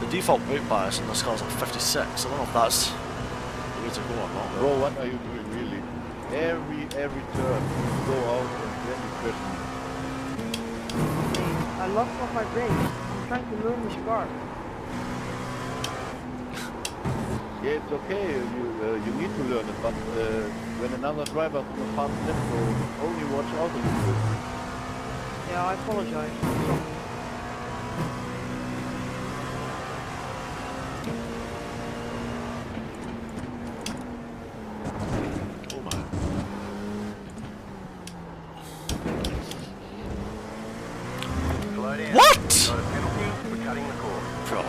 Speaker 3: The default brake bias in this car is like 56. I don't know if that's the way to go or not.
Speaker 4: Bro, what are you doing really? Every turn, you go out and then you question me.
Speaker 5: I lost all my brakes. I'm trying to learn this car.
Speaker 4: Yeah, it's okay. You need to learn it, but when another driver on the fast left, so only watch out a little bit.
Speaker 5: Yeah, I apologize. I'm sorry.
Speaker 3: Oh my.
Speaker 2: Slow down.
Speaker 3: What?
Speaker 2: Got a penalty for cutting the course.
Speaker 3: Bro.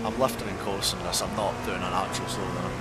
Speaker 3: I'm lifting and coasting this, I'm not doing an actual slowdown.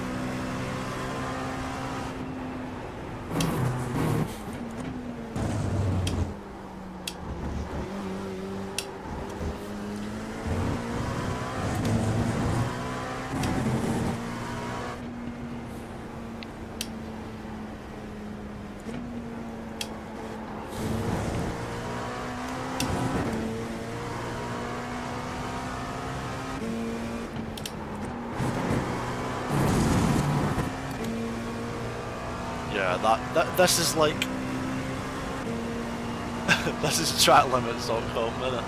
Speaker 3: Yeah, this is like this is tracklimits.com, isn't it?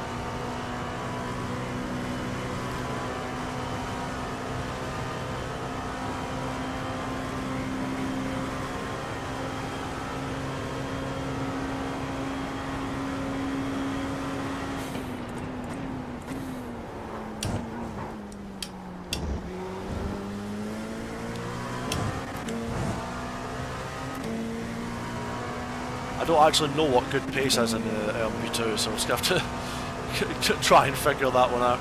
Speaker 3: I don't actually know what good pace is in the LMP2, so I'm just going to have to try and figure that one out.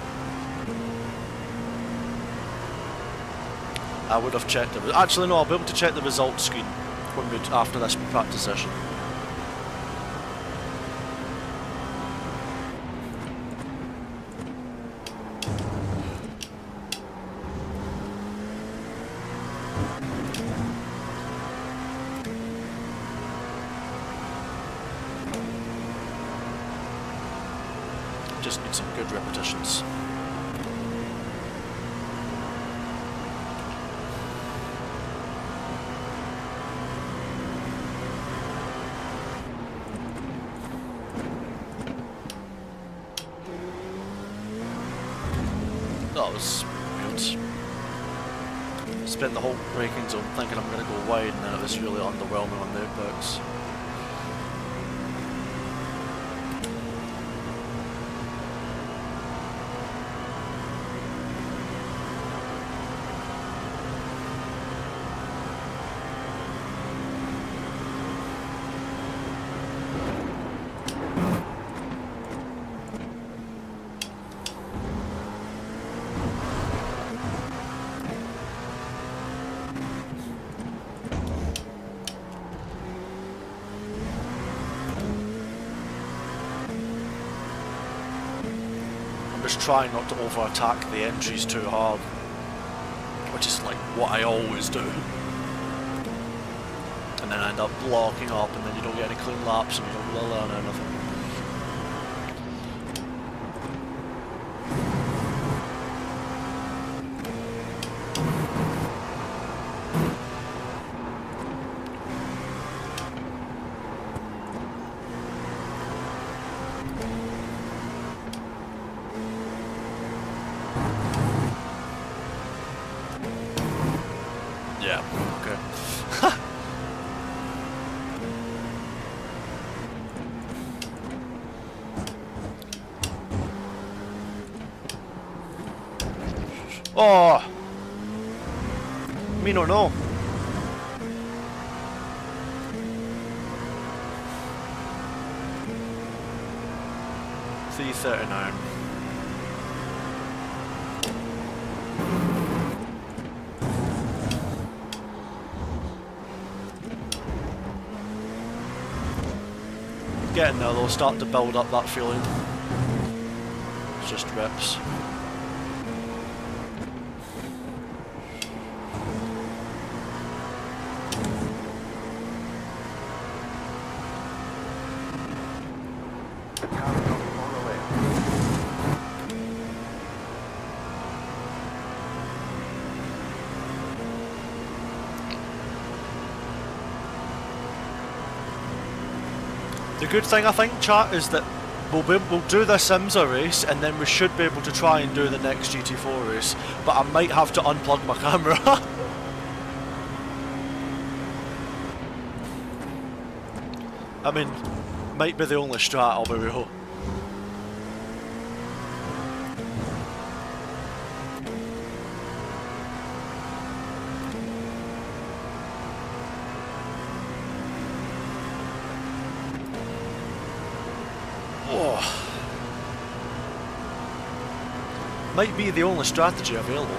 Speaker 3: I would have checked it. Actually, no, I'll be able to check the results screen when after this practice session. Just need some good repetitions. That was good. Spent the whole braking zone thinking I'm going to go wide, and then it was really underwhelming on the apex. Just trying not to over-attack the entries too hard, which is like what I always do, and then I end up blocking up, and then you don't get any clean laps, and you don't really learn anything. Yeah, okay. Oh! Me no know. $3.39. Getting there though, starting to build up that feeling. It's just reps.
Speaker 2: The car is on the left.
Speaker 3: The good thing, I think, chat, is that we'll do this IMSA race, and then we should be able to try and do the next GT4 race. But I might have to unplug my camera. I mean, might be the only strat, I'll be real. Might be the only strategy available.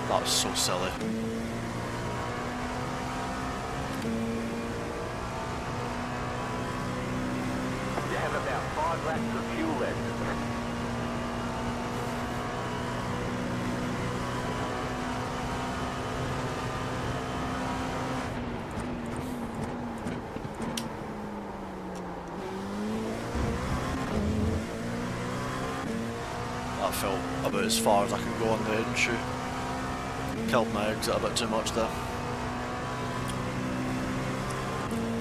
Speaker 3: That was so silly.
Speaker 2: You have about 5 laps of fuel left.
Speaker 3: That felt about as far as I can go on the in-shoe. Killed my exit a bit too much there.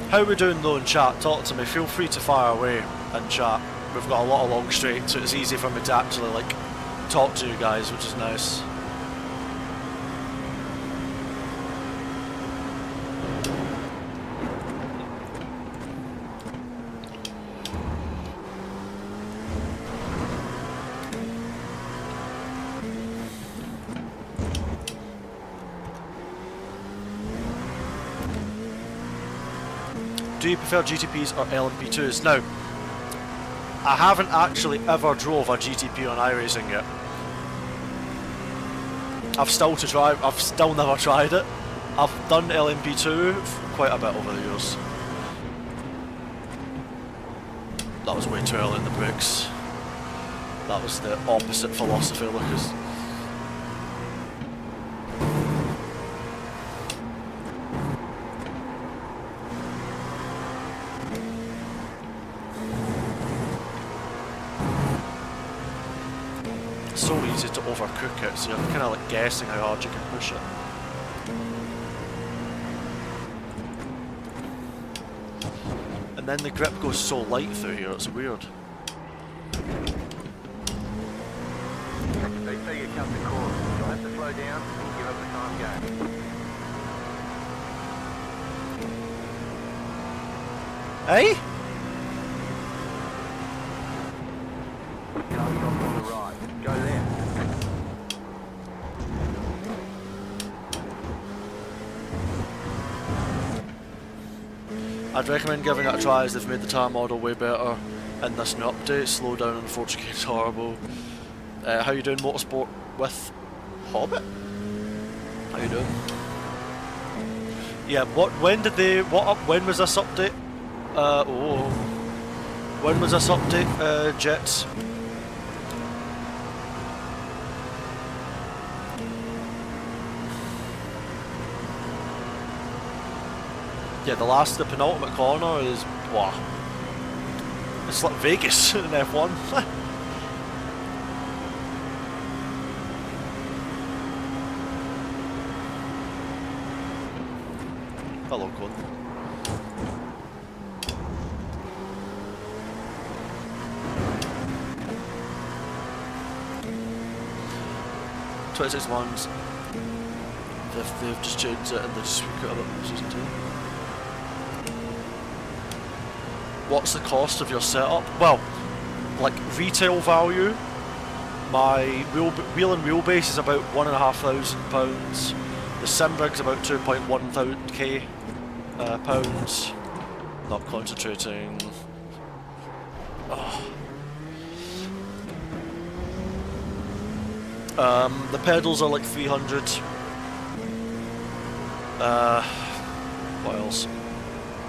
Speaker 3: How are we doing though in chat? Talk to me, feel free to fire away and chat. We've got a lot of long straights, so it's easy for me to actually like talk to you guys, which is nice. Do you prefer GTPs or LMP2s? Now, I haven't actually ever drove a GTP on iRacing yet. I've still never tried it. I've done LMP2 quite a bit over the years. That was way too early in the brakes. That was the opposite philosophy, Lucas. So easy to overcook it, so you're kind of like guessing how hard you can push it. And then the grip goes so light through here, it's weird.
Speaker 2: They say you cut the course. You'll have to slow down and give up the time game.
Speaker 3: Hey?
Speaker 2: Cut off on the right. Go left.
Speaker 3: I'd recommend giving it a try as they've made the tyre model way better in this new update. Slow down on the 4G is horrible. How you doing, Motorsport with Hobbit? How you doing? Yeah, when was this update? When was this update, Jets? Yeah, the penultimate corner is, wow. It's like Vegas in F1. Hello, Con. "26 months. They've just changed it and they just cut it up in season 2. What's the cost of your setup? Well, like retail value, my wheel and wheelbase is about £1,500. The sim rig's about 2.1k pounds. Not concentrating. Oh. The pedals are like 300. What else?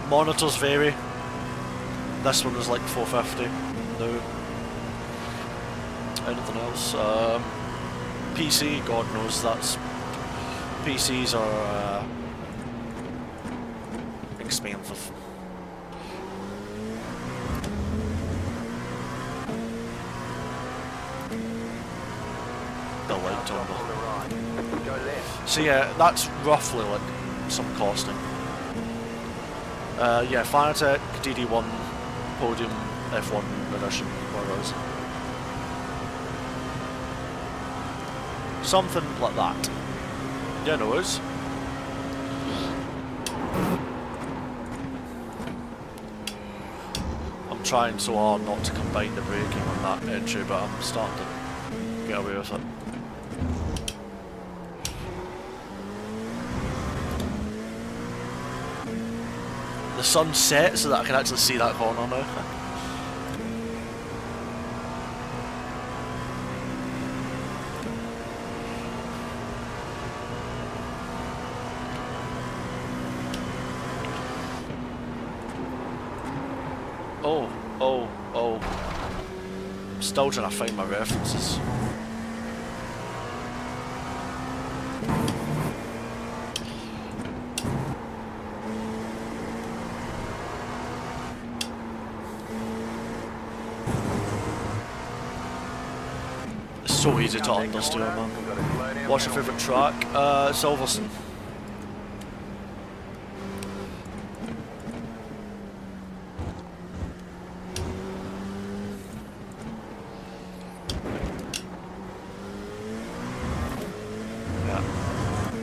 Speaker 3: Monitors vary. This one is like 450. No. Anything else? PC, God knows, that's... PCs are expensive. light on.
Speaker 2: On the right. Go left.
Speaker 3: So yeah, that's roughly like some costing. Yeah, Fanatec, DD1, Podium, F1 edition, whatever it is. Something like that. Yeah, no worries. I'm trying so hard not to combine the braking on that entry, but I'm starting to get away with it. The sun set so that I can actually see that corner now. Oh. I'm still trying to find my references. It's so easy to understeer, man. What's your favourite track? Silverstone.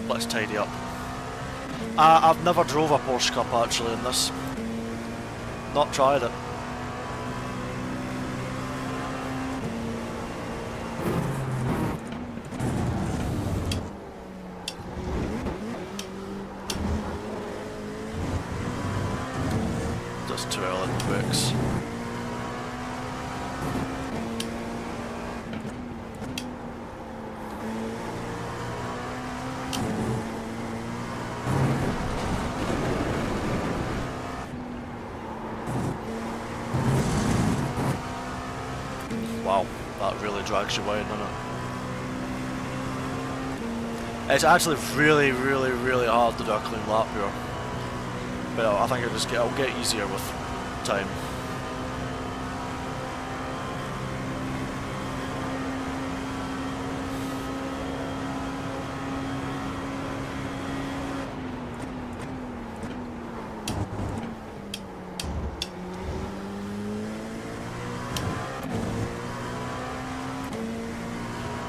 Speaker 3: Let's tidy up. I've never drove a Porsche Cup actually in this. Not tried it. Just too early in the brakes. Wow, that really drags you away, doesn't it? It's actually really hard to do a clean lap here. But I think it'll get easier with time.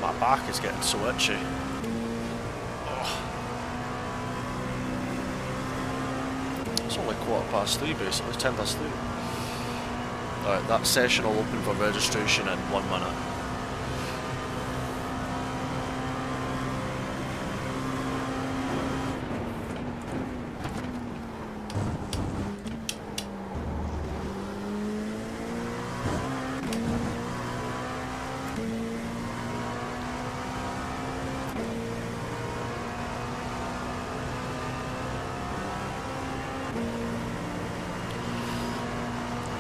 Speaker 3: My back is getting so itchy. It's only 3:15 basically, 3:10. Alright, that session will open for registration in 1 minute.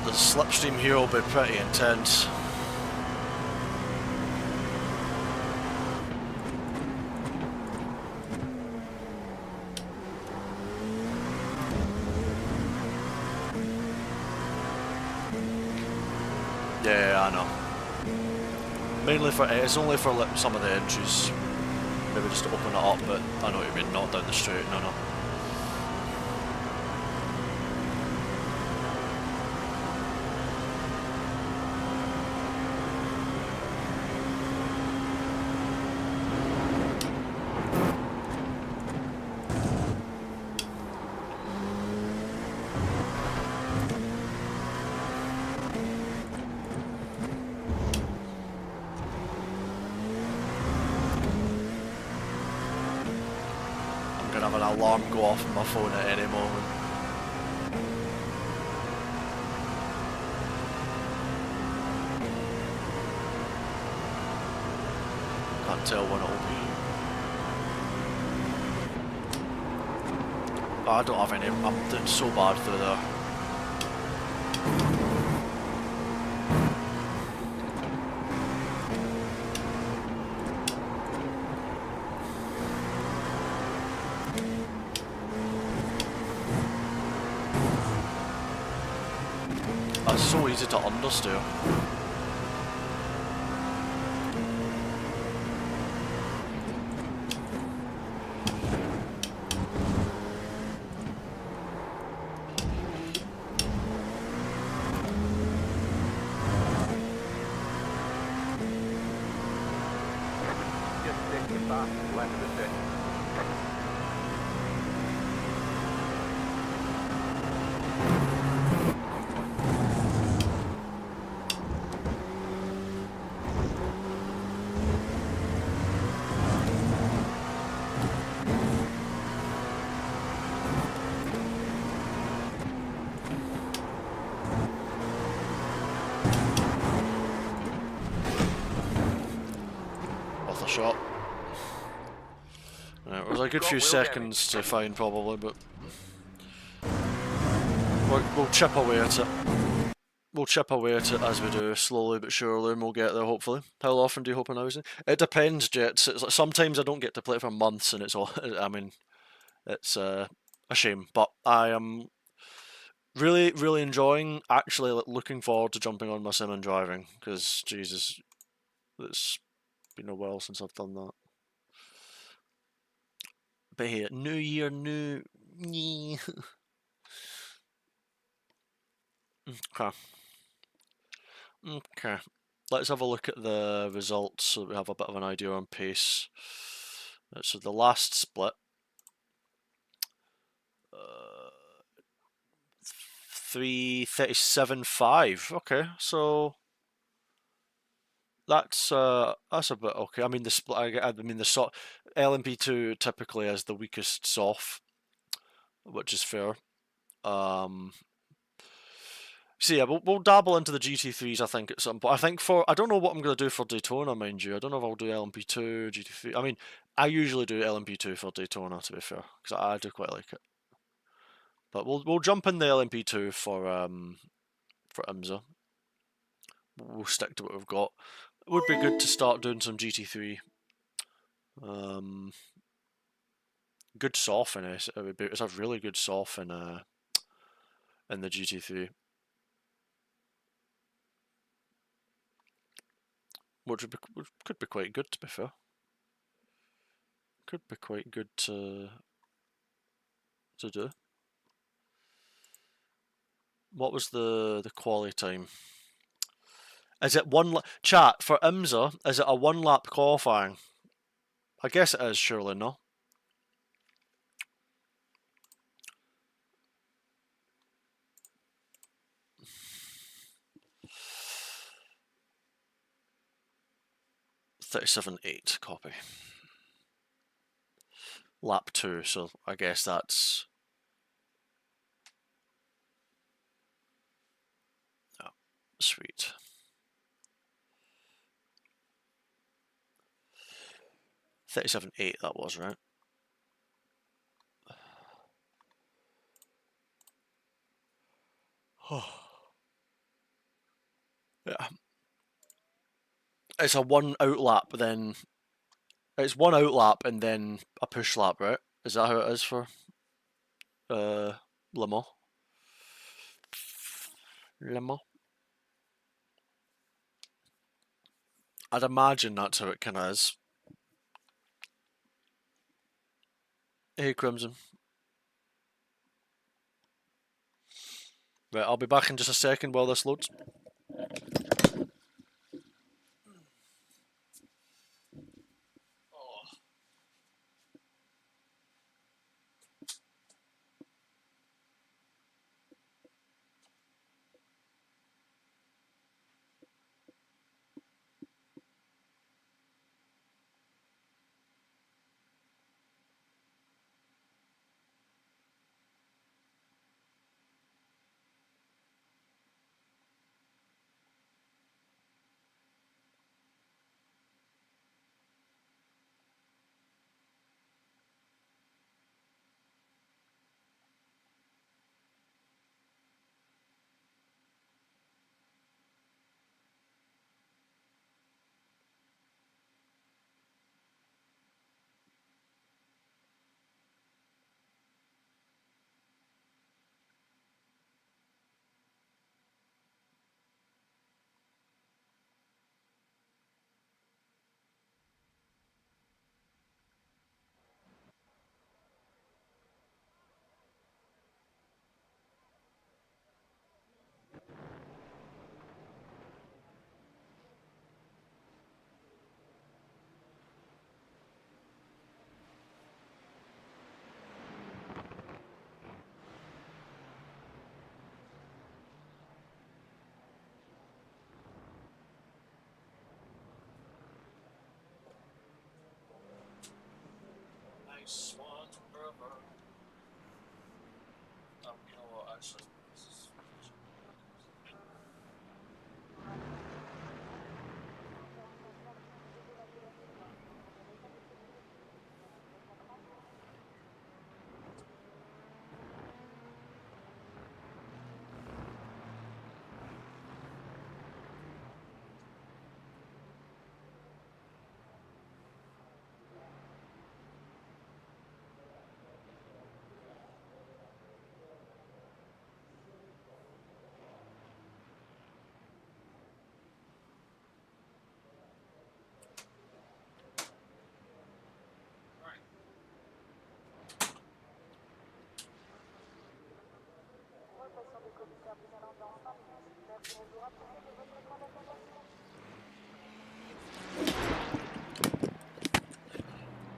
Speaker 3: The slipstream here will be pretty intense. Yeah, I know. Mainly for it's only for like some of the entries. Maybe just to open it up, but I know what you mean, not down the straight, no. I'm gonna have an alarm go off on my phone at any moment. Can't tell when it'll be. I don't have any. I'm doing so bad through there. It's so easy to understeer.
Speaker 2: fastest lap of the session.
Speaker 3: Worth a shot. Right, it was a good few seconds to find probably, but we'll chip away at it. We'll chip away at it as we do, slowly but surely, and we'll get there hopefully. How often do you hope on housing? It depends, Jets. It's like, sometimes I don't get to play for months, and it's all. I mean, it's a shame, but I am really, really enjoying. Actually, like, looking forward to jumping on my sim and driving, because Jesus, it's been a while since I've done that. But hey, new year, new. Okay. Okay. Let's have a look at the results so we have a bit of an idea on pace. So the last split. 3:37.5. Okay, so that's a bit okay. I mean the split. I mean the LMP2 typically has the weakest soft, which is fair. So yeah, we'll dabble into the GT3s, I think, at some point. I think I don't know what I'm going to do for Daytona, mind you. I don't know if I'll do LMP2, GT3. I mean, I usually do LMP2 for Daytona, to be fair, because I do quite like it. But we'll jump in the LMP2 for IMSA. We'll stick to what we've got. It would be good to start doing some GT3. Good soft in it. It's a really good soft in the GT3. Which could be quite good, to be fair. Could be quite good to do. What was the quali time? Is it chat for IMSA? Is it a 1 lap qualifying? I guess it is, surely, no? .37.8 copy. Lap 2, so I guess that's... Oh, sweet. .37.8 that was, right? Yeah. It's a 1 out lap, then... It's 1 out lap and then a push lap, right? Is that how it is for Le Mans? Le Mans? I'd imagine that's how it kinda is. Hey, Crimson. Right, I'll be back in just a second while this loads.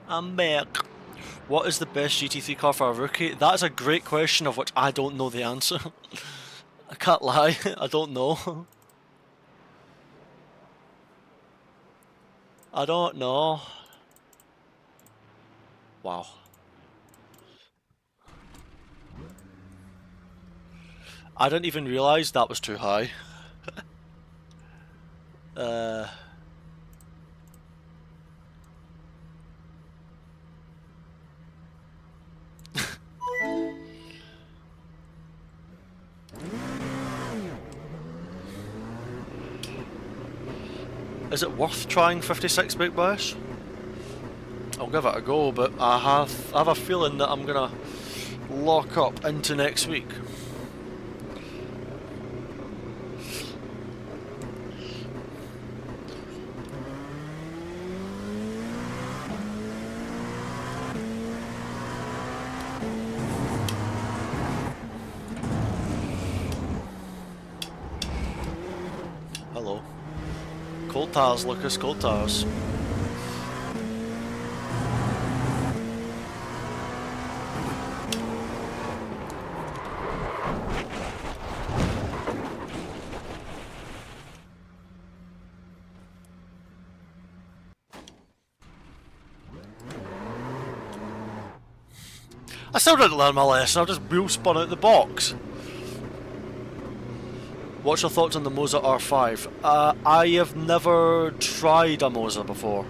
Speaker 3: I'm back. What is the best GT3 car for a rookie? That is a great question of which I don't know the answer. I can't lie, I don't know. I don't know. Wow. I didn't even realise that was too high. Is it worth trying 56 big bash? I'll give it a go, but I have a feeling that I'm gonna lock up into next week. Hello. Cold tires, Lucas, cold tires. I still didn't learn my lesson, I just wheel spun out the box. What's your thoughts on the Moza R5? I have never tried a Moza before,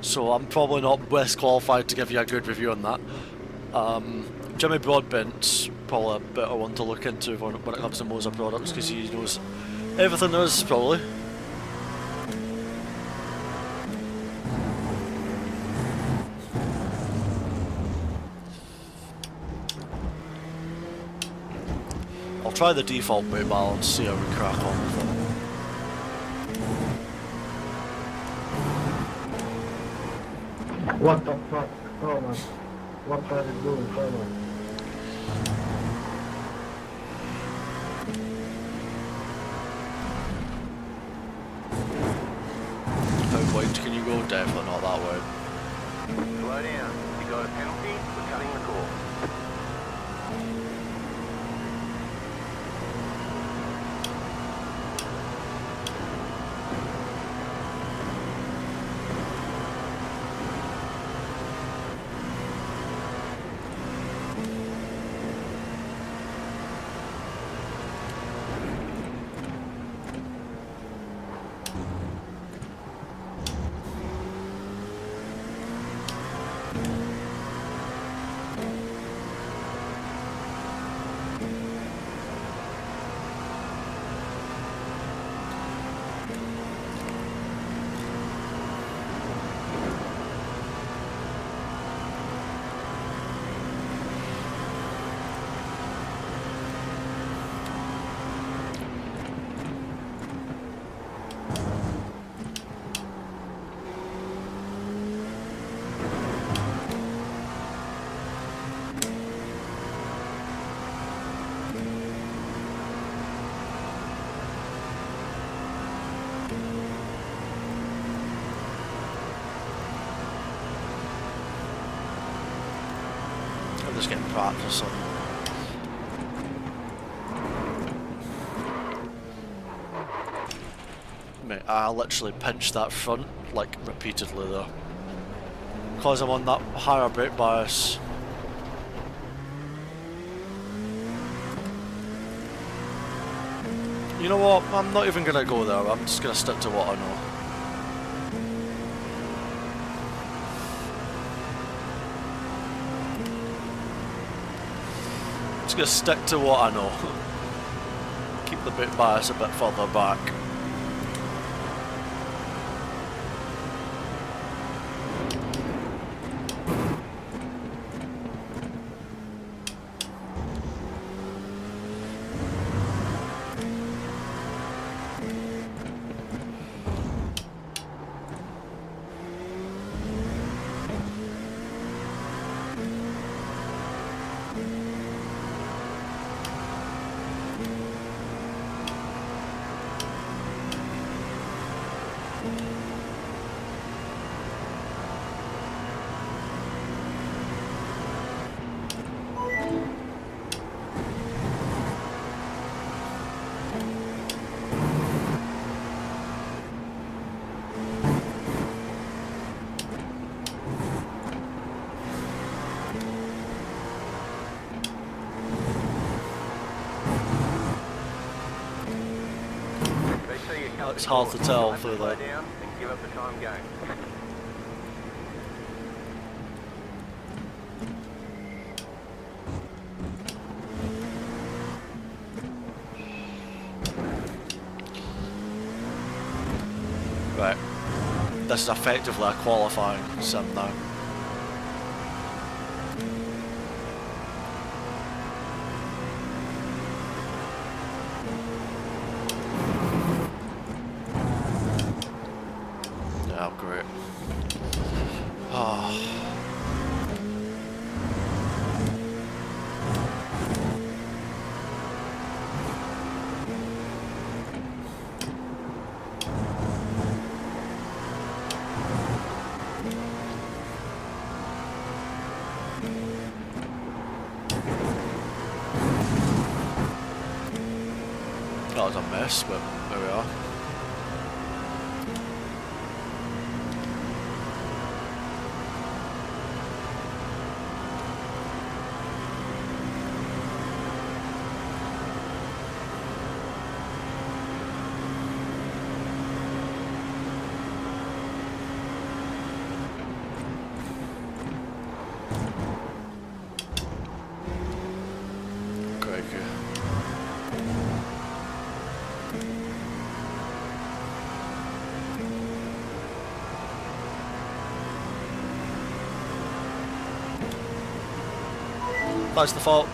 Speaker 3: so I'm probably not best qualified to give you a good review on that. Jimmy Broadbent's probably a better one to look into when it comes to Moza products, because he knows everything there is, probably. I'll try the default brake balance, see how we crack on with it.
Speaker 6: What the fuck? Oh man. What are you doing? Oh man.
Speaker 3: How wide can you go? Definitely not that wide.
Speaker 2: Slow down. You got a penalty for cutting the course.
Speaker 3: I'm just getting practice on. Mate, I literally pinched that front, like, repeatedly though. Because I'm on that higher brake bias. You know what? I'm not even gonna go there. I'm just gonna stick to what I know. Just gonna stick to what I know. Keep the bit bias a bit further back. It's hard to tell through there.
Speaker 2: Down and give up the time game.
Speaker 3: Right. This is effectively a qualifying sim now. Yeah, great. Oh. That was a mess, but there we are. Crikey. That's the fault.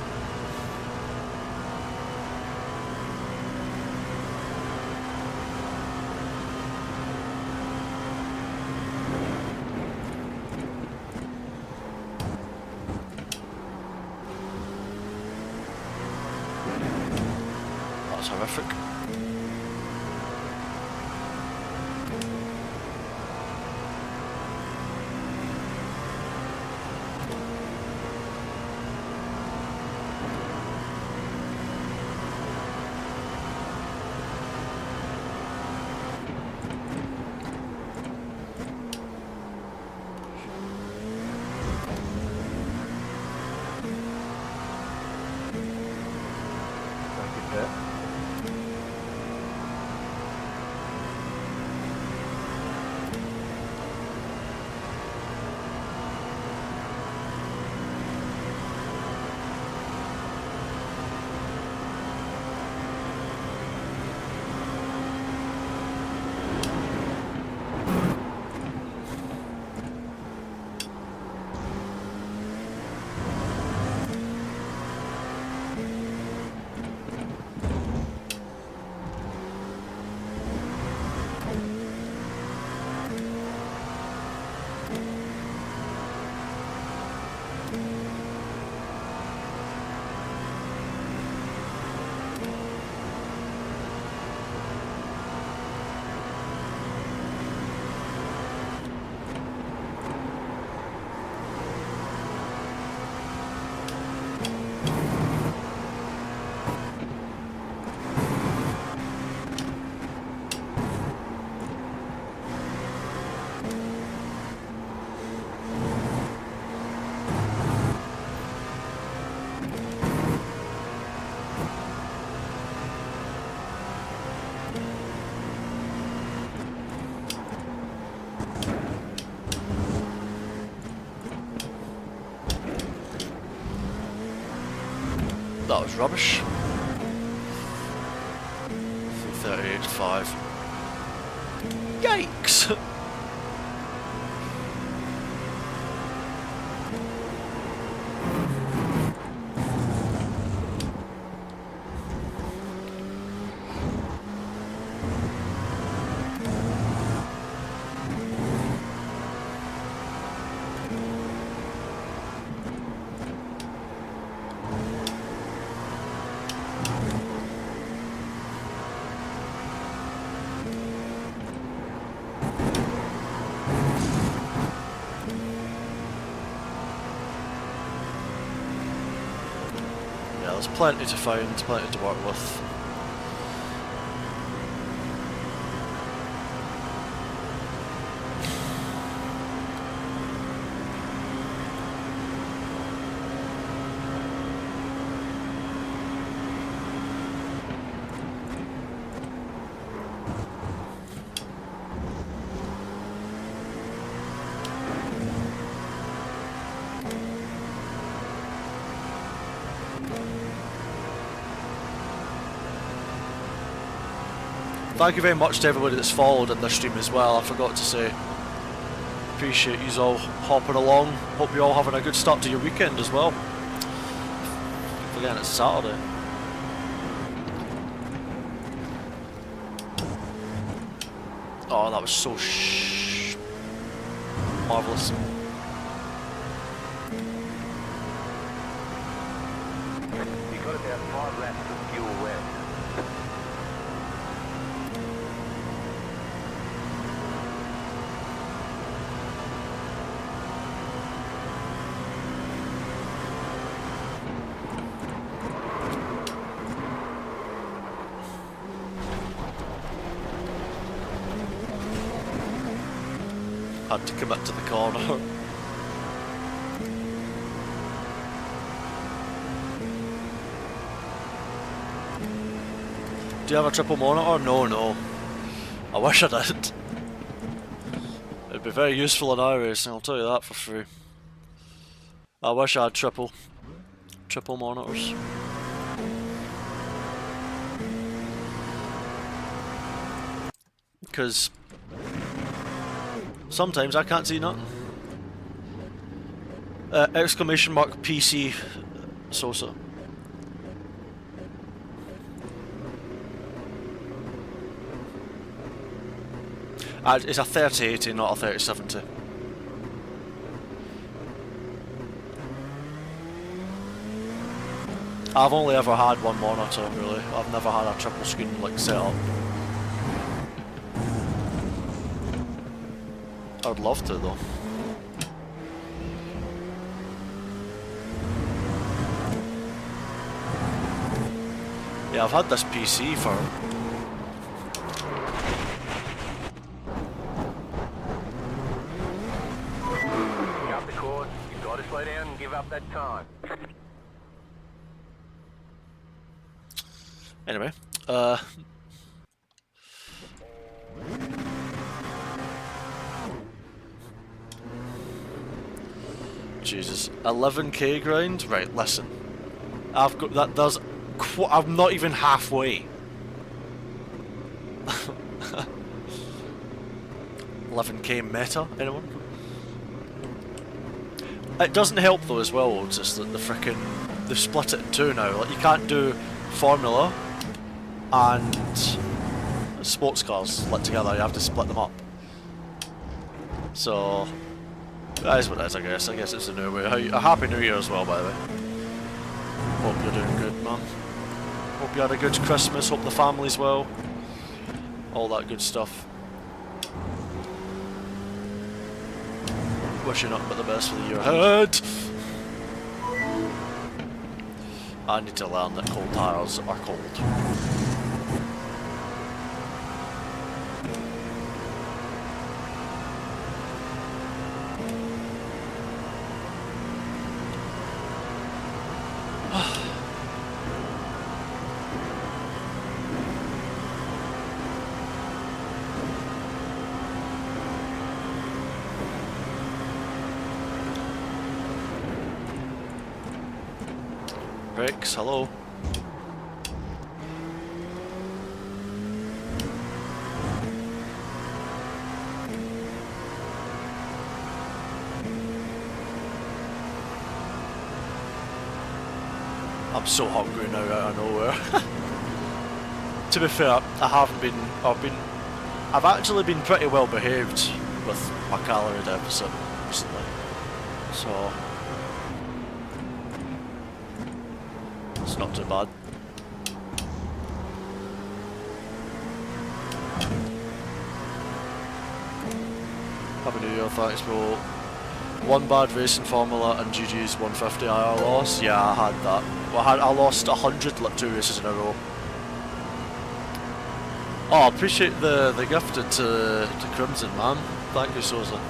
Speaker 3: That's horrific. That was rubbish. 38.5. Yikes! There's plenty to find, plenty to work with. Thank you very much to everybody that's followed in this stream as well, I forgot to say. Appreciate you all hopping along. Hope you're all having a good start to your weekend as well. Again, it's Saturday. Oh, that was so marvellous.
Speaker 2: You've got about 5 laps of fuel left.
Speaker 3: Had to commit to the corner. Do you have a triple monitor? No. I wish I did. It'd be very useful in iRacing, I'll tell you that for free. I wish I had triple monitors. Because sometimes I can't see nothing. Exclamation mark PC Sosa. It's a 3080, not a 3070. I've only ever had one monitor, really. I've never had a triple screen like set up. I'd love to though. Yeah, I've had this PC for...
Speaker 2: Cut the cord. You've got to slow down and give up that time.
Speaker 3: Anyway, Jesus, 11k grind? Right, listen. I've got that. There's, I'm not even halfway. 11k meta, anyone? It doesn't help though as well, it's just that they've split it in two now. Like you can't do Formula and sports cars like together, you have to split them up. So that is what it is, I guess. I guess it's a new way. A happy new year as well, by the way. Hope you're doing good, man. Hope you had a good Christmas, hope the family's well. All that good stuff. Wish you nothing but the best for the year ahead. I need to learn that cold tires are cold. Rex, hello. I'm so hungry now out of nowhere. To be fair, I haven't been. I've actually been pretty well behaved with my calorie deficit recently, so it's not too bad. Happy New Year, thanks bro. One bad racing formula and GG's 150 IR loss. Yeah, I had that. Well, I lost 100 like 2 races in a row. Oh, I appreciate the gifted to Crimson, man. Thank you, Sosa.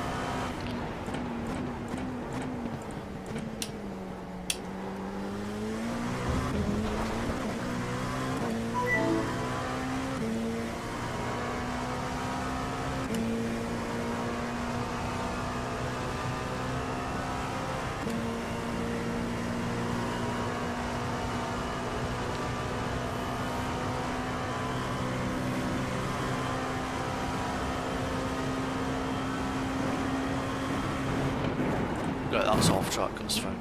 Speaker 3: Right, that's off track, that's fine.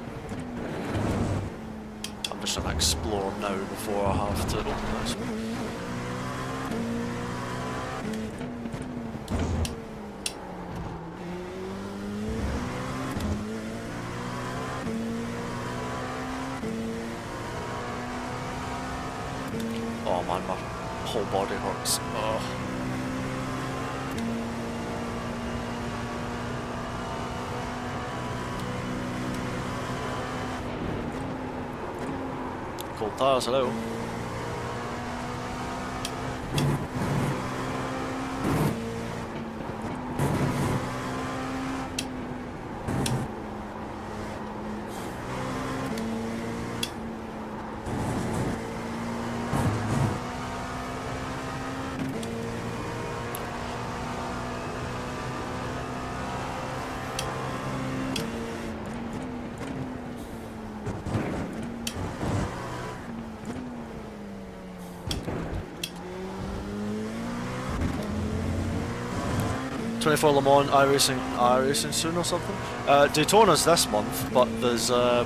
Speaker 3: I'm just gonna explore now before I have to open this one. Oh man, my whole body hurts. Oh. Cold tires, hello. '24 Le Mans, iRacing soon or something. Daytona's this month, but there's I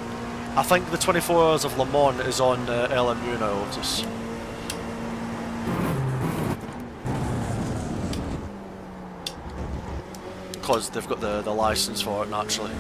Speaker 3: think the 24 Hours of Le Mans is on LMU now, Otis. Because they've got the license for it naturally.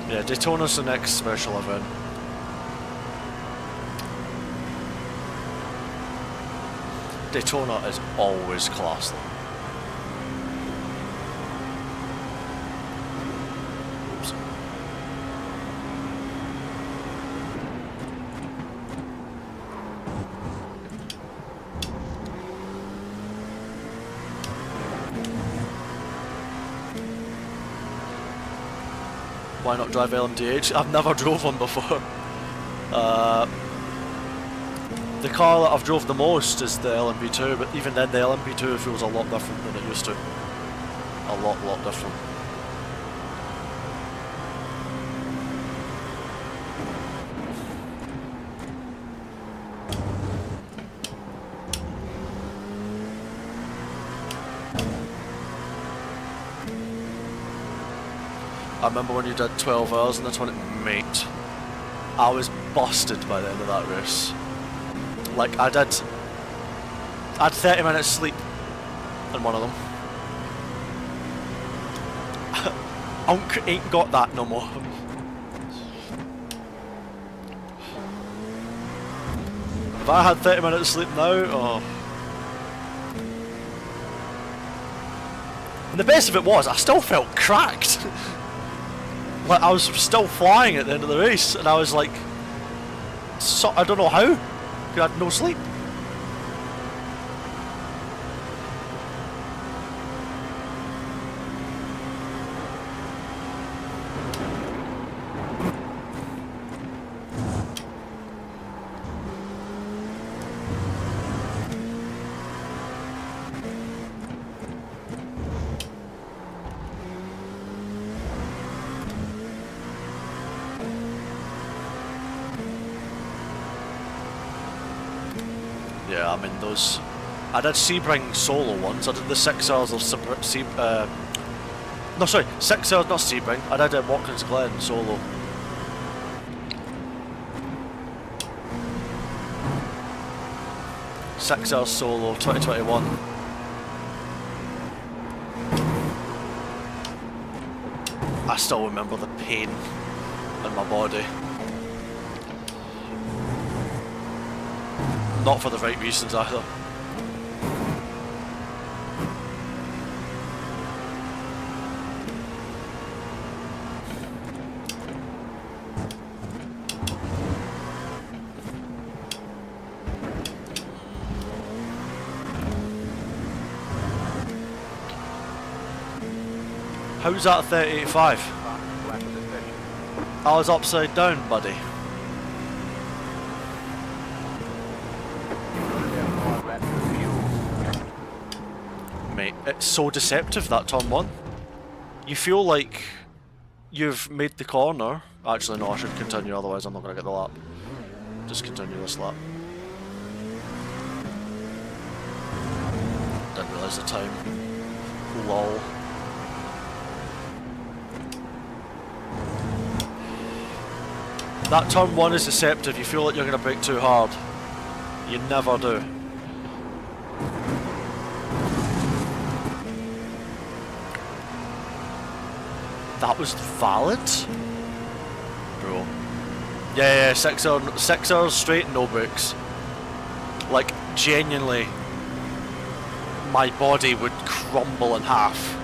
Speaker 3: Yeah, Daytona's the next special event. Daytona is always class though. Oops. Why not drive LMDH? I've never drove one before. The car that I've drove the most is the LMP2, but even then the LMP2 feels a lot different than it used to. A lot different. I remember when you did 12 hours in the 20... Mate, I was busted by the end of that race. Like, I had 30 minutes sleep in one of them. Unk ain't got that no more. If I had 30 minutes sleep now, oh. And the best of it was, I still felt cracked. Like, I was still flying at the end of the race, and I was like, I don't know how, because I had no sleep. Yeah, I mean those. I did Sebring solo once. I did the 6 hours of no, sorry, 6 hours, not Sebring. I did Watkins Glen solo. Six hours solo, 2021. I still remember the pain in my body. Not for the right reasons either. How's that 3085? I was upside down, buddy. Mate, it's so deceptive, that turn 1. You feel like you've made the corner. Actually, no, I should continue, otherwise I'm not going to get the lap. Just continue this lap. Didn't realise the time. Lol. That turn 1 is deceptive. You feel like you're going to brake too hard. You never do. That was valid? Bro. Yeah, 6 hours straight, no brakes. Like, genuinely, my body would crumble in half.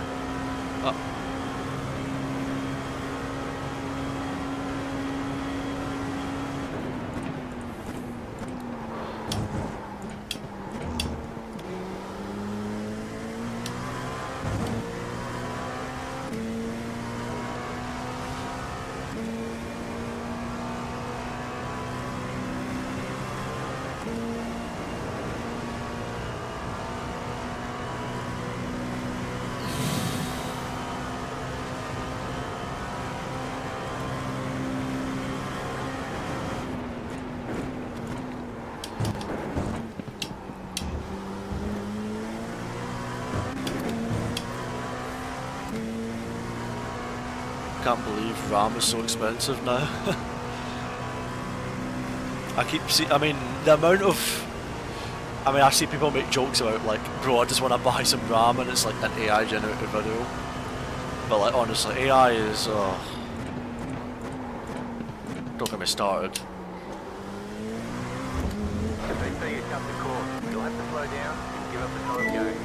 Speaker 3: Can't believe RAM is so expensive now. I mean, the amount of... I see people make jokes about, like, bro, I just want to buy some RAM, and it's like an AI generated video. But, like, honestly, AI is, don't get me started.
Speaker 2: If they say you cut the course, you'll have to slow down and give up the time going.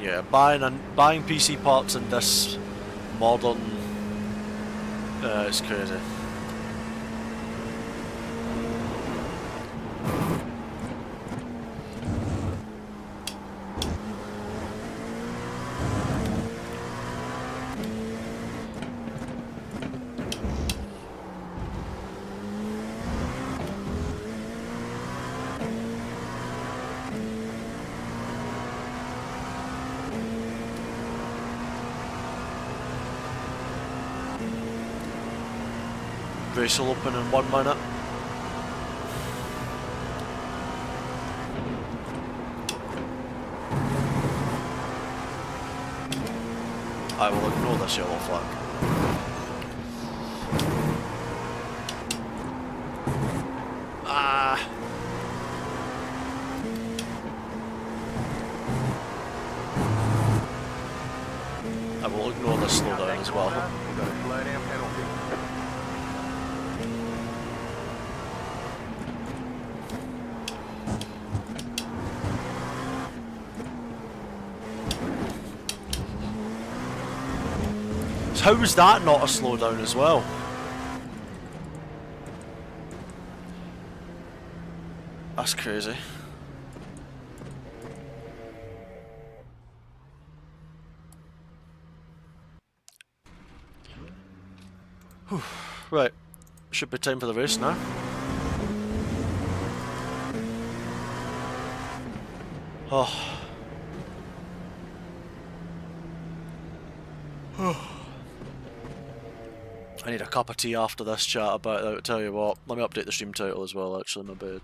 Speaker 3: Yeah, buying PC parts in this modern, it's crazy. Race will open in 1 minute. I will ignore this yellow flag. I will ignore this slowdown as well.
Speaker 2: You've got a slow down penalty.
Speaker 3: How was that not a slowdown as well? That's crazy. Whew. Right, should be time for the race now. Oh. I need a cup of tea after this chat about it, I'll tell you what. Let me update the stream title as well, actually, my bad.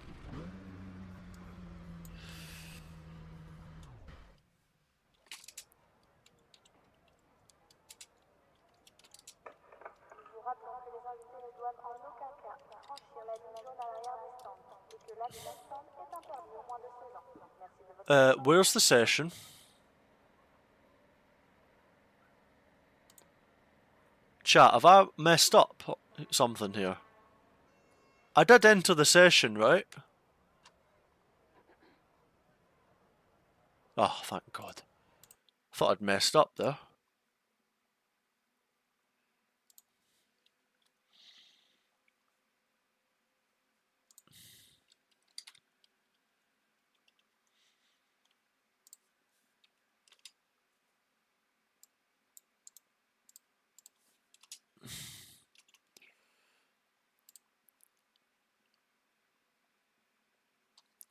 Speaker 3: Where's the session? Chat, have I messed up something here? I did enter the session, right? Oh, thank God. Thought I'd messed up there.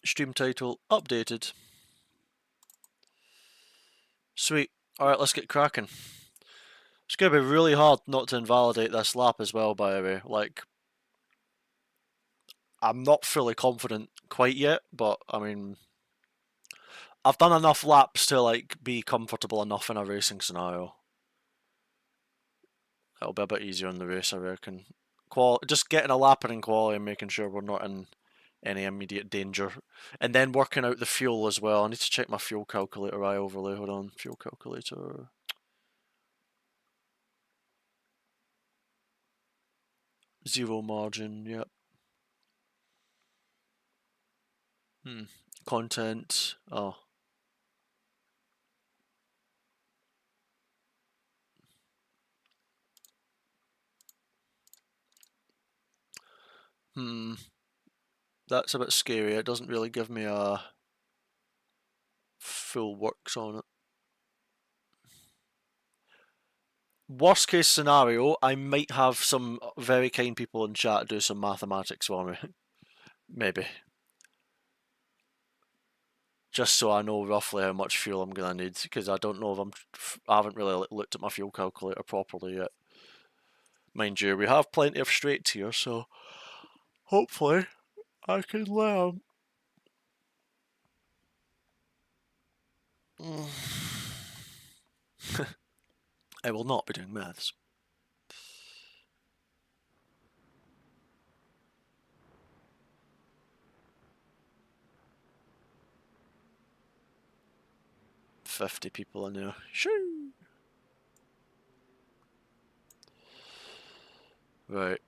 Speaker 3: Stream title updated. Sweet. Alright, let's get cracking. It's going to be really hard not to invalidate this lap as well, by the way. Like, I'm not fully confident quite yet, but, I mean, I've done enough laps to, like, be comfortable enough in a racing scenario. It'll be a bit easier in the race, I reckon. Just getting a lap in quality and making sure we're not in any immediate danger. And then working out the fuel as well. I need to check my fuel calculator I overlay. Hold on, fuel calculator. Zero margin, yep. Content, oh. That's a bit scary. It doesn't really give me a full works on it. Worst case scenario, I might have some very kind people in chat do some mathematics for me. Maybe. Just so I know roughly how much fuel I'm going to need, because I don't know if I haven't really looked at my fuel calculator properly yet. Mind you, we have plenty of straights here, so hopefully I can learn. I will not be doing maths. $50 people in there. Shoo! Right.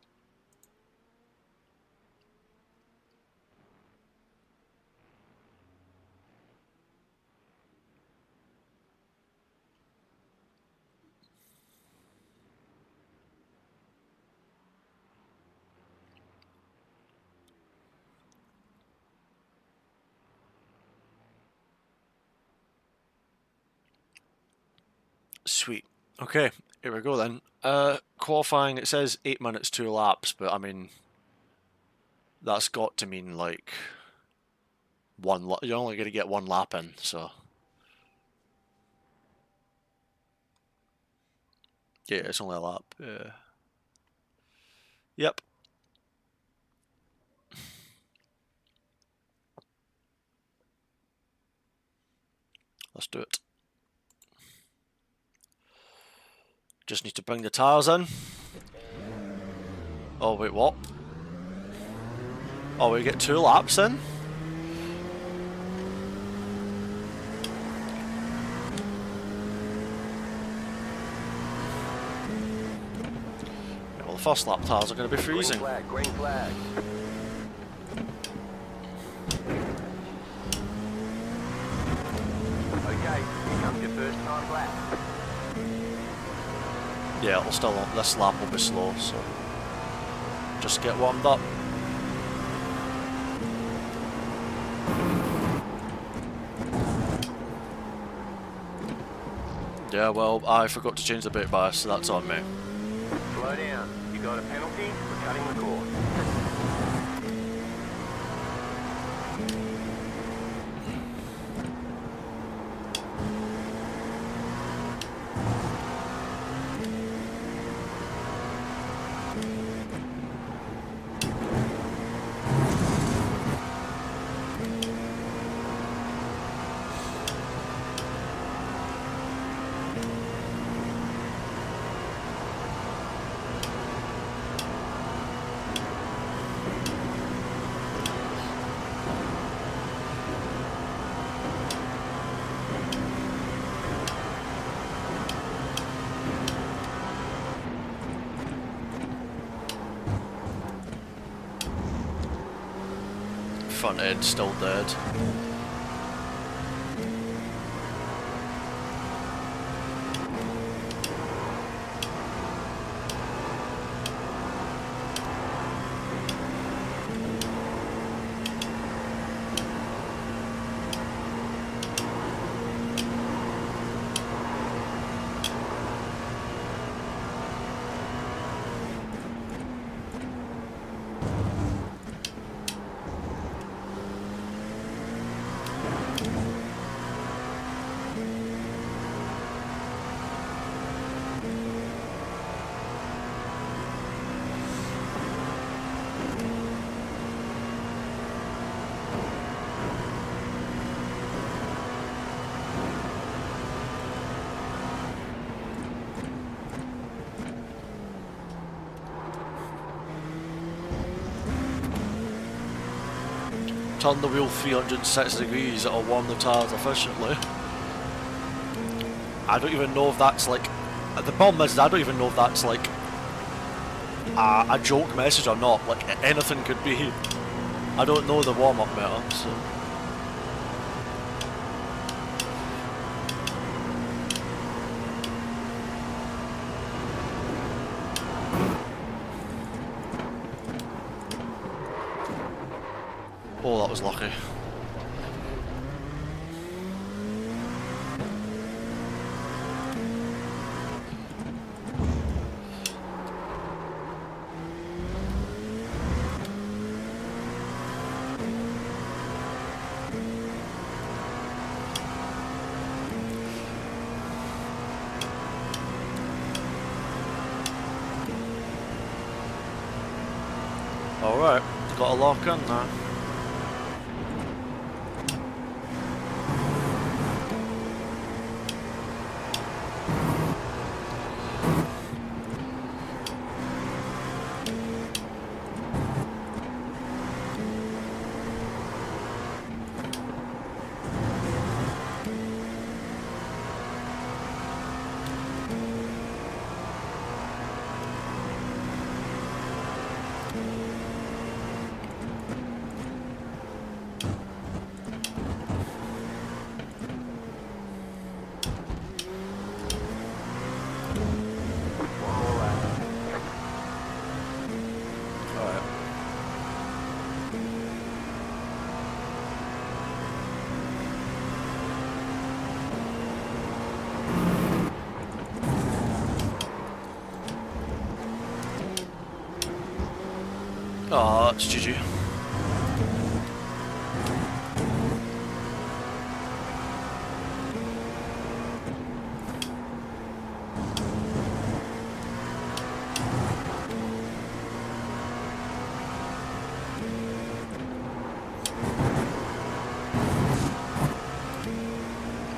Speaker 3: Sweet. Okay, here we go then. Qualifying, it says 8 minutes 2 laps, but I mean, that's got to mean like you're only going to get 1 lap in, so. Yeah, it's only a lap. Yeah. Yep. Let's do it. Just need to bring the tyres in. Oh, wait, what? Oh, we get 2 laps in? Yeah, well, the first lap tyres are going to be freezing.
Speaker 2: Green flag, green flag. Okay, here comes your first time lap.
Speaker 3: Yeah, it'll still, this lap will be slow, so just get warmed up. Yeah, well, I forgot to change the brake bias, so that's on me.
Speaker 2: Slow down. You got a penalty for cutting the course.
Speaker 3: front end still dead. Turn the wheel 360 degrees, it'll warm the tyres efficiently. I don't even know if that's like... The problem is, I don't even know if that's like a joke message or not. Like, anything could be. I don't know the warm-up meter, so... Oh, that was lucky. Alright, got a lock in now. Oh, it's GG.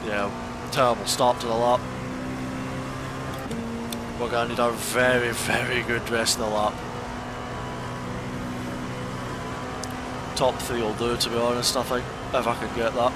Speaker 3: Yeah, terrible start to the lap. We're going to need a very, very good rest of the lap. Top 3 will do, to be honest, I think, if I could get that.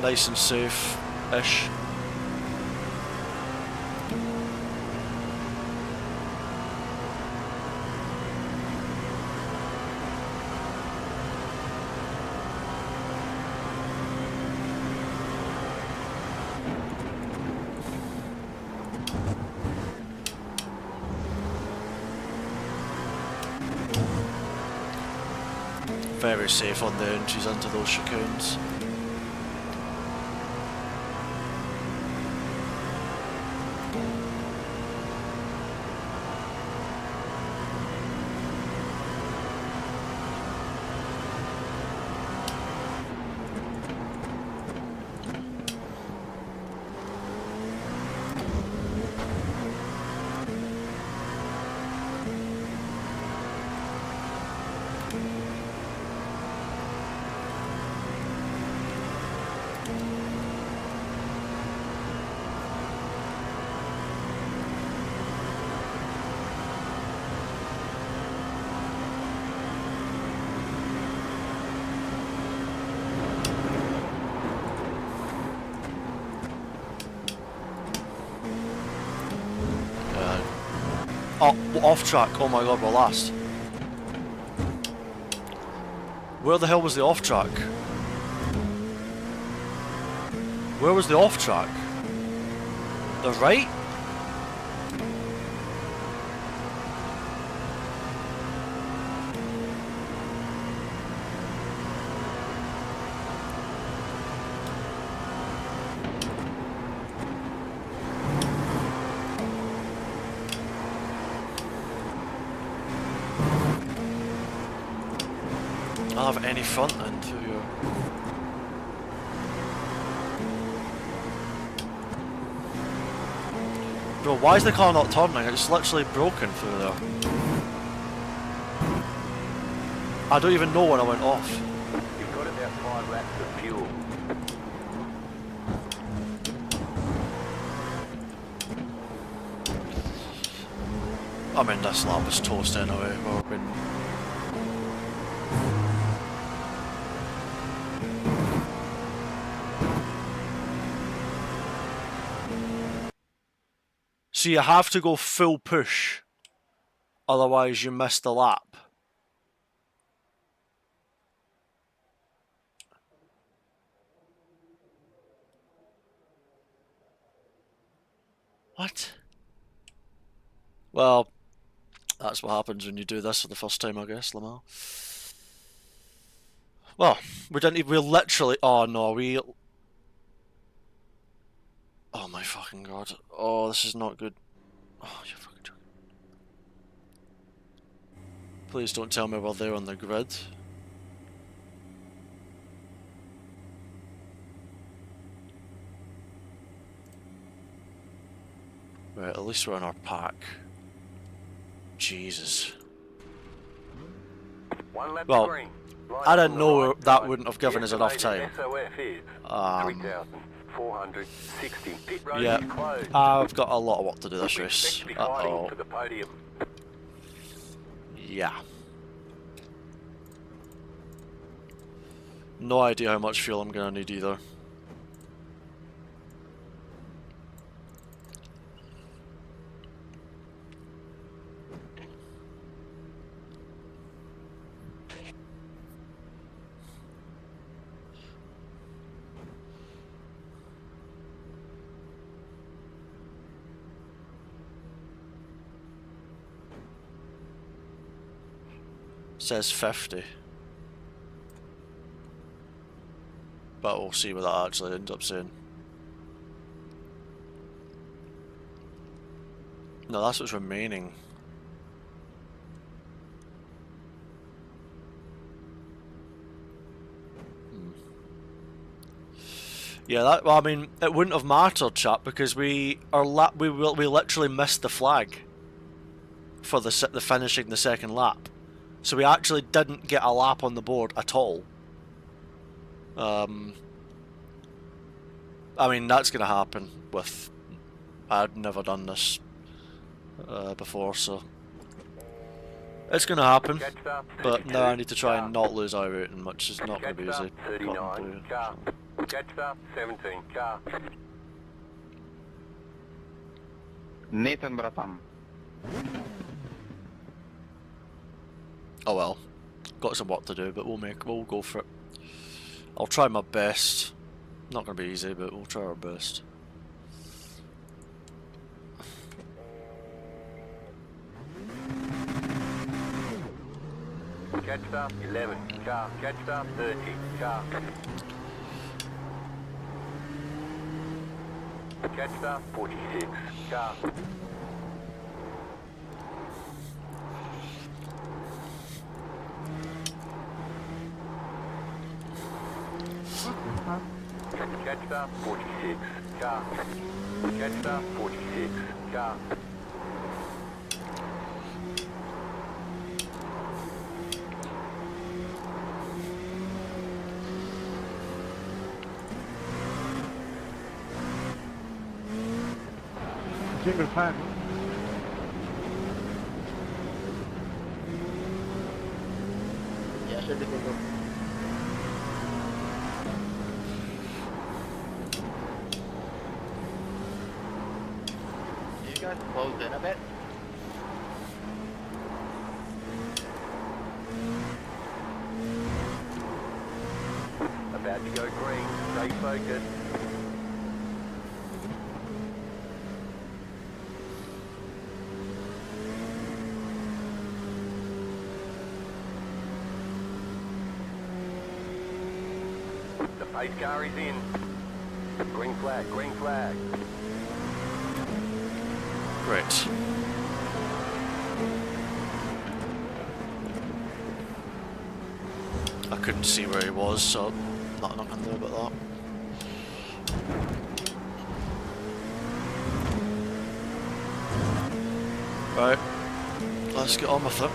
Speaker 3: Nice and safe-ish. Very safe on the entries into those chicanes. Oh, off track. Oh my god, we're last. Where the hell was the off track? Where was the off track? The right? I don't have any front end through here. Bro, why is the car not turning? It's literally broken through there. I don't even know when I went off.
Speaker 2: You've got about 5 laps of fuel.
Speaker 3: I mean, this lap was toast anyway. We've been... So you have to go full push, otherwise you miss the lap. What? Well, that's what happens when you do this for the first time, I guess, Lamar. Well, we literally, oh no, oh my fucking god. Oh, this is not good. Oh, you're fucking joking. Please don't tell me we're there on the grid. Right, at least we're in our pack. Jesus.
Speaker 2: One lap
Speaker 3: Well,
Speaker 2: green. Line
Speaker 3: I didn't
Speaker 2: on the
Speaker 3: know
Speaker 2: right
Speaker 3: that
Speaker 2: side.
Speaker 3: wouldn't have given us enough time.
Speaker 2: SOF is 3,460. Pit road
Speaker 3: Yeah,
Speaker 2: is closed.
Speaker 3: I've got a lot of work to do this
Speaker 2: We expect
Speaker 3: race.
Speaker 2: to be fighting
Speaker 3: Uh-oh.
Speaker 2: for the podium.
Speaker 3: Yeah. No idea how much fuel I'm gonna need either. Says 50. But we'll see what that actually ends up saying. No, that's what's remaining. Yeah, that. Well, I mean, it wouldn't have mattered, chap, because we literally missed the flag for the finishing the second lap, so we actually didn't get a lap on the board at all. I mean, that's gonna happen with. I'd never done this before, so it's gonna happen. But now I need to try and not lose iRacing, which is not gonna be easy.
Speaker 2: 39 car. Catch up 17 car.
Speaker 4: Nathan, братан.
Speaker 3: Oh well, got some work to do, but we'll go for it. I'll try my best. Not gonna be easy, but we'll try our best.
Speaker 2: Catch up 11 car. Catch up 30 car. Catch up 46 car. Catch up 46 car. Catch up 46 car.
Speaker 6: Jingle time.
Speaker 4: Yes, everything goes. You guys close in a bit?
Speaker 2: focus. The pace car is in. Green flag, green flag.
Speaker 3: Great. I couldn't see where he was, so nothing I can do about that. Right, let's get on with it.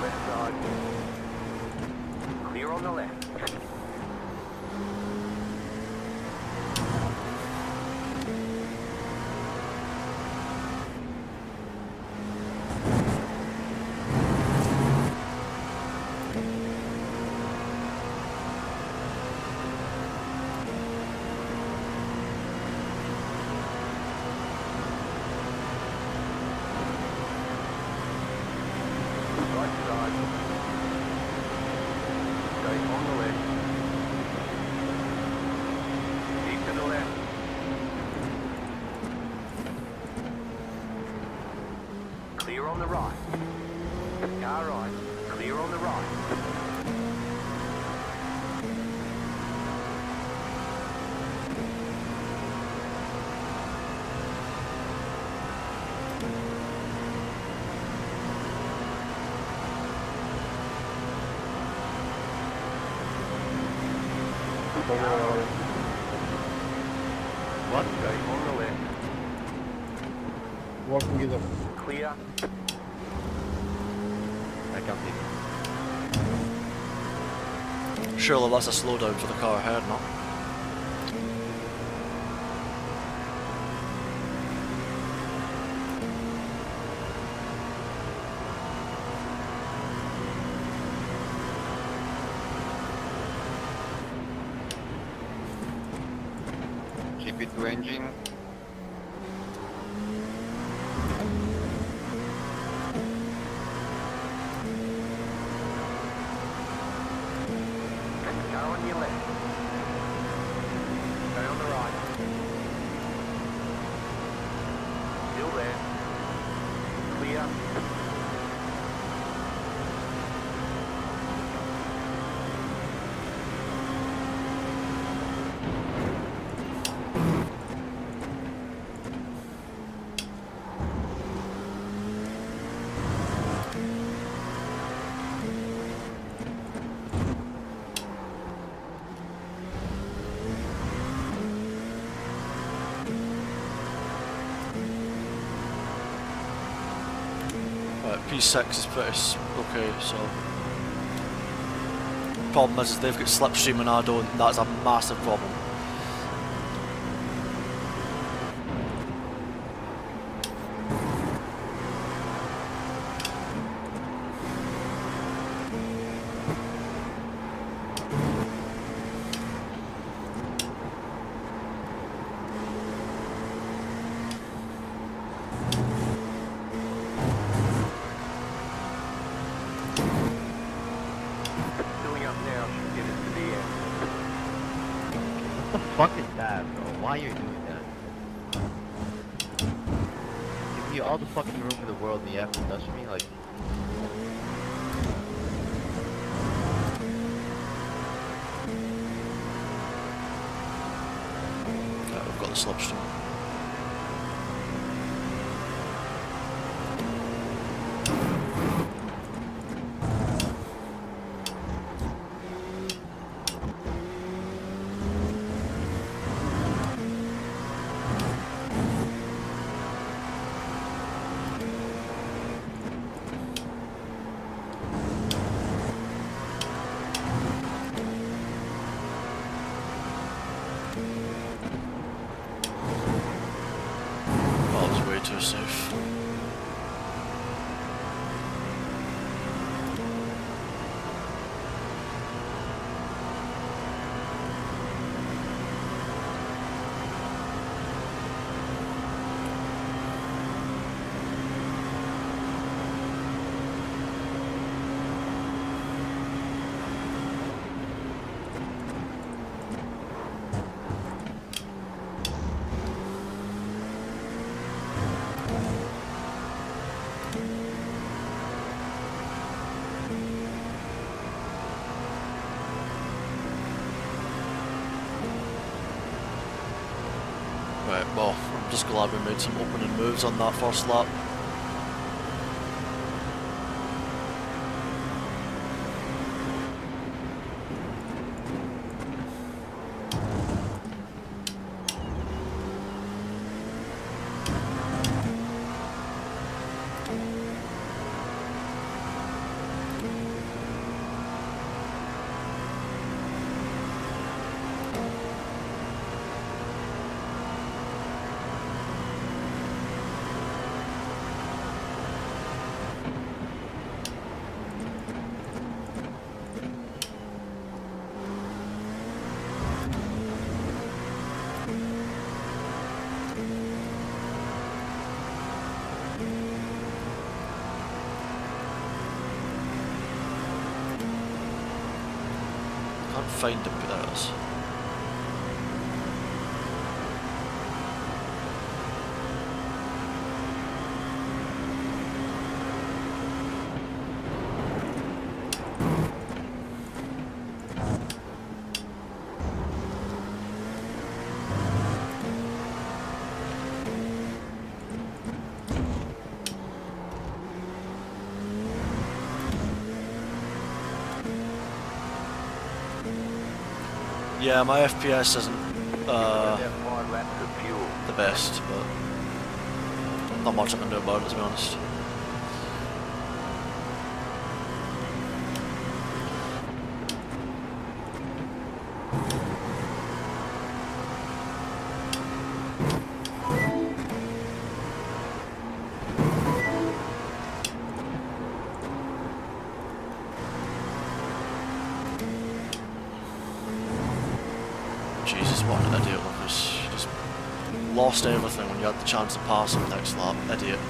Speaker 2: Left side. Clear on the left. Right side. Stay on the left. Keep to the left. Clear on the right. Car right. Clear on the right.
Speaker 4: What?
Speaker 2: Stay on the left.
Speaker 6: Walking with them.
Speaker 2: Clear.
Speaker 4: I can't see.
Speaker 3: Surely that's a slowdown for the car ahead, no?
Speaker 4: GP2 engine.
Speaker 2: Car on your left. Stay on the right. Still there. Clear.
Speaker 3: Right, P6 is pretty okay, so... Problem is they've got slipstream and I don't, and that's a massive problem.
Speaker 2: Filling up now should get us to the end.
Speaker 4: What the fuck is that, bro? Why are you doing that? Give me all the fucking room in the world and you have to touch me? Like,
Speaker 3: Right, we've got the slipstream. Right, well, I'm just glad we made some opening moves on that first lap. Can't find it, but there it is. Yeah, my FPS isn't
Speaker 2: There 5 laps of fuel.
Speaker 3: the best, but not much I can do about it, to be honest. Jesus, what an idiot, Lucas. You just lost everything when you had the chance to pass him next lap. Idiot.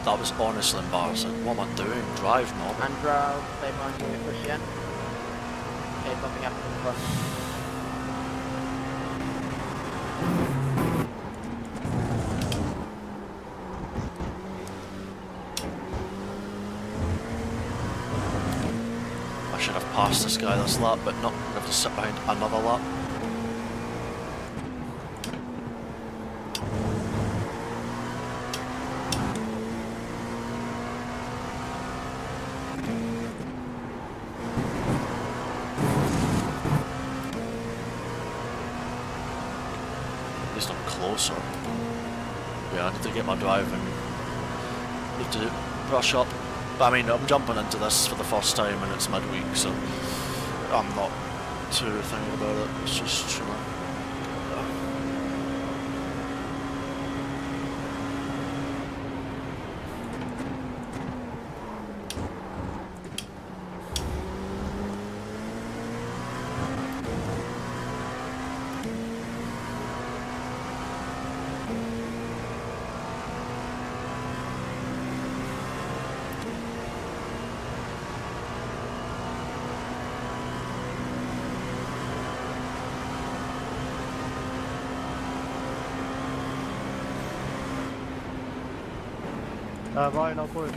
Speaker 3: That was honestly embarrassing. What am I doing? Drive, knob.
Speaker 5: Andro, stay behind you, push again. Okay, something happened in front.
Speaker 3: I should have passed this guy this lap, but not. I have to sit behind another lap. At least I'm closer. Yeah, I need to get my driving. Need to brush up. But I mean, I'm jumping into this for the first time and it's midweek, so I'm not too thinking about it. It's just, you know.
Speaker 4: Ryan, I'll push.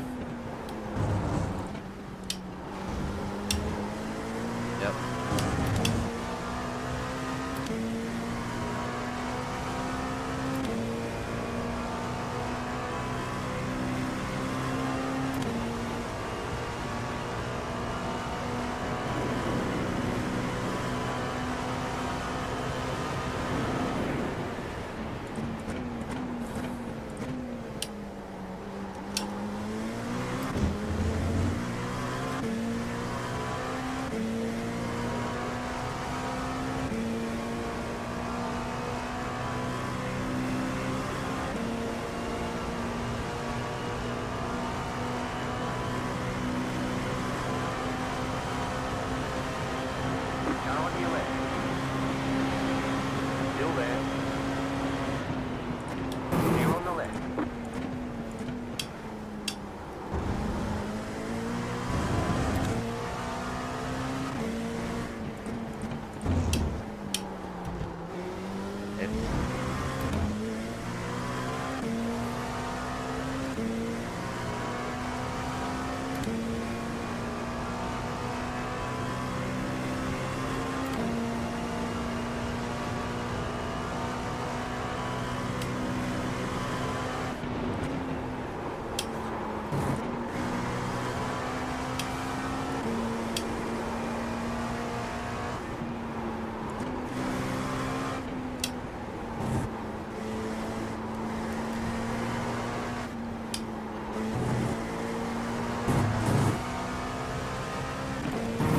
Speaker 3: Yep.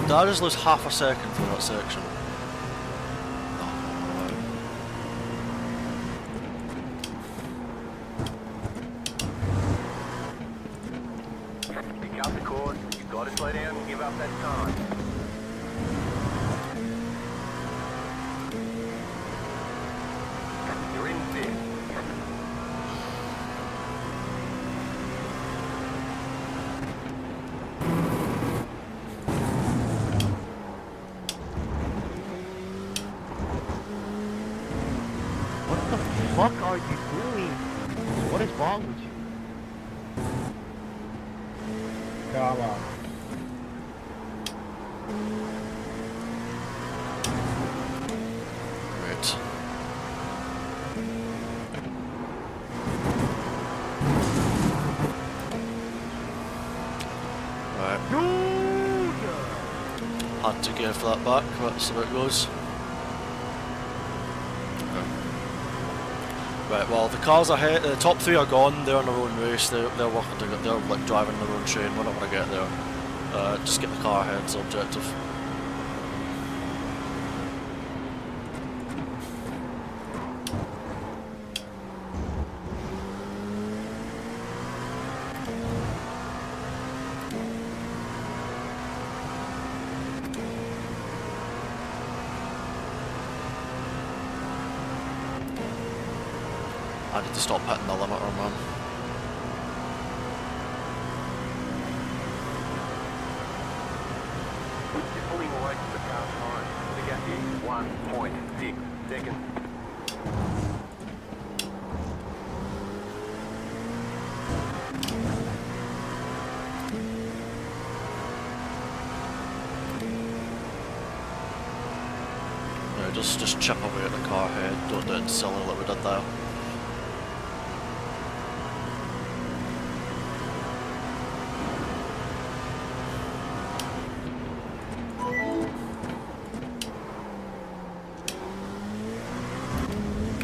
Speaker 3: Did I just lose half a second through that section?
Speaker 2: Pick out the course. You've got to slow down and give up that time. You're in fifth.
Speaker 5: What the fuck are you doing? What is wrong with you?
Speaker 6: Come on.
Speaker 3: Right. Right. Had to give that back, that's the way it goes. Right, well the cars ahead, the top three are gone, they're on their own race, they're working together, they're like driving their own train, we're not going to get there. Just get the car ahead's the objective. I need to stop hitting the limiter, man.
Speaker 2: You're pulling away from the car behind. The gap is 1.6 seconds.
Speaker 3: Yeah, just chip away at the car head, don't do it silly like we did there.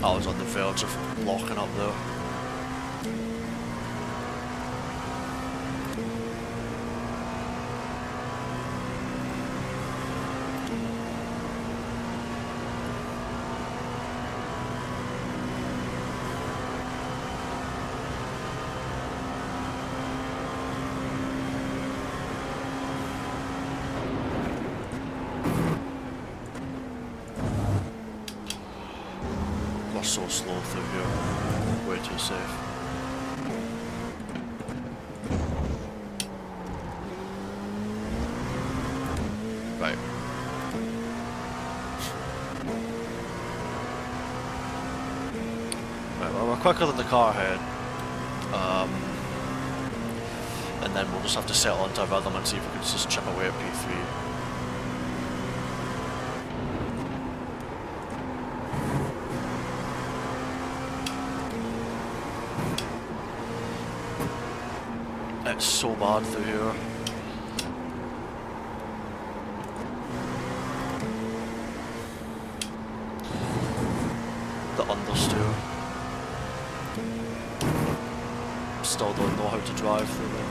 Speaker 3: I was on the verge of locking up there. We're so slow through here, way too safe. Right. Right, well we're quicker than the car ahead. And then we'll just have to settle into a rhythm and see if we can just chip away at P3. It's so bad through here. The understeer. Still don't know how to drive through there.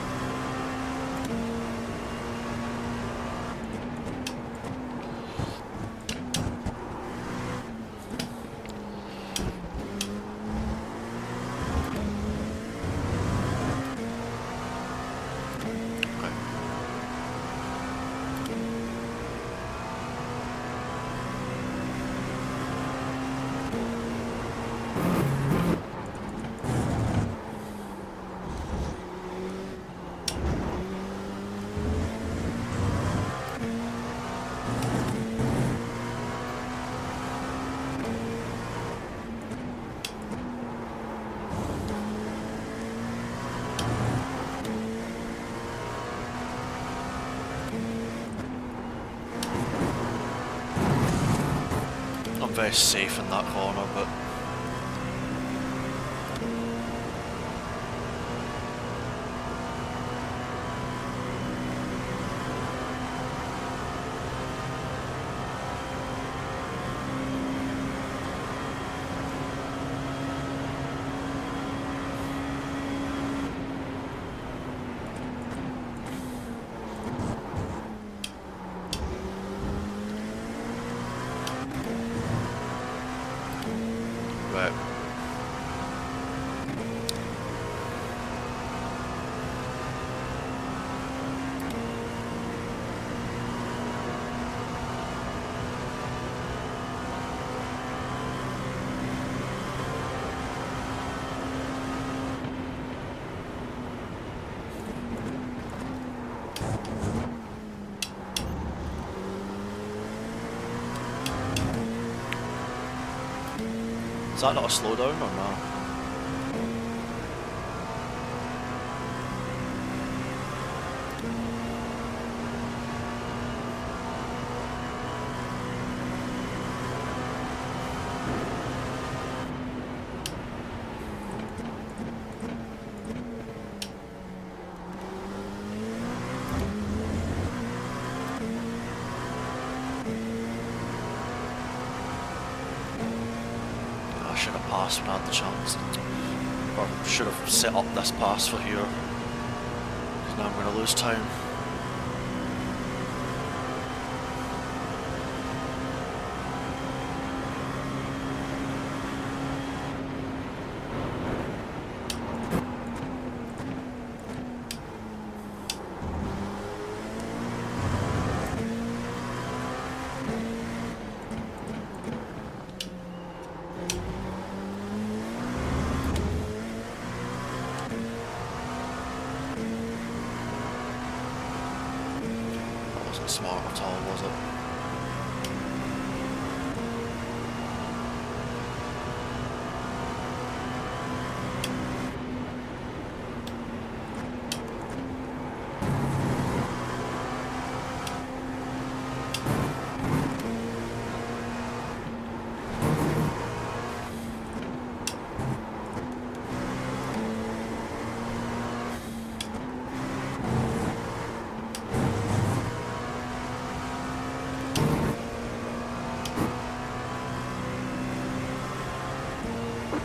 Speaker 3: Very safe in that corner, but Is that not a slowdown or no? I should have passed when I had the chance. Or should have set up this pass for here. Because now I'm going to lose time. Smart at all, was it?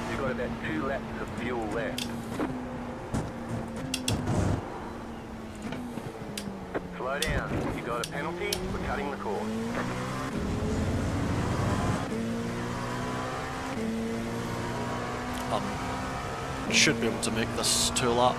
Speaker 2: You've got about 2 laps of fuel left. Slow down. You got a penalty for cutting the course.
Speaker 3: Should be able to make this 2-lap.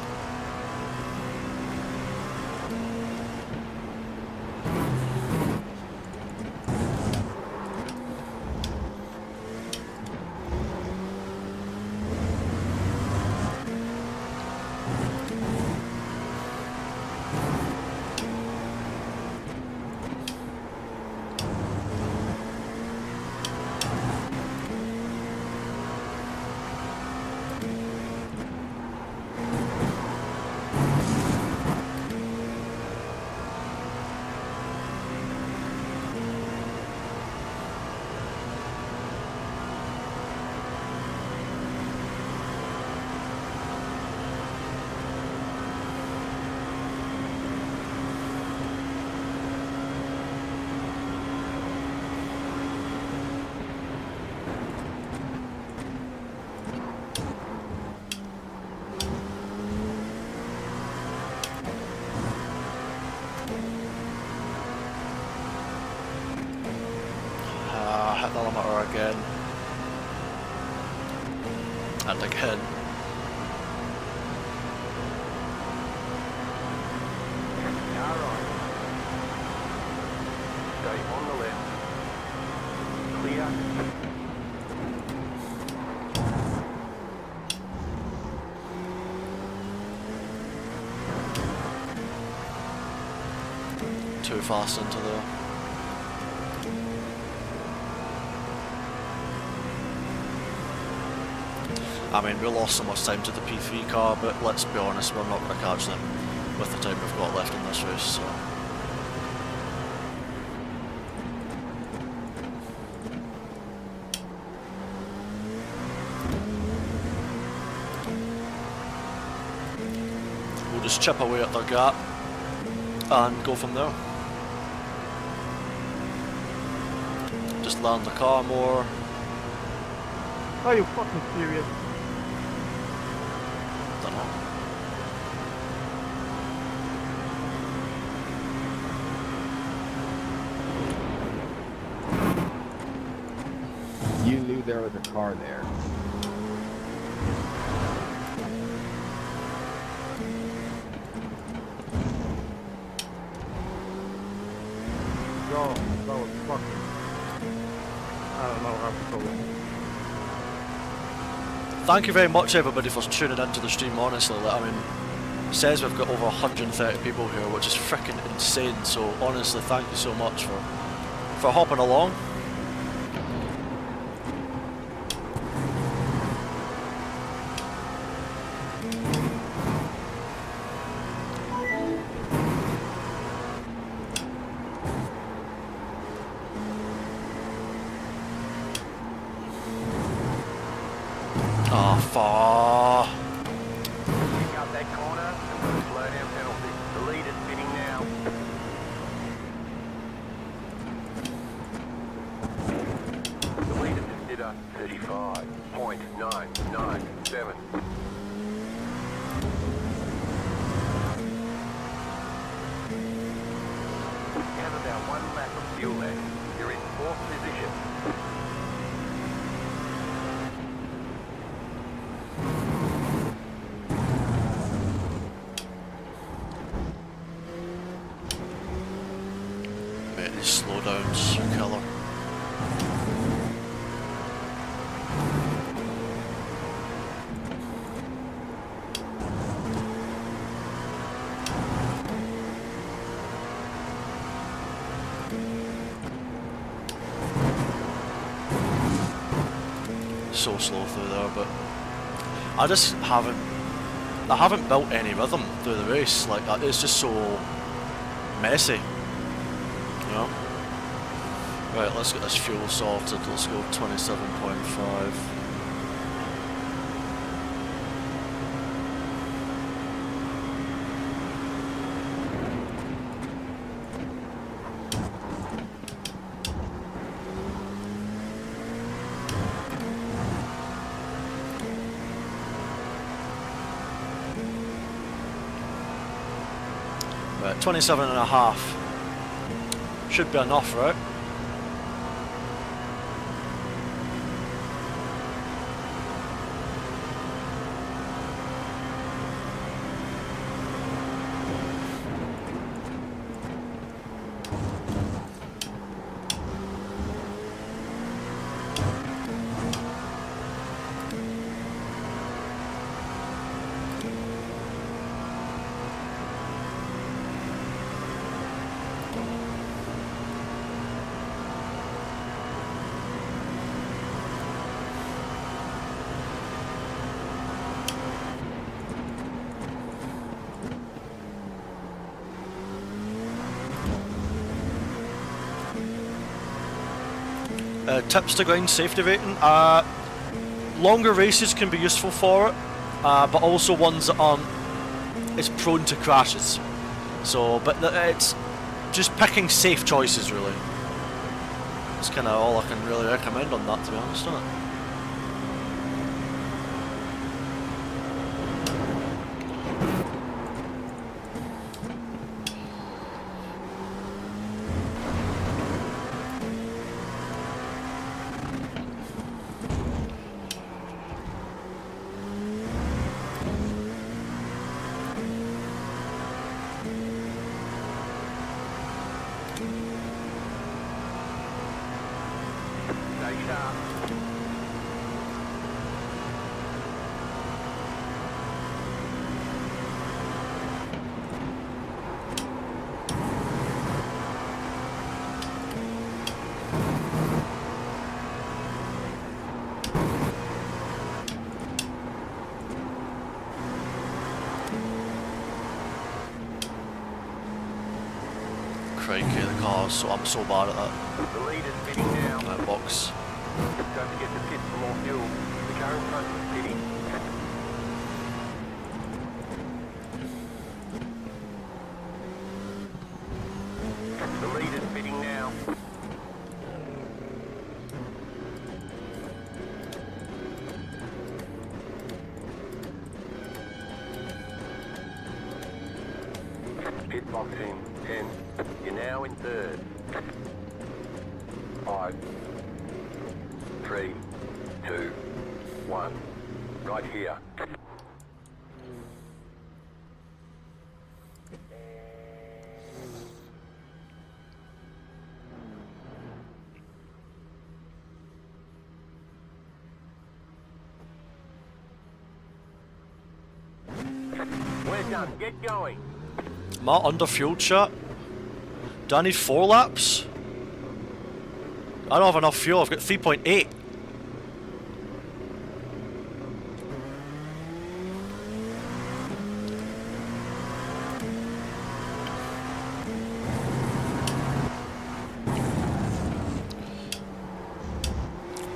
Speaker 3: Hit the limiter again. And again.
Speaker 2: Car right. Stay on the left. Clear.
Speaker 3: Too fast into there. I mean, we lost so much time to the P3 car, but let's be honest, we're not going to catch them with the time we've got left in this race, so... We'll just chip away at their gap and go from there. Just land the car more.
Speaker 6: Are you fucking serious?
Speaker 3: Don't know.
Speaker 4: You knew there was a car there.
Speaker 6: Yo, that was fucking... I don't know how to call it.
Speaker 3: Thank you very much everybody for tuning into the stream, honestly. I mean, it says we've got over 130 people here, which is freaking insane, so honestly thank you so much for hopping along. Oh, fuck.
Speaker 2: Pick up that corner and put a slow down penalty. The lead is spinning now. The lead is consider 35.997. Have about 1 lap of fuel left. You're in 4th position.
Speaker 3: Mate, these slowdowns are killer. So slow through there, but I just haven't built any rhythm through the race. Like it's just so messy, you know. Right, let's get this fuel sorted. Let's go 27.5. Right, 27.5 should be enough, right? Tips to ground safety rating. Longer races can be useful for it, but also ones that aren't as prone to crashes. So, but it's just picking safe choices really. That's kind of all I can really recommend on that, to be honest, isn't it?
Speaker 2: Stay sharp.
Speaker 3: Crikey, the cars, so I'm so bad at that.
Speaker 2: The lead is spinning now.
Speaker 3: That box.
Speaker 2: Don't forget to pit for more fuel. The car in front is pitting. The lead is pitting now. Pit box in 10. You're now in 3rd. 5, 3, 2, 1. Right here. We're done. Get going.
Speaker 3: Am I under fuel, chat? Do I need 4 laps? I don't have enough fuel, I've got 3.8.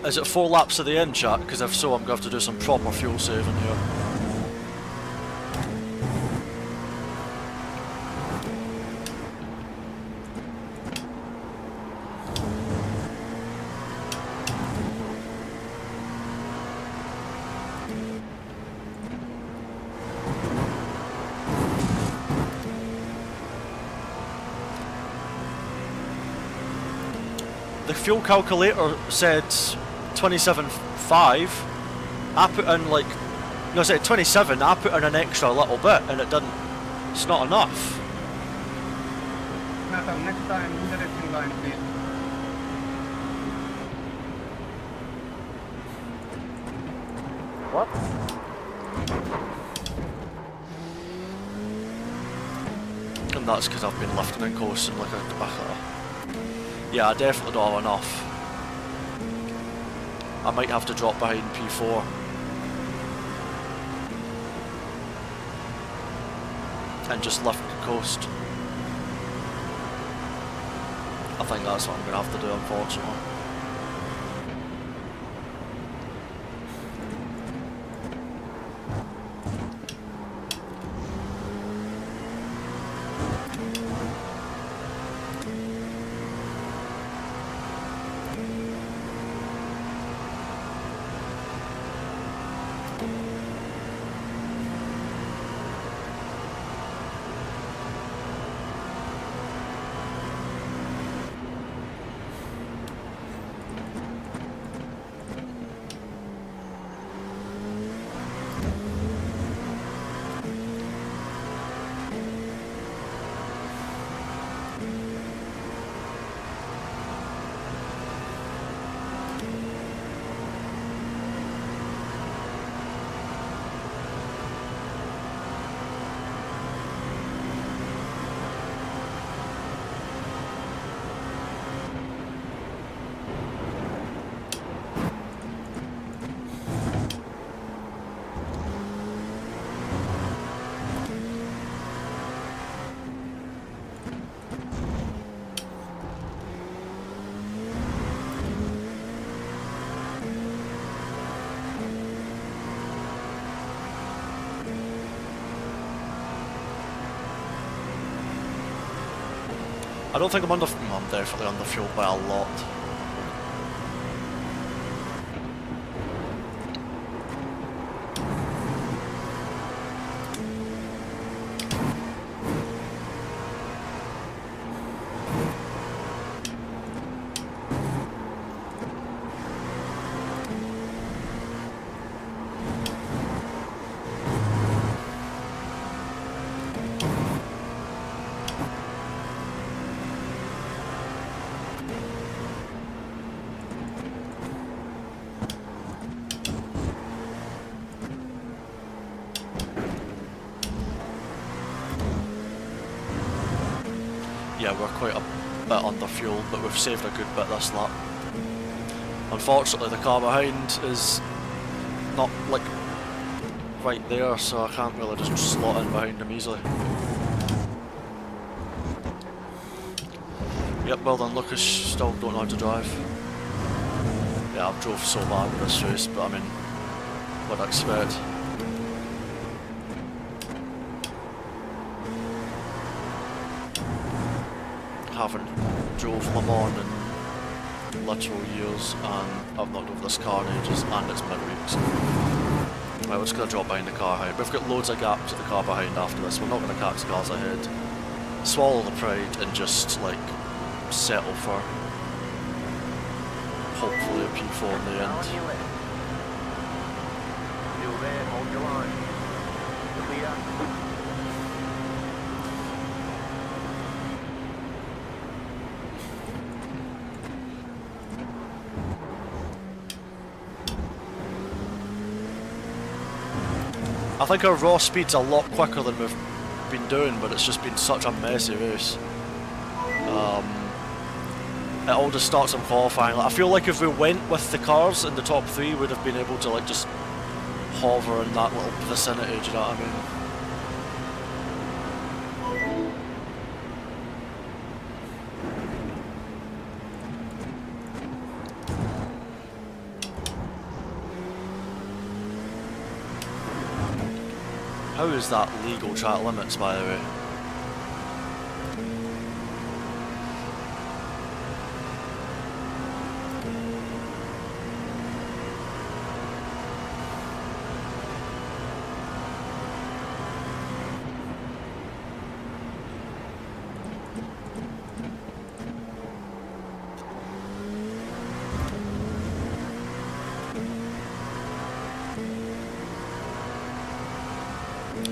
Speaker 3: Is it 4 laps to the end, chat? Because if so, I'm going to have to do some proper fuel saving here. The fuel calculator said 27.5. I put in like, no, I said 27. I put in an extra little bit, and it didn't. It's not enough.
Speaker 6: Nathan, next time, do the racing line, please.
Speaker 5: What?
Speaker 3: And that's because I've been lifting and coasting like a backer. Yeah, I definitely don't have enough. I might have to drop behind P4. And just lift the coast. I think that's what I'm going to have to do, unfortunately. I don't think I'm under. I'm definitely under fuel by a lot. Yeah, we're quite a bit under fuel, but we've saved a good bit this lap. Unfortunately, the car behind is not like right there, so I can't really just slot in behind him easily. Yep, well done, Lucas. Still don't know how to drive. Yeah, I've drove so bad this race, but I mean, what I'd expect. Haven't drove Le Mans in literal years, and I've not drove this car in ages, and it's midweek, so right, we're just going to drop behind the car behind. We've got loads of gap to the car behind after this. We're not going to catch the cars ahead. Swallow the pride and just like settle for hopefully a P4 in the
Speaker 2: On
Speaker 3: end.
Speaker 2: your left. Still there, hold your line. Clear.
Speaker 3: I think our raw speed's a lot quicker than we've been doing, but it's just been such a messy race. It all just starts in qualifying. Like, I feel like if we went with the cars in the top 3, we'd have been able to like just hover in that little vicinity, do you know what I mean? How is that legal track limits, by the way?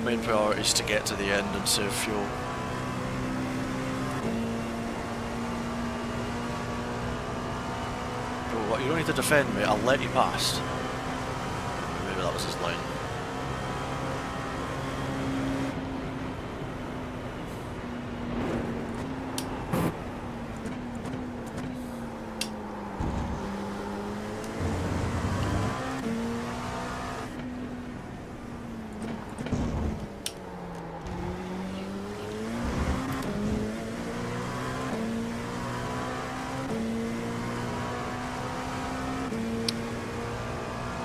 Speaker 3: Main priority is to get to the end and save fuel. Bro, what, you don't need to defend me, I'll let you pass. Maybe that was his line.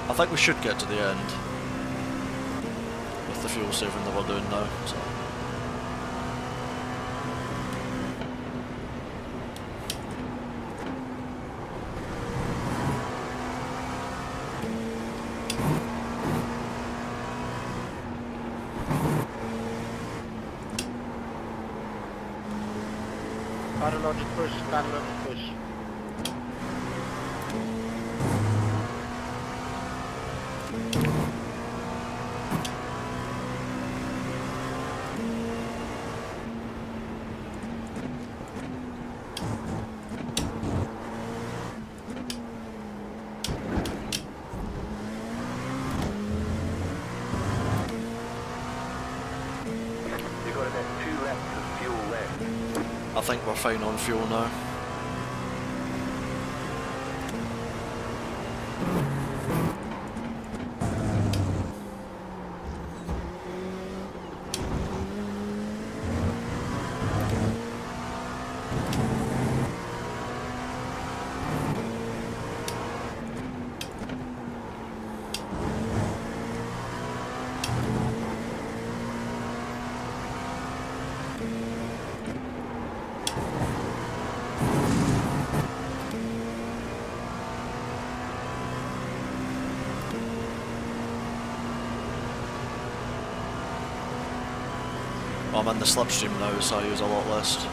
Speaker 3: I think we should get to the end with the fuel saving that we're doing now. So.
Speaker 5: Got a logic push, got a logic push.
Speaker 2: You've got about 2 laps of fuel left.
Speaker 3: I think we're fine on fuel now. I'm in the slipstream now, so I use a lot less.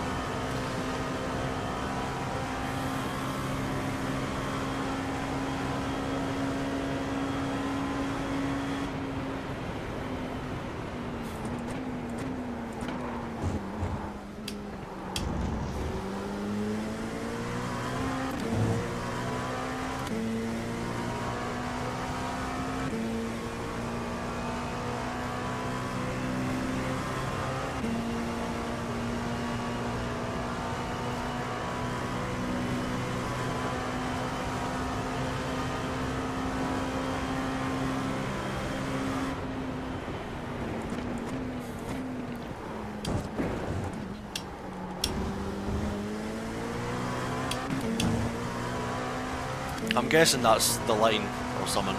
Speaker 3: I'm guessing that's the line or something.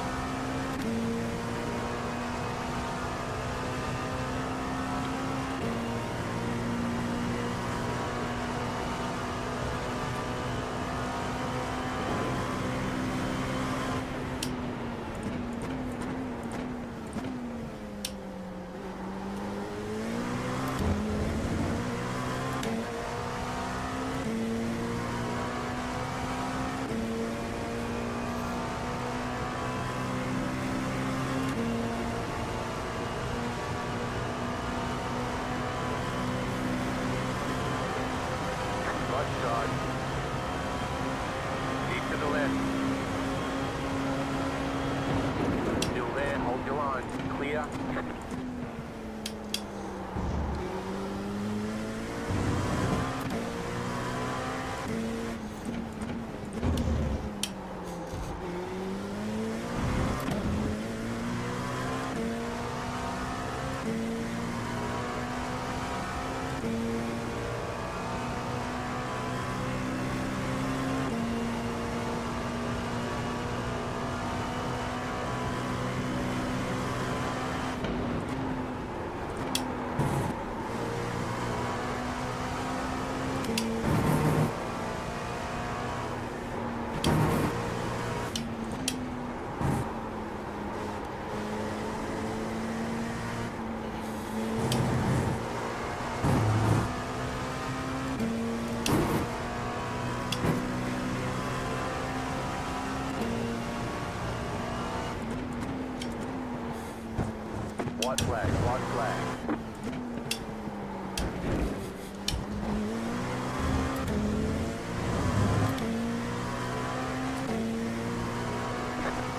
Speaker 2: White flag, white flag.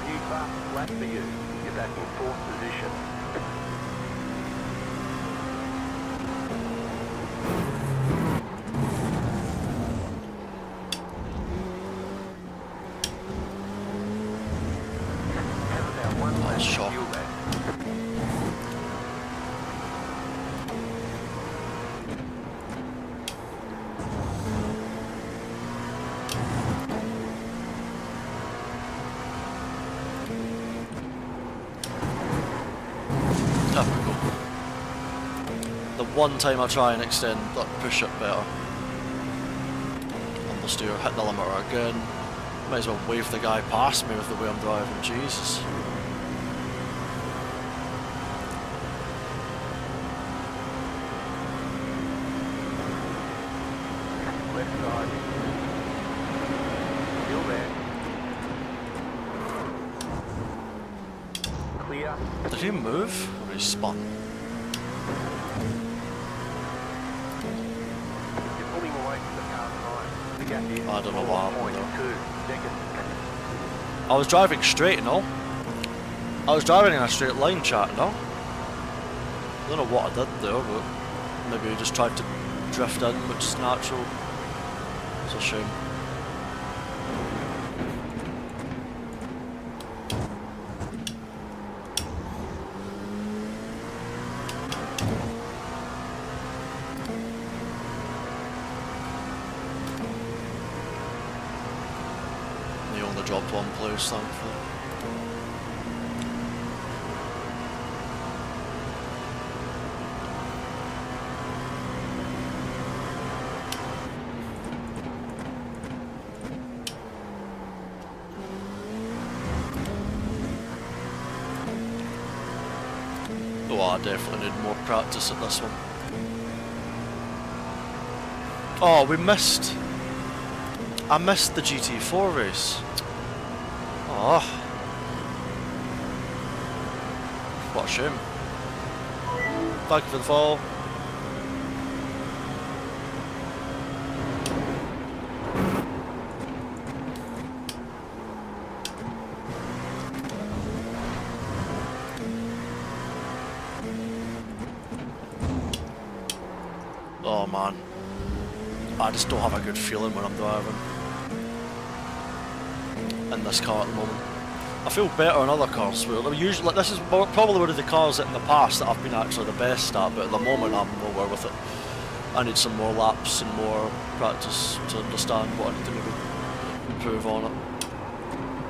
Speaker 2: New fast lap for you. You're back in 4th position. Have about 1 lap to
Speaker 3: shock.
Speaker 2: fuel that.
Speaker 3: There we go. The one time I try and extend that push it better. Almost do hit the limiter again. Might as well wave the guy past me with the way I'm driving, Jesus.
Speaker 2: Left side. Still there. Clear.
Speaker 3: Did he move? Or he spun?
Speaker 2: You're pulling away from the car behind. The gap is
Speaker 3: I don't know what happened
Speaker 2: 4.2 seconds.
Speaker 3: I was driving straight, no? I was driving in a straight line, chat, no? I don't know what I did there, but maybe I just tried to drift in, which is natural. It's a shame. They only dropped one place, thankfully. Oh, I definitely need more practice at this one. Oh, we missed. I missed the GT4 race. Oh. What a shame. Thank you for the follow. Oh man, I just don't have a good feeling when I'm driving in this car at the moment. I feel better in other cars. Usually, like, this is probably one of the cars that in the past that I've been actually the best at, but at the moment I'm nowhere with it. I need some more laps and more practice to understand what I need to maybe improve on it.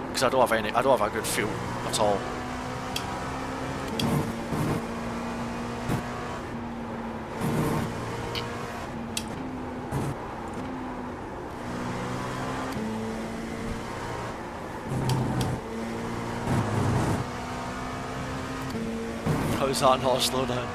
Speaker 3: Because I don't have a good feel at all. How's that not a slow down?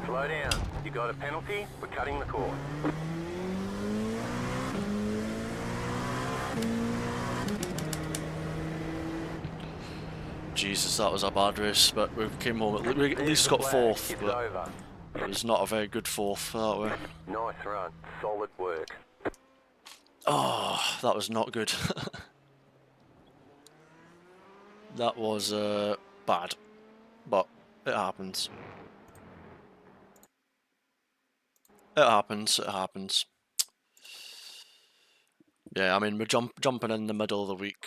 Speaker 2: Slow down. You got a penalty? We're cutting the course.
Speaker 3: Jesus, that was a bad race, but we came home. We at least got fourth,
Speaker 2: It's
Speaker 3: but
Speaker 2: over.
Speaker 3: it was not a very good fourth that way.
Speaker 2: Nice run. Solid work.
Speaker 3: Oh, that was not good. That was bad, but it happens. It happens. It happens. Yeah, I mean, we're jumping in the middle of the week.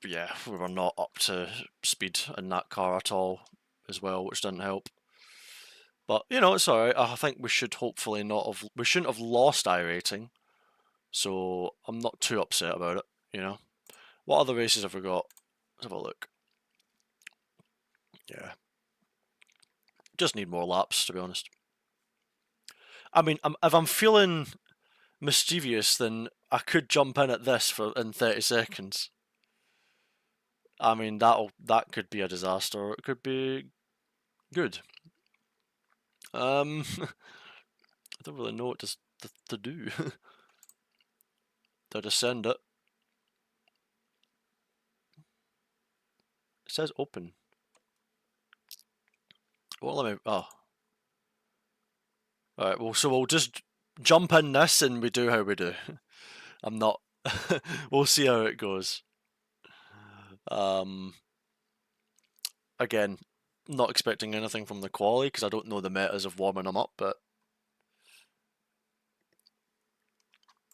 Speaker 3: Yeah, we were not up to speed in that car at all, as well, which didn't help. But you know, it's alright. I think we should hopefully not have. We shouldn't have lost iRacing, so I'm not too upset about it. You know, what other races have we got? Let's have a look. Yeah, just need more laps, to be honest. I mean, if I'm feeling mischievous, then I could jump in at this in 30 seconds. I mean, that could be a disaster, or it could be good. I don't really know what to to do. To descend it. It says open. Well, let me. Oh. Alright, well, so we'll just jump in this and we do how we do. I'm not. We'll see how it goes. Again, not expecting anything from the quali because I don't know the metas of warming them up, but.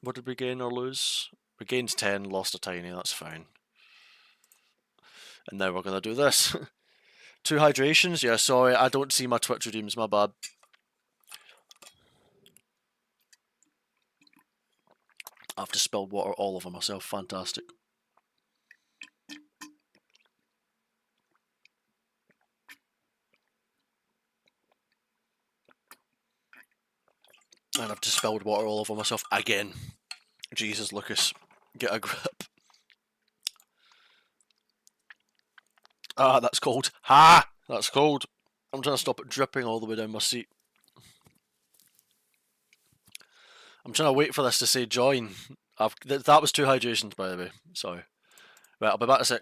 Speaker 3: What did we gain or lose? We gained 10, lost a tiny, that's fine. And now we're going to do this. 2 hydrations? Yeah, sorry, I don't see my Twitch redeems, my bad. I've just spilled water all over myself, fantastic. And I've just spilled water all over myself again. Jesus, Lucas, get a grip. Ah, that's cold. Ha! That's cold. I'm trying to stop it dripping all the way down my seat. I'm trying to wait for this to say join. That was 2 hydrations, by the way. Sorry. Right, I'll be back in a sec.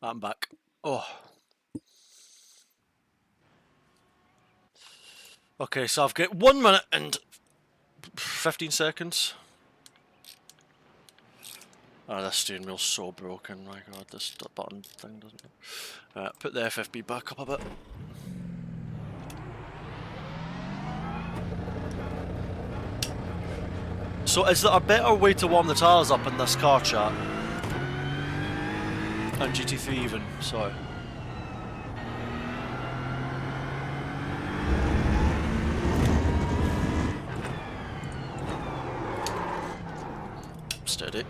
Speaker 3: I'm back. Oh. Okay, so I've got 1 minute and 15 seconds. Oh, this steering wheel's so broken. My god, this button thing doesn't. Put the FFB back up a bit. So, is there a better way to warm the tyres up in this car, chat? And GT3 even, sorry. Steady.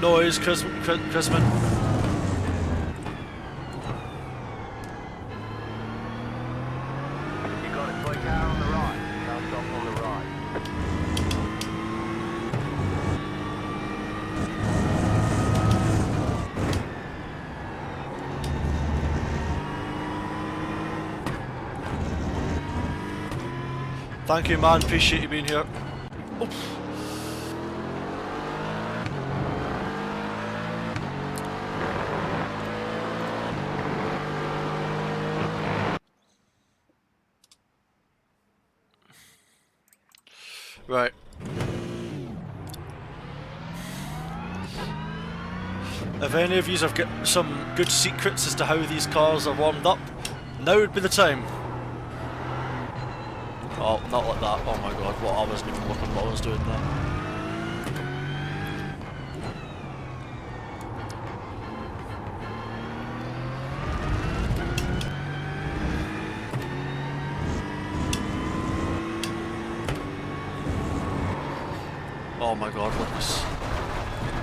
Speaker 3: Noise, Chrisman.
Speaker 2: You got a toy car on the right. Car stop on the right.
Speaker 3: Thank you, man. Appreciate you being here. Oops. Right. If any of you have got some good secrets as to how these cars are warmed up, now would be the time. Oh, not like that. Oh my god, what, I wasn't even looking what I was doing there. Oh my god, Lucas.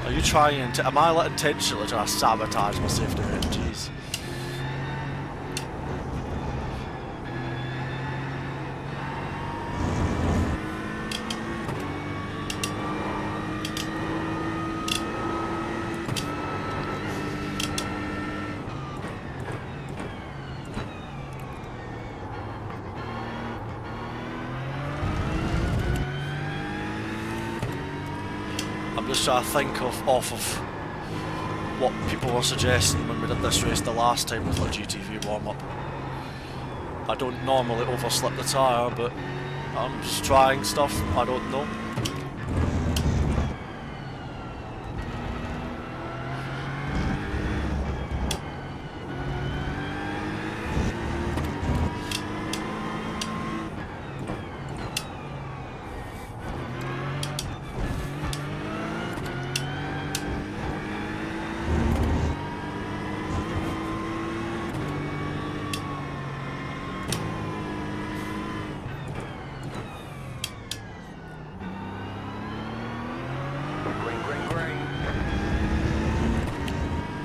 Speaker 3: Are you trying to... Am I like, intentionally trying to sabotage my safety rate? Jeez. I'm just trying to think off of what people were suggesting when we did this race the last time with our GT3 warm-up. I don't normally overslip the tyre, but I'm just trying stuff I don't know.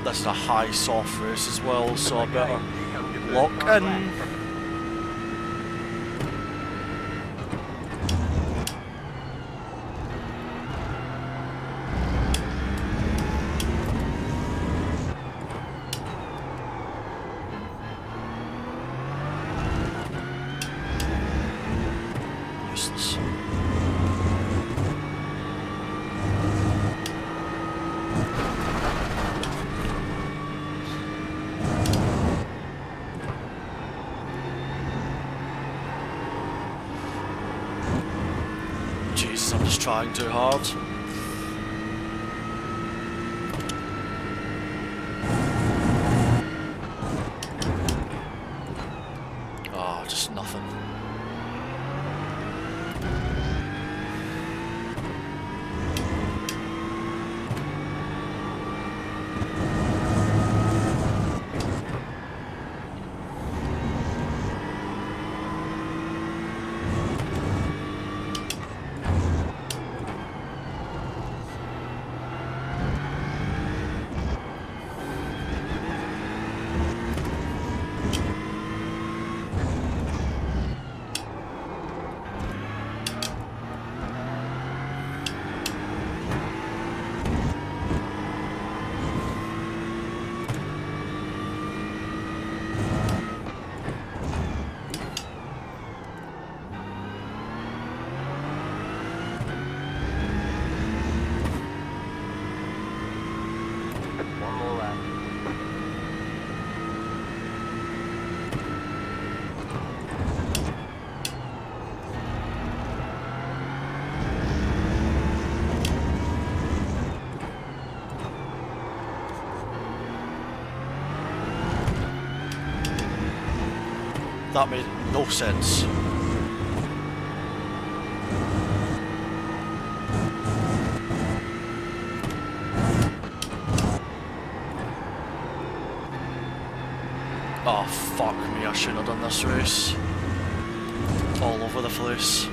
Speaker 3: This is a high soft race as well, so I better lock in. Useless. Jesus, I'm just trying too hard. Oh, just nothing.
Speaker 2: One more lap.
Speaker 3: That made no sense. Oh fuck me, I shouldn't have done this race. All over the place.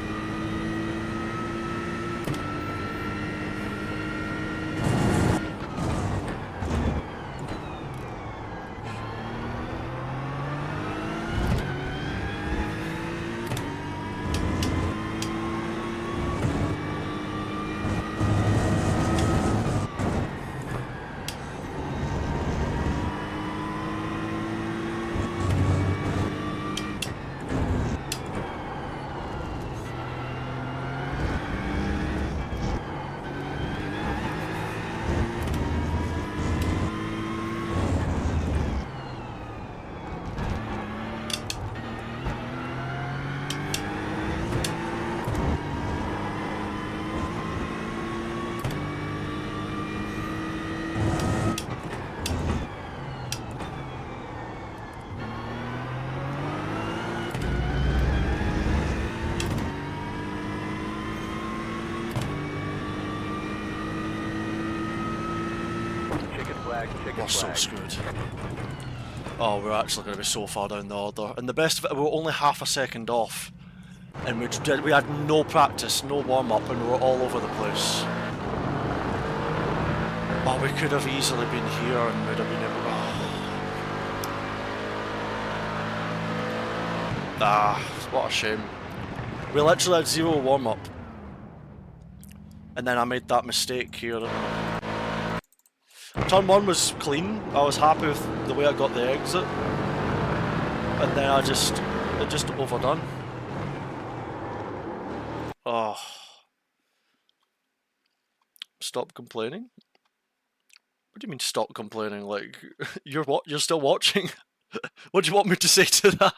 Speaker 3: We're so screwed. Oh, we're actually going to be so far down the order. And the best of it, we were only half a second off. And we had no practice, no warm-up, and we were all over the place. Oh, we could have easily been here and would have been able to... Ah, what a shame. We literally had 0 warm-up. And then I made that mistake here. Turn 1 was clean. I was happy with the way I got the exit. And then it just overdone. Oh. Stop complaining? What do you mean stop complaining? Like, you're still watching? What do you want me to say to that?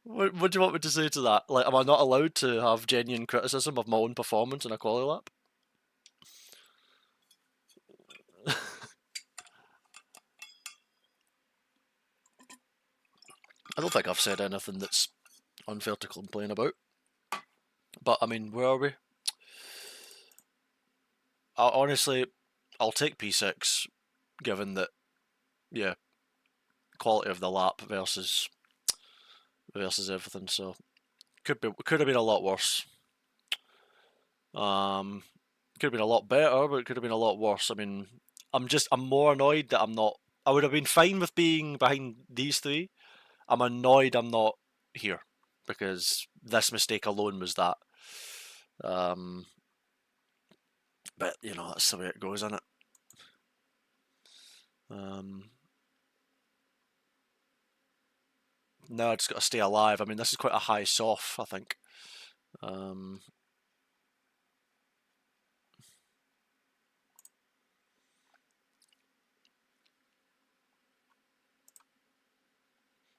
Speaker 3: What do you want me to say to that? Like, am I not allowed to have genuine criticism of my own performance in a quali lap? I don't think I've said anything that's unfair to complain about. But, I mean, where are we? Honestly, I'll take P6, given that, yeah, quality of the lap versus everything. So could have been a lot worse. Could have been a lot better, but it could have been a lot worse. I mean, I'm more annoyed that I'm not. I would have been fine with being behind these three. I'm annoyed I'm not here because this mistake alone was that. But you know, that's the way it goes, isn't it? Now I just got to stay alive. I mean, this is quite a high soft, I think.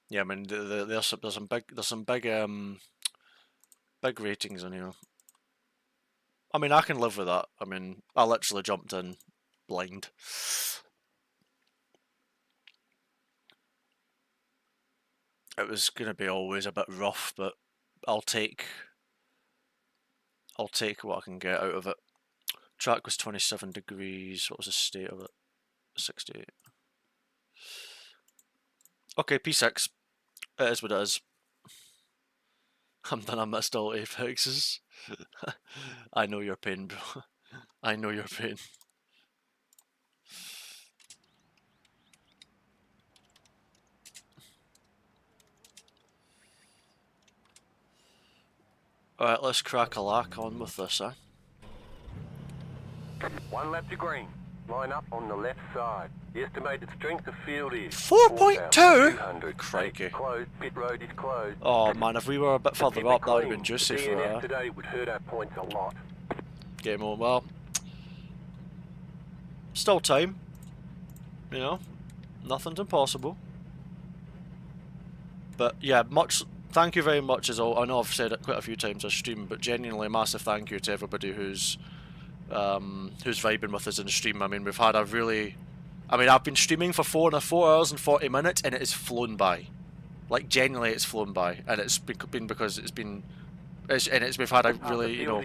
Speaker 3: Yeah, I mean, there's some big ratings in here. I mean, I can live with that. I mean, I literally jumped in blind. It was gonna be always a bit rough, but I'll take what I can get out of it. Track was 27 degrees. What was the state of it? 68. Okay, P6. It is what it is. I'm done. I missed all apexes. I know your pain, bro. I know your pain. Alright, let's crack a lack on with this, eh?
Speaker 2: 1 lap to green. Line up on the left side. The estimated strength of field is
Speaker 3: 4.2? Crikey.
Speaker 2: Closed. Pit road is closed.
Speaker 3: Oh man, if we were a bit further up, that would have been juicy for
Speaker 2: DNF today would hurt our points a lot.
Speaker 3: Game on. Well, still time. You know, nothing's impossible. But yeah, thank you very much as all. I know I've said it quite a few times on stream, but genuinely massive thank you to everybody who's vibing with us in the stream. I mean, we've had a really... I mean, I've been streaming for 4 hours and 40 minutes and it has flown by. Like, genuinely it's flown by. And it's been because we've had a really, you know,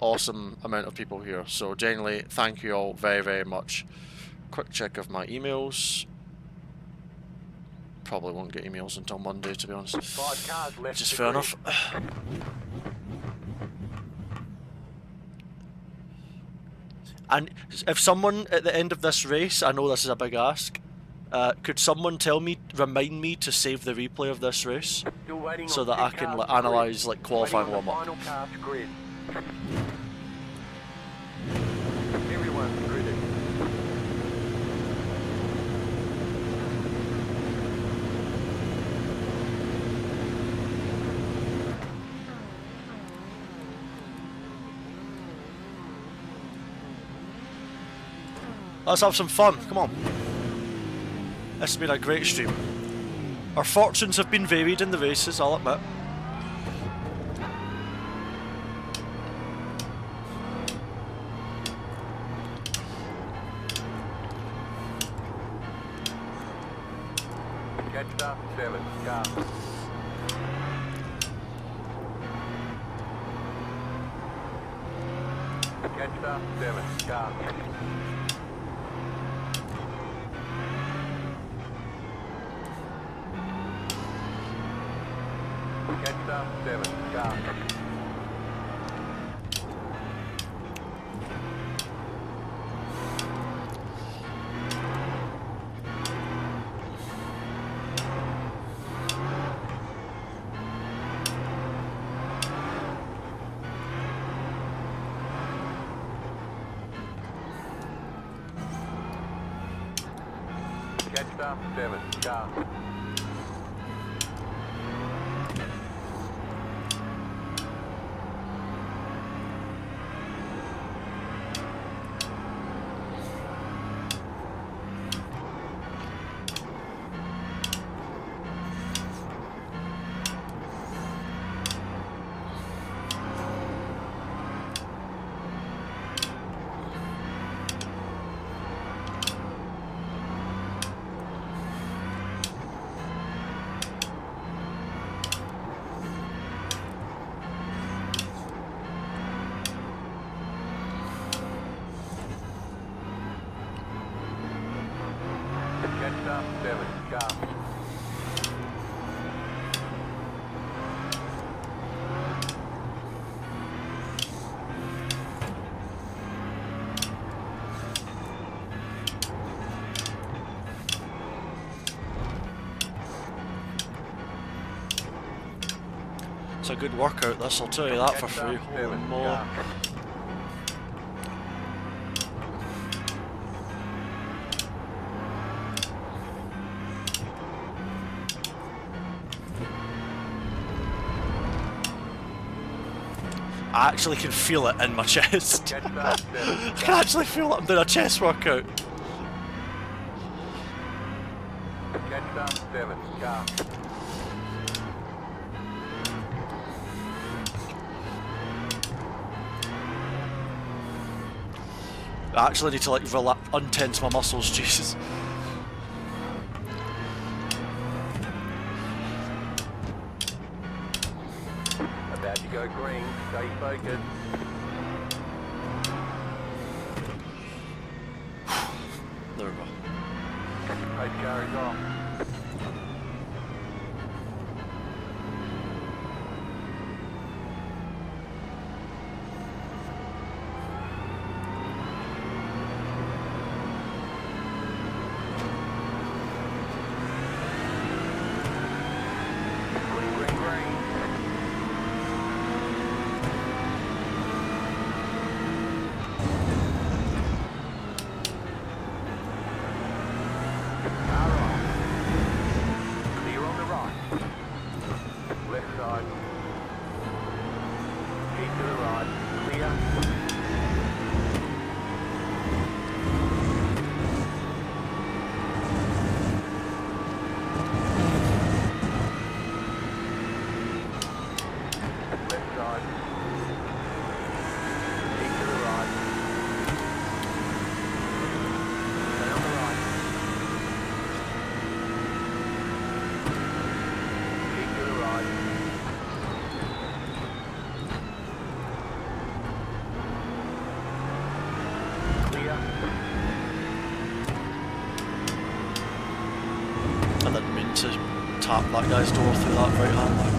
Speaker 3: awesome amount of people here. So, genuinely, thank you all very, very much. Quick check of my emails. Probably won't get emails until Monday, to be honest.
Speaker 2: 5 cars left.
Speaker 3: Which is fair enough. And if someone at the end of this race, I know this is a big ask, could someone remind me to save the replay of this race so that I can analyse like qualifying warm-up?
Speaker 2: Everyone's grid.
Speaker 3: Let's have some fun, come on. This has been a great stream. Our fortunes have been varied in the races, I'll admit.
Speaker 2: Catch up, 7, car. Catch up, 7, car. Catch up, 7, car. Jetstar 7, car. Jetstar 7, car.
Speaker 3: It's a good workout, this, I'll tell you that for free.
Speaker 2: Jetstar
Speaker 3: Holy
Speaker 2: 7,
Speaker 3: moly.
Speaker 2: car.
Speaker 3: I actually can feel it in my chest.
Speaker 2: Jetstar 7,
Speaker 3: I can actually feel it. I'm doing a chest workout.
Speaker 2: Jetstar 7, car.
Speaker 3: I actually need to like untense my muscles, Jesus.
Speaker 2: About to go green, stay focused.
Speaker 3: There we go.
Speaker 2: Race car is off. Green, green, green. Car off. Clear on the right. Left side. Keep to the right. Clear. Left side. Keep to the right. Stay on the right. Keep to the right. Clear.
Speaker 3: I didn't mean to tap that guy's door through that right hand line.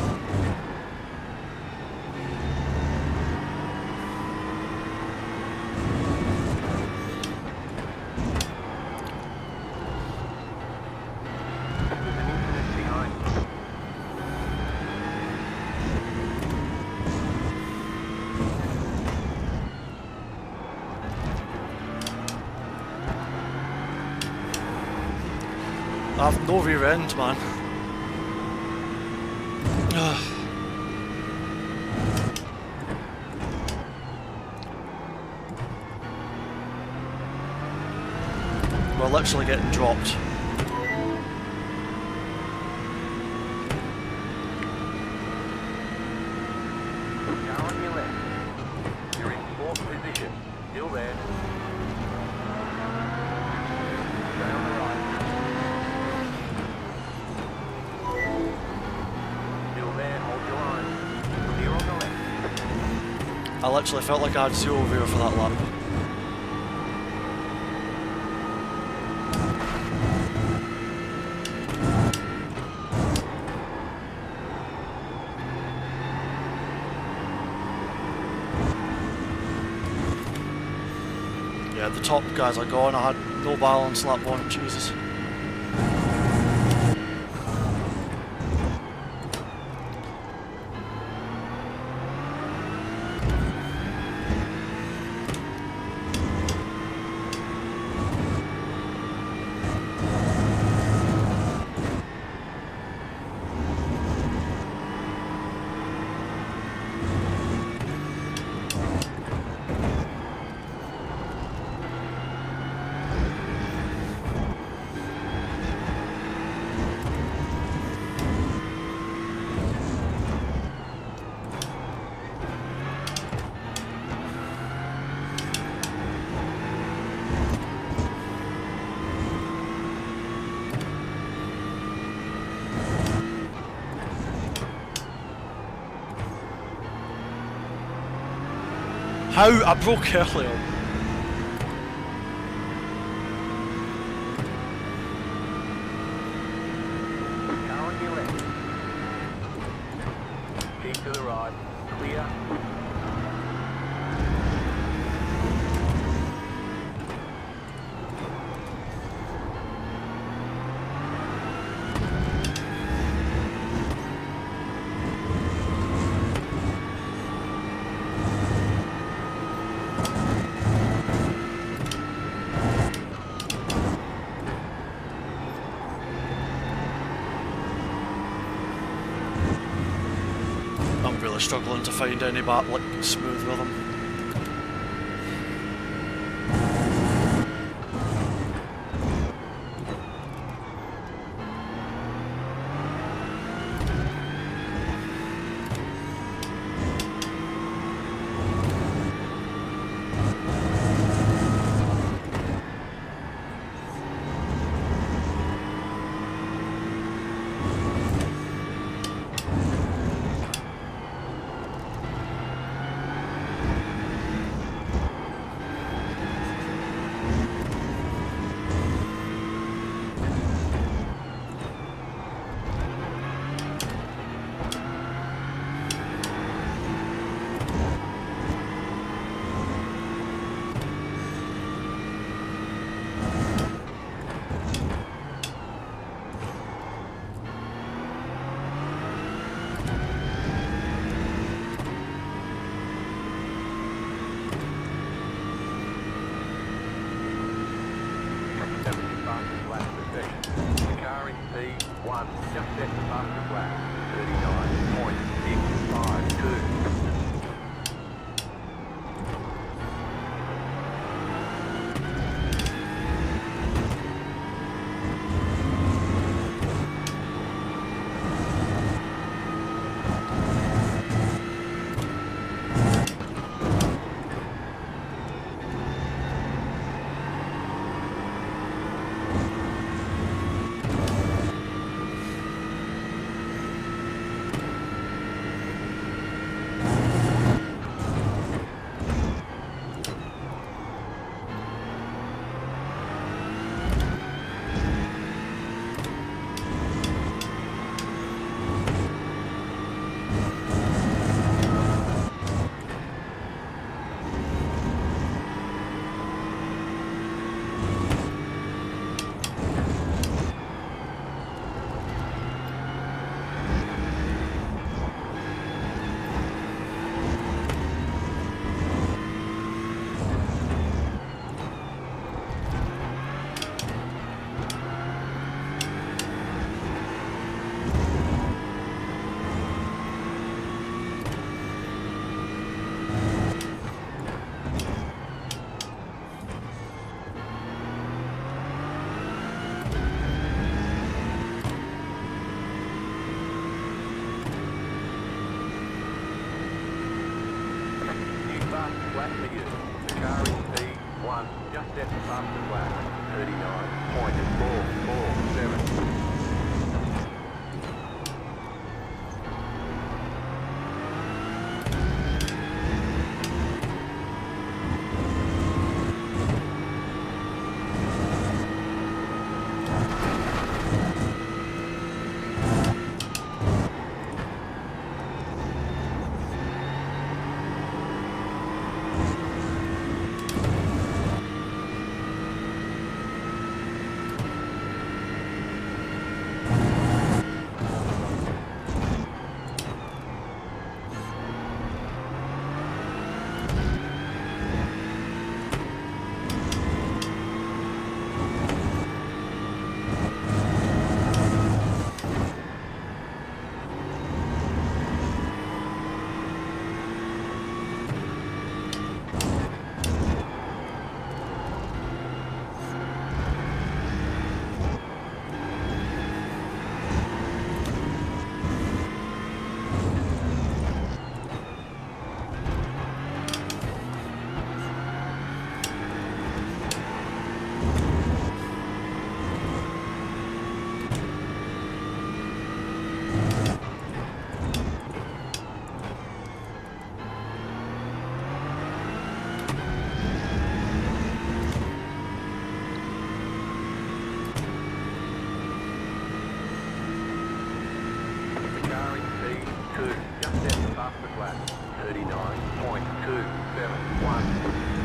Speaker 2: There's an incident behind.
Speaker 3: I've no rear end, man. We're literally getting dropped.
Speaker 2: Car on your left. You're in fourth position. Still there. Stay on the right. Still there. Hold your line. Clear on the left.
Speaker 3: I literally felt like I had zero rear for that lap. Yeah, the top guys are gone. I had no balance lap one, Jesus. How? I broke earlier.
Speaker 2: Car on your left. Keep to the right. Clear.
Speaker 3: I'm really struggling to find any like smooth rhythm. P1, just set the fastest lap, 39.652. Flat for you. The car is P1, just set the fastest lap, 39.447.
Speaker 2: 39.271.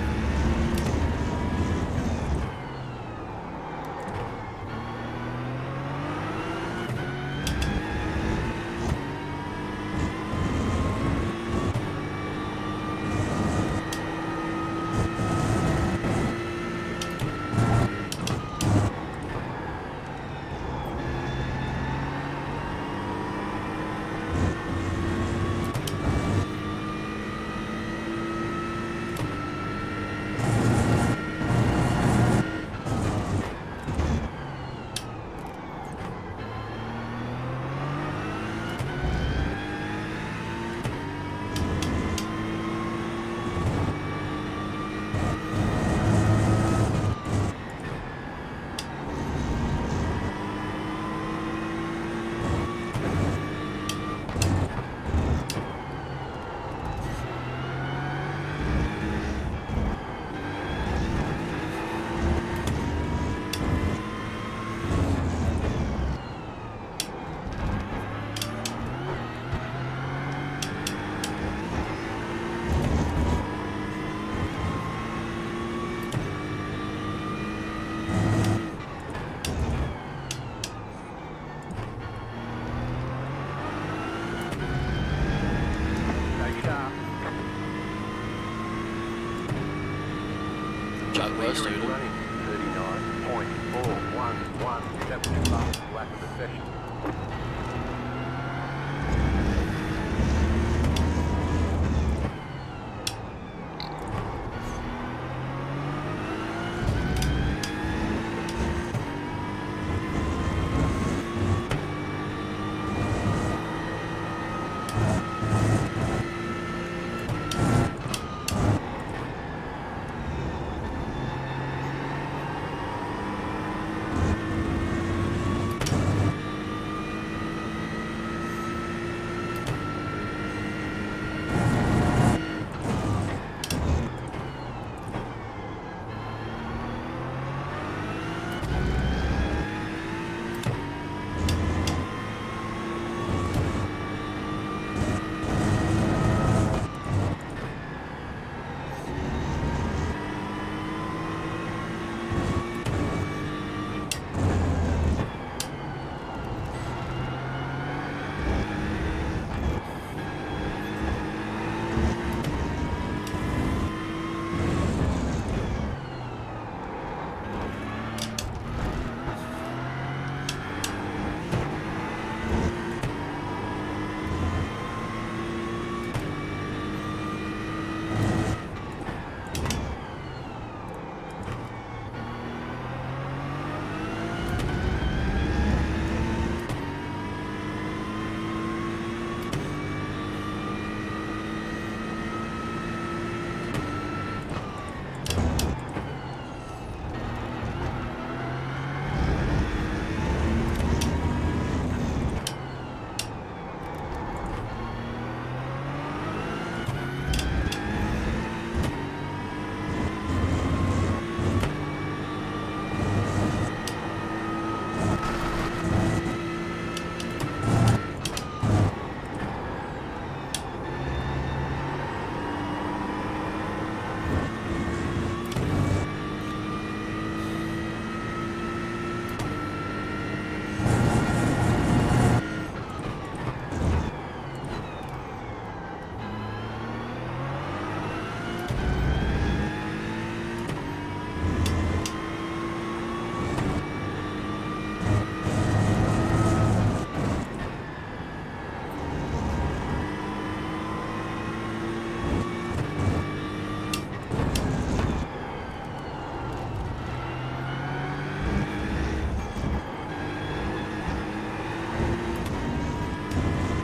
Speaker 3: Jack West,
Speaker 2: Leader is running 39.411, that was the fastest lap of the session.